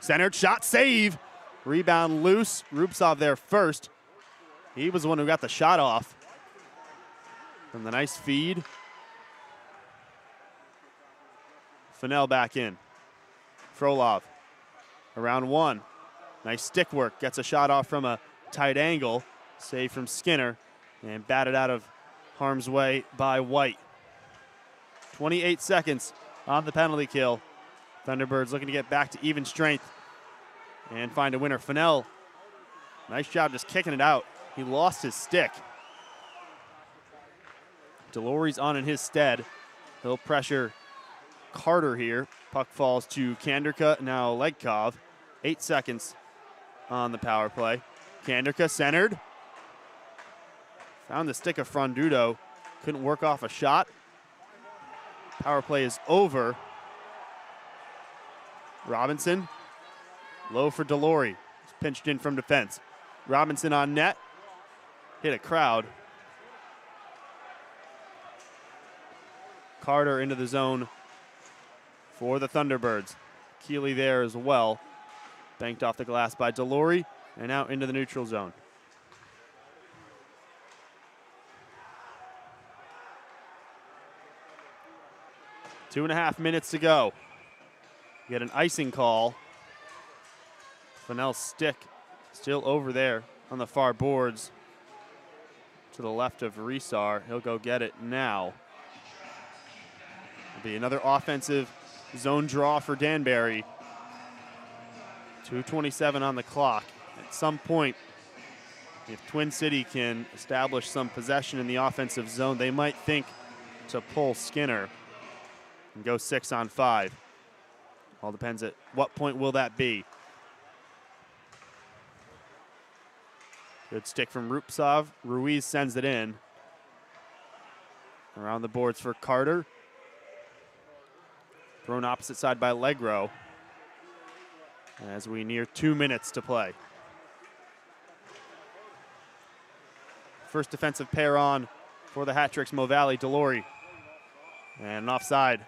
centered shot, save. Rebound loose. Rupsov there first. He was the one who got the shot off. From the nice feed. Fennell back in. Frolov, around one. Nice stick work. Gets a shot off from a tight angle. Save from Skinner. And batted out of harm's way by White. 28 seconds on the penalty kill. Thunderbirds looking to get back to even strength and find a winner. Fennell, nice job just kicking it out. He lost his stick. Delory's on in his stead. He'll pressure Carter here. Puck falls to Kanderka, now Legkov. 8 seconds on the power play. Kanderka centered. Found the stick of Frondudo. Couldn't work off a shot. Power play is over. Robinson, low for Delory. He's pinched in from defense. Robinson on net, hit a crowd. Carter into the zone for the Thunderbirds. Keeley there as well. Banked off the glass by Delory and out into the neutral zone. Two and a half minutes to go. Get an icing call. Fennell's stick still over there on the far boards to the left of Resar. He'll go get it now. It'll be another offensive zone draw for Danbury. 2:27 on the clock. At some point, if Twin City can establish some possession in the offensive zone, they might think to pull Skinner and go 6-on-5. All depends at what point will that be. Good stick from Rupsov. Ruiz sends it in. Around the boards for Carter. Thrown opposite side by Legro. As we near 2 minutes to play. First defensive pair on for the Hat Tricks, Mo Valley, Delory. And an offside.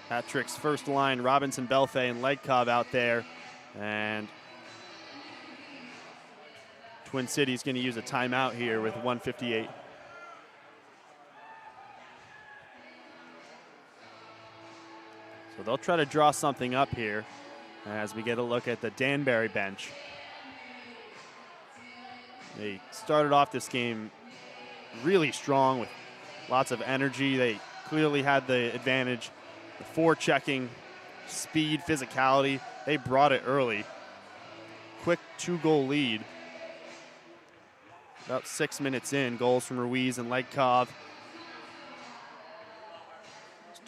Hat Tricks first line, Robinson, Belfay, and Legkov out there. And Twin City's going to use a timeout here with 1:58. So they'll try to draw something up here as we get a look at the Danbury bench. They started off this game really strong with lots of energy. They clearly had the advantage. The forechecking, speed, physicality, they brought it early. Quick 2-goal lead. About 6 minutes in, goals from Ruiz and Legkov.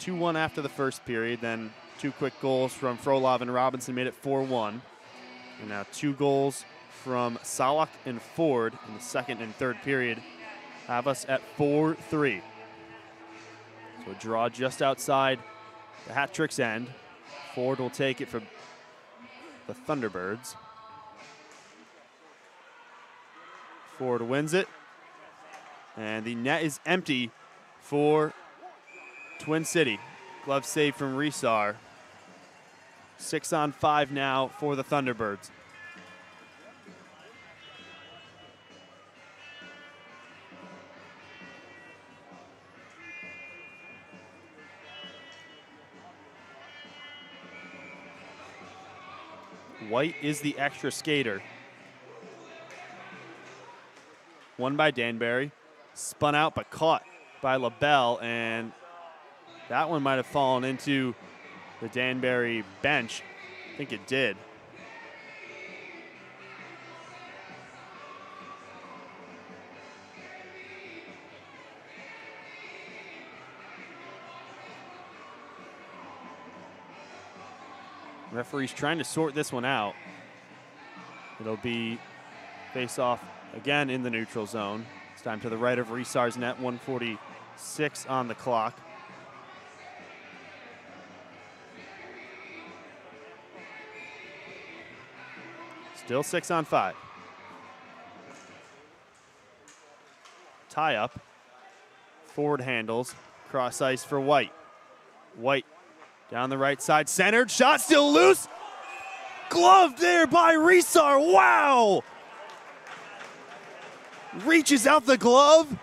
2-1 after the first period, then 2 quick goals from Frolov and Robinson made it 4-1. And now 2 goals from Salak and Ford in the second and third period have us at 4-3. So a draw just outside the hat trick's end. Ford will take it from the Thunderbirds. Ford wins it. And the net is empty for Twin City. Glove save from Resar. 6-on-5 now for the Thunderbirds. White is the extra skater. Won by Danbury. Spun out but caught by LaBelle, and that one might have fallen into the Danbury bench. I think it did. Referee's trying to sort this one out. It'll be face-off again in the neutral zone. This time to the right of Resar's net, 1:46 on the clock. Still 6-on-5. Tie up. Ford handles. Cross ice for White. White down the right side, centered, shot still loose. Gloved there by Resar, wow! Reaches out the glove.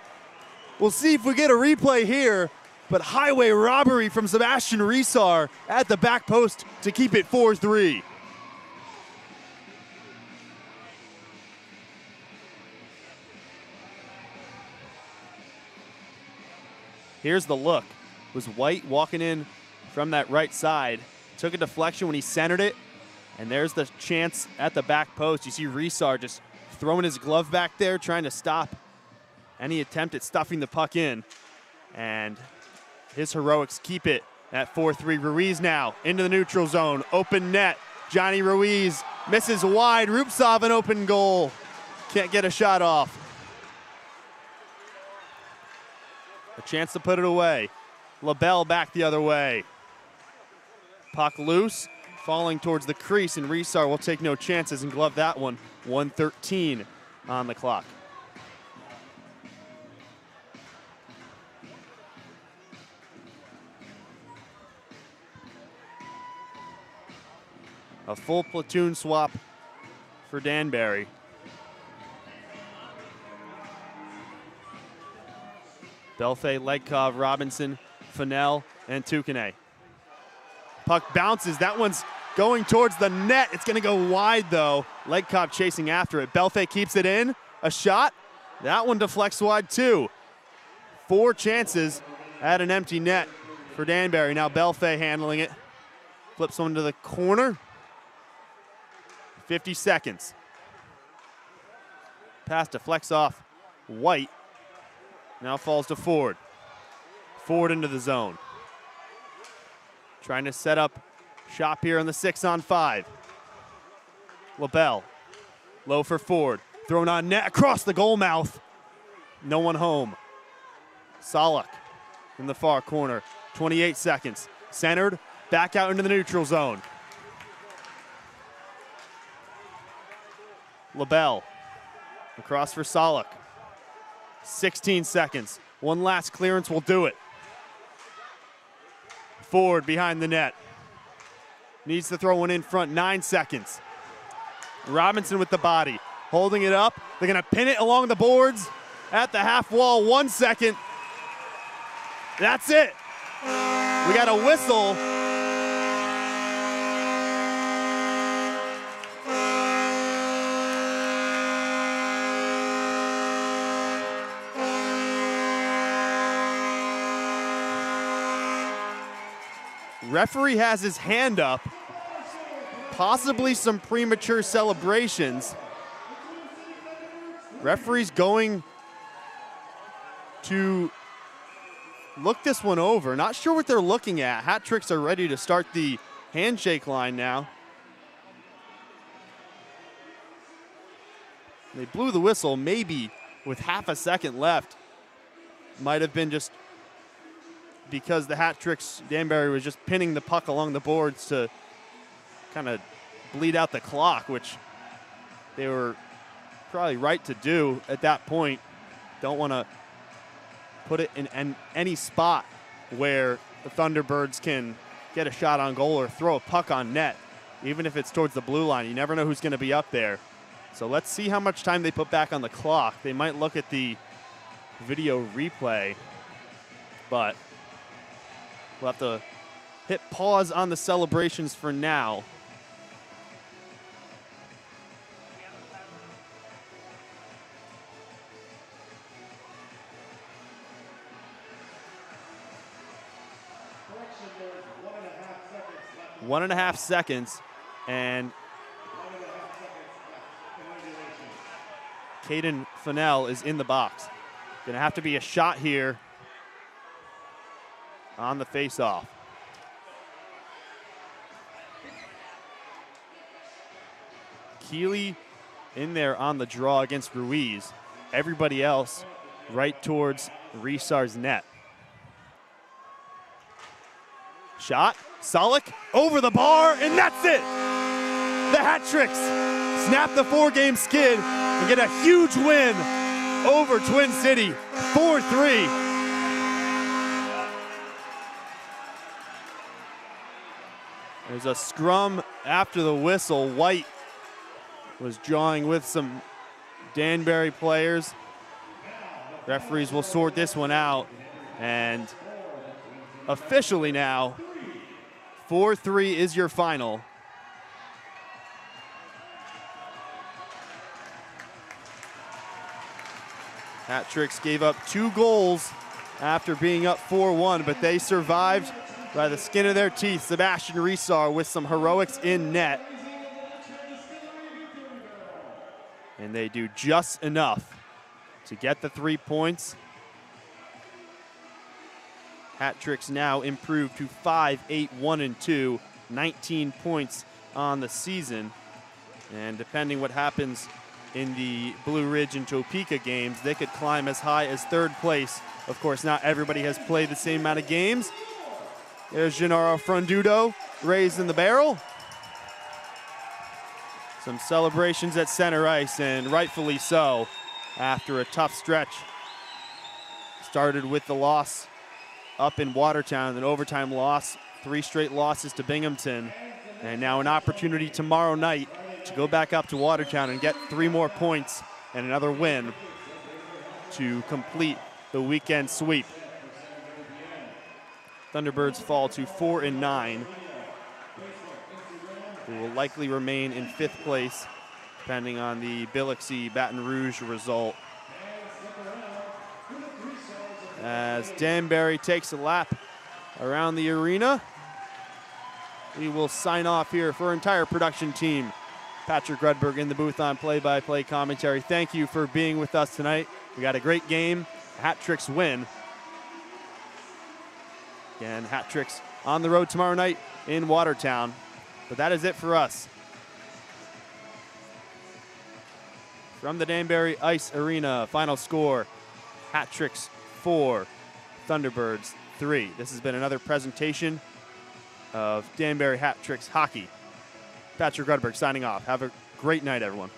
We'll see if we get a replay here, but highway robbery from Sebastian Resar at the back post to keep it 4-3. Here's the look. Was White walking in from that right side, took a deflection when he centered it, and there's the chance at the back post. You see Resar just throwing his glove back there, trying to stop any attempt at stuffing the puck in. And his heroics keep it at 4-3. Ruiz now into the neutral zone, open net. Johnny Ruiz misses wide. Rupsov an open goal. Can't get a shot off. A chance to put it away. LaBelle back the other way. Puck loose, falling towards the crease, and Resar will take no chances and glove that one. 1:13 on the clock. A full platoon swap for Danbury. Belfay, Legkov, Robinson, Fennell, and Tukane. Puck bounces. That one's going towards the net. It's going to go wide, though. Legkov chasing after it. Belfay keeps it in. A shot. That one deflects wide, too. 4 chances at an empty net for Danbury. Now Belfay handling it. Flips one to the corner. 50 seconds. Pass deflects off White. Now falls to Ford. Ford into the zone. Trying to set up shop here on the 6-on-5. LaBelle. Low for Ford. Thrown on net across the goal mouth. No one home. Salak in the far corner. 28 seconds. Centered. Back out into the neutral zone. LaBelle. Across for Salak. 16 seconds. One last clearance will do it. Ford behind the net. Needs to throw one in front. 9 seconds. Robinson with the body. Holding it up. They're going to pin it along the boards at the half wall. 1 second. That's it. We got a whistle. Referee has his hand up, possibly some premature celebrations. Referee's going to look this one over. Not sure what they're looking at. Hat Tricks are ready to start the handshake line now. They blew the whistle maybe with half a second left. Might have been just because the Hat Tricks, Danbury was just pinning the puck along the boards to kind of bleed out the clock, which they were probably right to do at that point. Don't want to put it in any spot where the Thunderbirds can get a shot on goal or throw a puck on net, even if it's towards the blue line. You never know who's going to be up there. So let's see how much time they put back on the clock. They might look at the video replay, but we'll have to hit pause on the celebrations for now. Correction, there's 1.5 seconds left. 1.5 seconds, and 1.5 seconds left in regulation. Caden Fennell is in the box. Gonna have to be a shot here on the faceoff. Keeley in there on the draw against Ruiz. Everybody else right towards Resar's net. Shot, Solik over the bar, and that's it. The Hat Tricks snap the 4-game skid and get a huge win over Twin City, 4-3. There's a scrum after the whistle. White was drawing with some Danbury players. Referees will sort this one out, and officially now, 4-3 is your final. Hat Tricks gave up 2 goals after being up 4-1, but they survived by the skin of their teeth. Sebastian Resar with some heroics in net. And they do just enough to get the 3 points. Hat Tricks now improved to 5-8-1-2, 19 points on the season. And depending what happens in the Blue Ridge and Topeka games, they could climb as high as 3rd place. Of course, not everybody has played the same amount of games. There's Gennaro Frondudo raised in the barrel. Some celebrations at center ice, and rightfully so, after a tough stretch. Started with the loss up in Watertown, an overtime loss, 3 straight losses to Binghamton, and now an opportunity tomorrow night to go back up to Watertown and get 3 more points and another win to complete the weekend sweep. Thunderbirds fall to 4-9. They will likely remain in 5th place, depending on the Biloxi Baton Rouge result. As Danbury takes a lap around the arena, we will sign off here for our entire production team. Patrick Rudberg in the booth on play-by-play commentary. Thank you for being with us tonight. We got a great game. Hat Tricks win. Again, Hat Tricks on the road tomorrow night in Watertown. But that is it for us. From the Danbury Ice Arena, final score, Hat Tricks 4, Thunderbirds 3. This has been another presentation of Danbury Hat Tricks Hockey. Patrick Rudberg signing off. Have a great night, everyone.